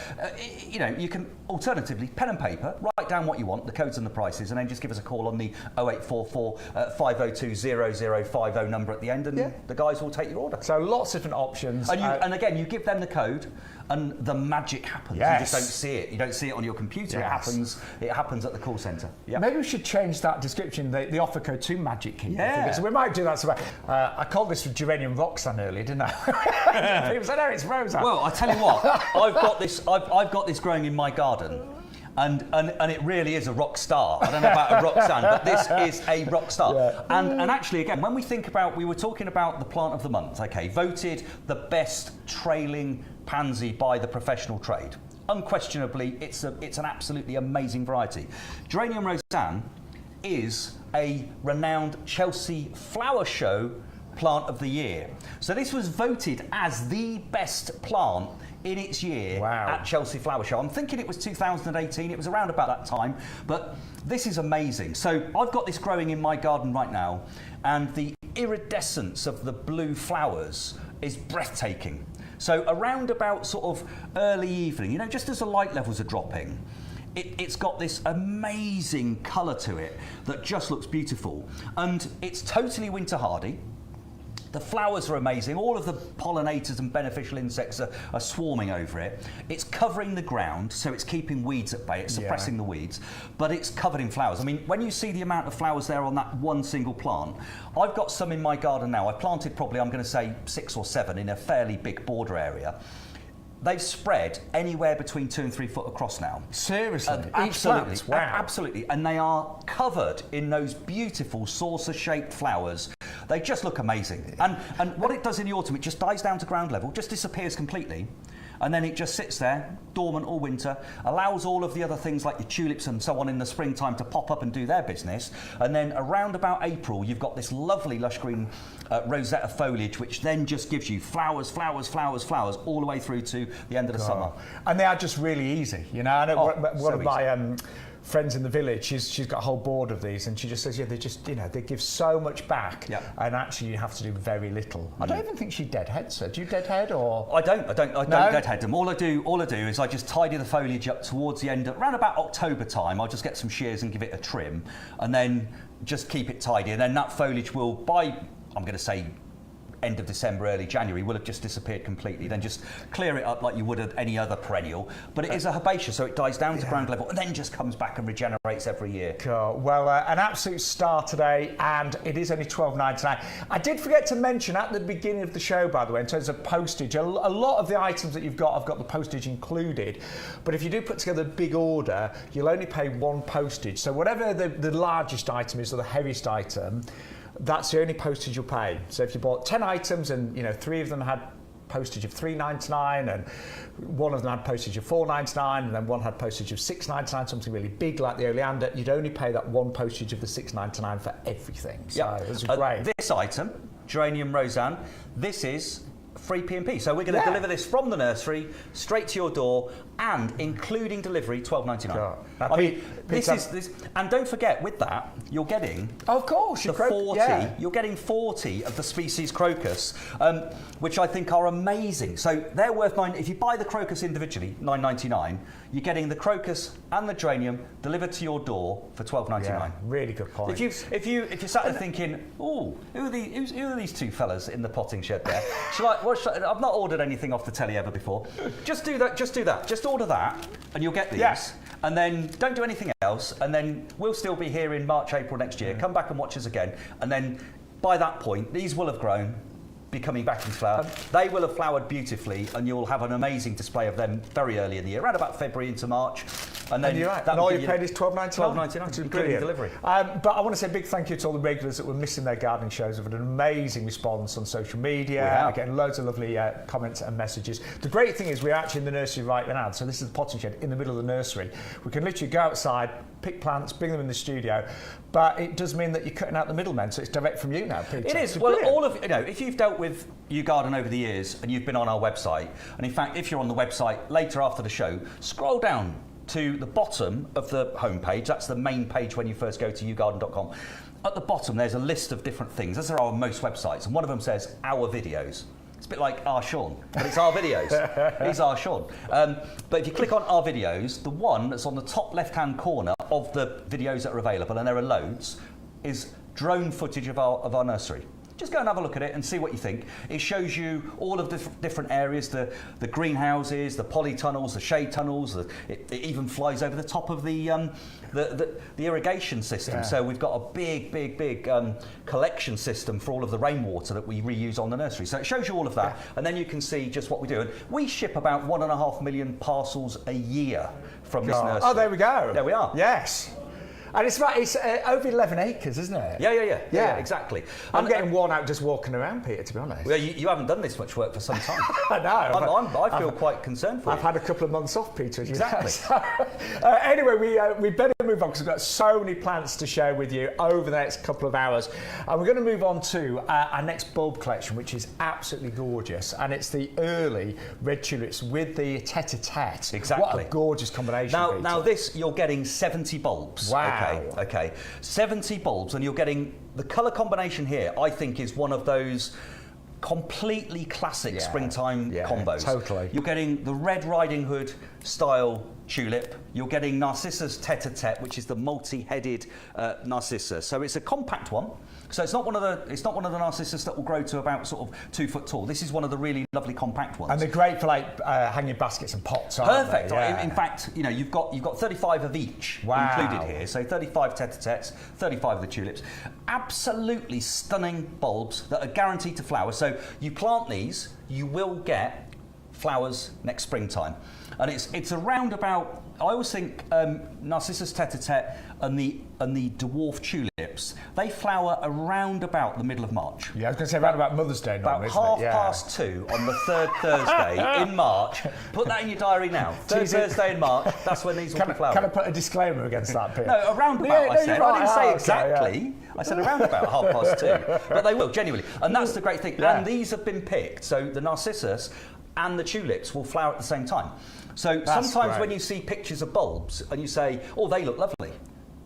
[SPEAKER 2] you know, you can alternatively pen and paper, write down what you want, the codes and the prices, and then just give us a call on the 0844 502 0050 number at the end, and the guys will take your order.
[SPEAKER 1] So lots of different options.
[SPEAKER 2] And, and again, you give them the code, and the magic happens. You just don't see it. You don't see it on your computer. It happens. It happens at the call centre.
[SPEAKER 1] Maybe we should change that description, the offer code to Magic Key. So we might do that. So I called this Geranium Roxanne earlier, didn't I? People said, "No, it's Rosa."
[SPEAKER 2] Well, I tell you what, I've got this. I've got this growing in my garden. And it really is a rock star. I don't know about a Roxanne, but this is a rock star. And actually, again, when we think about, we were talking about the plant of the month, voted the best trailing pansy by the professional trade. Unquestionably, it's an absolutely amazing variety. Geranium Roxanne is a renowned Chelsea Flower Show plant of the year. So this was voted as the best plant in its year at Chelsea Flower Show. I'm thinking it was 2018, it was around about that time, but this is amazing. So I've got this growing in my garden right now, and the iridescence of the blue flowers is breathtaking. So around about sort of early evening, you know, just as the light levels are dropping, it's got this amazing colour to it that just looks beautiful. And it's totally winter hardy. The flowers are amazing. All of the pollinators and beneficial insects are swarming over it. It's covering the ground, so it's keeping weeds at bay. It's suppressing the weeds, but it's covered in flowers. I mean, when you see the amount of flowers there on that one single plant, I've got some in my garden now. I planted probably, I'm going to say 6 or 7 in a fairly big border area. They've spread anywhere between 2 and 3 foot across now.
[SPEAKER 1] Seriously?
[SPEAKER 2] Absolutely.
[SPEAKER 1] Wow.
[SPEAKER 2] Absolutely. And they are covered in those beautiful saucer-shaped flowers. They just look amazing. And what it does in the autumn, it just dies down to ground level, just disappears completely. And then it just sits there, dormant all winter, allows all of the other things like your tulips and so on in the springtime to pop up and do their business. And then around about April, you've got this lovely lush green rosette foliage, which then just gives you flowers, flowers, flowers, flowers, all the way through to the end of the summer.
[SPEAKER 1] And they are just really easy. You know, I know one of my friends in the village, she's got a whole board of these, and she just says, they just, they give so much back, and actually you have to do very little. I don't even think she deadheads her. Do you deadhead or?
[SPEAKER 2] I don't deadhead them. All I do is I just tidy the foliage up towards the end, around about October time. I'll just get some shears and give it a trim, and then just keep it tidy, and then that foliage will, by, I'm going to say, end of December, early January, will have just disappeared completely. Then just clear it up like you would at any other perennial. But it is a herbaceous, so it dies down to ground level and then just comes back and regenerates every year.
[SPEAKER 1] Cool. Well, an absolute star today, and it is only $12.99. I did forget to mention at the beginning of the show, by the way, in terms of postage, a lot of the items that you've got have got the postage included. But if you do put together a big order, you'll only pay 1 postage. So whatever the largest item is, or the heaviest item, that's the only postage you'll pay. So if you bought 10 items and 3 of them had postage of $3.99 and 1 of them had postage of $4.99 and then 1 had postage of $6.99, something really big like the oleander, you'd only pay that 1 postage of the $6.99 for everything. So it's great.
[SPEAKER 2] This item, Geranium Roseanne, this is free P&P. So we're going to deliver this from the nursery straight to your door, and including delivery, $12.99.
[SPEAKER 1] Sure.
[SPEAKER 2] I mean, this is, and don't forget, with that, you're getting,
[SPEAKER 1] of course,
[SPEAKER 2] the 40. You're getting 40 of the species crocus, which I think are amazing. So they're worth if you buy the crocus individually, $9.99. You're getting the crocus and the geranium delivered to your door for $12.99.
[SPEAKER 1] Yeah, really good point.
[SPEAKER 2] If you sat there thinking, who are these 2 fellas in the potting shed there? I've not ordered anything off the telly ever before. Just do that. Just order that, and you'll get these.
[SPEAKER 1] Yes.
[SPEAKER 2] And then don't do anything else. And then we'll still be here in March, April next year. Come back and watch us again. And then by that point, these will have grown, be coming back into flower. They will have flowered beautifully, and you'll have an amazing display of them very early in the year, around about February into March. And then
[SPEAKER 1] you're right. And all you paid is $12.99.
[SPEAKER 2] $12.99,
[SPEAKER 1] which is
[SPEAKER 2] including
[SPEAKER 1] brilliant.
[SPEAKER 2] delivery.
[SPEAKER 1] But I want to say a big thank you to all the regulars that were missing their gardening shows. We've had an amazing response on social media. Getting loads of lovely comments and messages. The great thing is we're actually in the nursery right now. So this is the potting shed in the middle of the nursery. We can literally go outside, pick plants, bring them in the studio. But it does mean that you're cutting out the middlemen, so it's direct from you now, Peter.
[SPEAKER 2] It is. Well, all of if you've dealt with YouGarden over the years and you've been on our website, and in fact, if you're on the website later after the show, scroll down to the bottom of the homepage. That's the main page when you first go to YouGarden.com. At the bottom, there's a list of different things, as there are on most websites, and one of them says Our Videos. It's a bit like Our Shaun, but it's Our Videos. He's Our Shaun. But if you click on Our Videos, the one that's on the top left-hand corner of the videos that are available, and there are loads, is drone footage of our nursery. Just go and have a look at it and see what you think. It shows you all of the different areas, the greenhouses, the polytunnels, the shade tunnels. It even flies over the top of the irrigation system. Yeah. So we've got a big collection system for all of the rainwater that we reuse on the nursery. So it shows you all of that, and then you can see just what we do. And we ship about 1.5 million parcels a year from this nursery.
[SPEAKER 1] Oh, there we go.
[SPEAKER 2] There we are.
[SPEAKER 1] Yes. And it's over 11 acres, isn't it?
[SPEAKER 2] Yeah, exactly.
[SPEAKER 1] I'm getting worn out just walking around, Peter, to be honest.
[SPEAKER 2] Well, you haven't done this much work for some time.
[SPEAKER 1] I know.
[SPEAKER 2] I feel quite concerned for you.
[SPEAKER 1] I've had a couple of months off, Peter.
[SPEAKER 2] Exactly.
[SPEAKER 1] Anyway, we better move on because we've got so many plants to share with you over the next couple of hours. And we're going to move on to our next bulb collection, which is absolutely gorgeous. And it's the early red tulips with the tete-a-tete.
[SPEAKER 2] Exactly.
[SPEAKER 1] What a gorgeous combination, Peter.
[SPEAKER 2] Now this, you're getting 70 bulbs.
[SPEAKER 1] Wow.
[SPEAKER 2] Okay. 70 bulbs, and you're getting the colour combination here, I think, is one of those completely classic springtime combos.
[SPEAKER 1] Totally.
[SPEAKER 2] You're getting the Red Riding Hood style tulip, you're getting Narcissus tete-a-tete, which is the multi-headed Narcissus. So it's a compact one. So it's not one of the Narcissus that will grow to about sort of 2 foot tall. This is one of the really lovely compact ones.
[SPEAKER 1] And they're great for like hanging baskets and pots, aren't
[SPEAKER 2] Perfect.
[SPEAKER 1] they? Yeah.
[SPEAKER 2] In fact, you know, you've got 35 of each included here. So 35 tete-a-tetes, 35 of the tulips. Absolutely stunning bulbs that are guaranteed to flower. So you plant these, you will get flowers next springtime. And it's around about, I always think Narcissus tete-a-tete and the dwarf tulips, they flower around about the middle of March.
[SPEAKER 1] Yeah, I was going to say around about Mother's Day
[SPEAKER 2] About
[SPEAKER 1] normally,
[SPEAKER 2] half 2 on the third Thursday in March. Put that in your diary now. Third Thursday in March, that's when these will be flowering.
[SPEAKER 1] Can I put a disclaimer against that, Peter?
[SPEAKER 2] No, around about, I said.
[SPEAKER 1] Right.
[SPEAKER 2] I didn't say
[SPEAKER 1] Okay,
[SPEAKER 2] exactly.
[SPEAKER 1] yeah.
[SPEAKER 2] I said around about 2:30. But they will, genuinely. And that's the great thing.
[SPEAKER 1] Yeah.
[SPEAKER 2] And these have been picked. So the Narcissus and the tulips will flower at the same time. So
[SPEAKER 1] That's
[SPEAKER 2] sometimes
[SPEAKER 1] great.
[SPEAKER 2] when you see pictures of bulbs and you say, oh, they look lovely.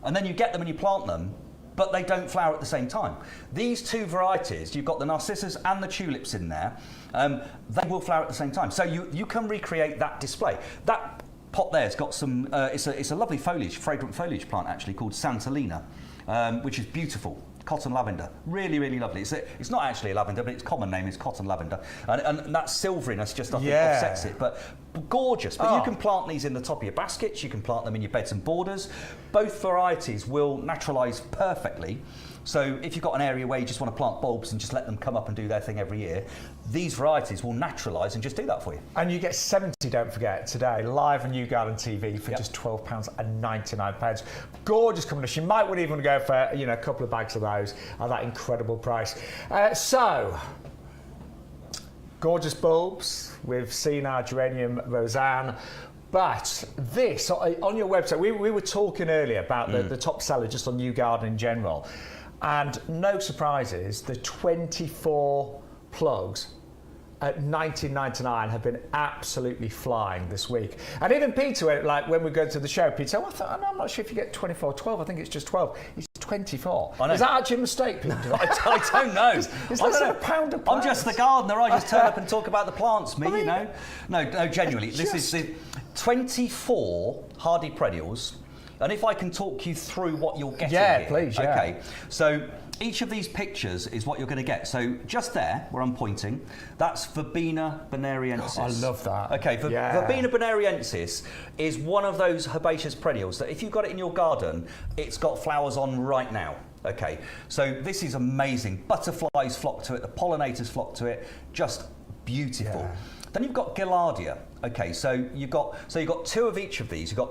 [SPEAKER 2] And then you get them and you plant them, but they don't flower at the same time. These two varieties, you've got the Narcissus and the tulips in there, they will flower at the same time. So you can recreate that display. That pot there's got some, it's a lovely foliage, fragrant foliage plant actually called Santolina, which is beautiful. Cotton lavender, really, really lovely. It's not actually a lavender, but its common name is cotton lavender, and that silveriness just I think offsets it. But gorgeous. But you can plant these in the top of your baskets. You can plant them in your beds and borders. Both varieties will naturalise perfectly. So if you've got an area where you just want to plant bulbs and just let them come up and do their thing every year, these varieties will naturalise and just do that for you.
[SPEAKER 1] And you get 70, don't forget, today, live on YouGarden TV for just £12.99. Gorgeous combination. You might even go for a couple of bags of those at that incredible price. So, gorgeous bulbs. We've seen our geranium Roseanne. But this, on your website, we were talking earlier about the top seller just on YouGarden in general. And no surprises, the 24 plugs at $19.99 have been absolutely flying this week. And even Peter, like when we go to the show, Peter said, I'm not sure if you get 24 12, I think it's just 12. It's 24. Is that actually a mistake, Peter?
[SPEAKER 2] I don't know.
[SPEAKER 1] It's less than a pound of plants.
[SPEAKER 2] I'm just the gardener. I just turn up and talk about the plants, you know. No, genuinely. This is the 24 hardy perennials. And if I can talk you through what you're getting here.
[SPEAKER 1] Please,
[SPEAKER 2] Okay, so each of these pictures is what you're going to get. So just there, where I'm pointing, that's Verbena bonariensis.
[SPEAKER 1] I love that.
[SPEAKER 2] Okay, Verbena bonariensis is one of those herbaceous perennials that if you've got it in your garden, it's got flowers on right now. Okay, so this is amazing. Butterflies flock to it, the pollinators flock to it, just beautiful.
[SPEAKER 1] Yeah.
[SPEAKER 2] Then you've got Gaillardia. Okay, so you've got 2 of each of these. You've got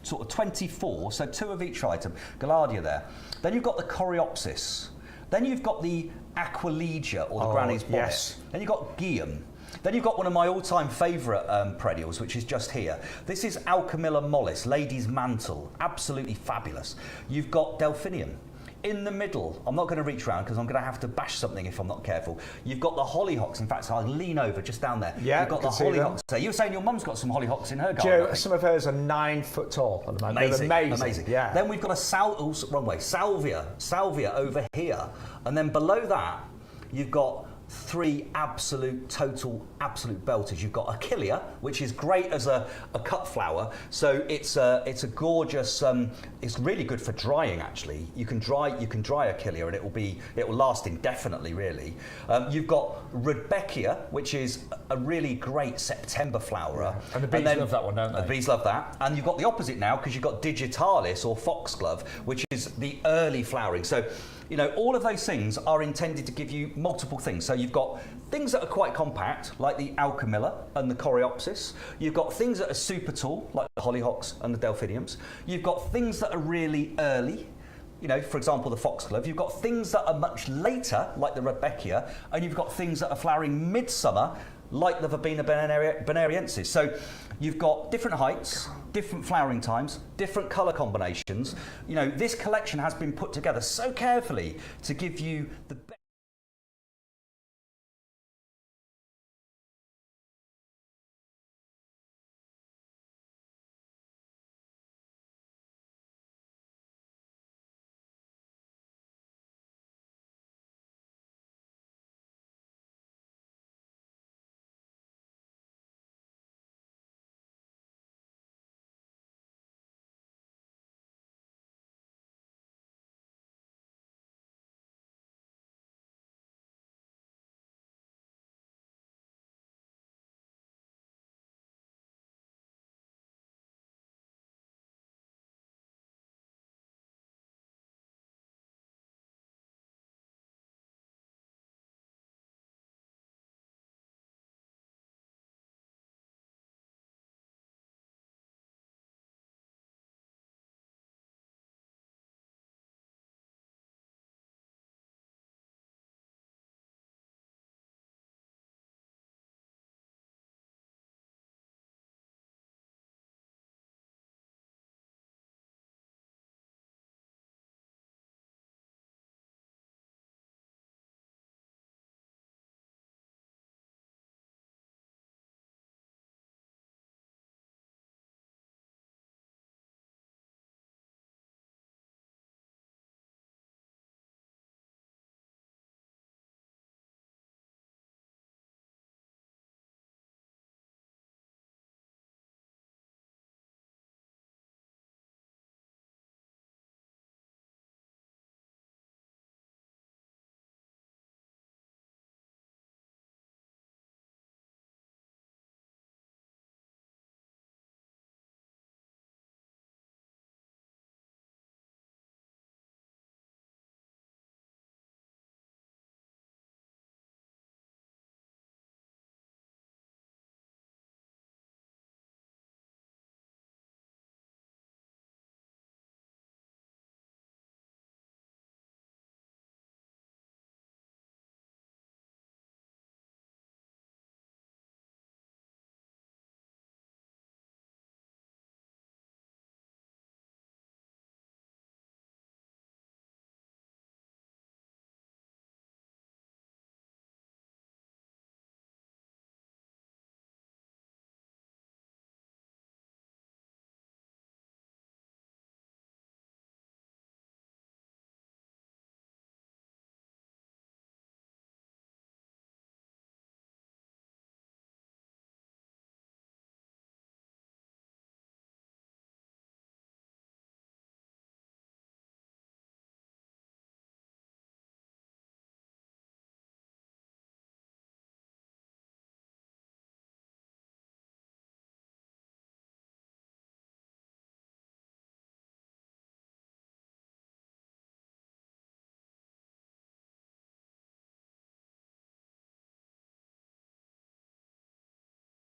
[SPEAKER 2] sort of 24, so 2 of each item. Gaillardia there. Then you've got the Coreopsis. Then you've got the Aquilegia, or the Granny's Bonnet.
[SPEAKER 1] Yes.
[SPEAKER 2] Then you've got Guillain. Then you've got one of my all-time favourite perennials, which is just here. This is Alchemilla mollis, Lady's Mantle. Absolutely fabulous. You've got Delphinium. In the middle, I'm not going to reach around because I'm going to have to bash something if I'm not careful. You've got the hollyhocks. In fact, I'll lean over just down there.
[SPEAKER 1] Yeah,
[SPEAKER 2] you've got the hollyhocks there. You were saying your mum's got some hollyhocks in her garden.
[SPEAKER 1] Joe, some of hers are 9 foot tall at the moment. Amazing. Yeah.
[SPEAKER 2] Then we've got a salvia over here. And then below that, you've got 3 absolute belters. You've got Achillea, which is great as a cut flower. So it's a gorgeous. It's really good for drying. Actually, you can dry Achillea, and it will last indefinitely. Really, you've got Rudbeckia, which is a really great September flowerer.
[SPEAKER 1] Yeah. And the bees love that one, don't they?
[SPEAKER 2] The bees love that. And you've got the opposite now because you've got Digitalis or Foxglove, which is the early flowering. So, all of those things are intended to give you multiple things. So you've got things that are quite compact, like the Alchemilla and the Coreopsis. You've got things that are super tall, like the hollyhocks and the delphiniums. You've got things that are really early, for example, the foxglove. You've got things that are much later, like the Rudbeckia, and you've got things that are flowering midsummer, like the Verbena bonariensis. So you've got different heights, different flowering times, different colour combinations. This collection has been put together so carefully to give you the best.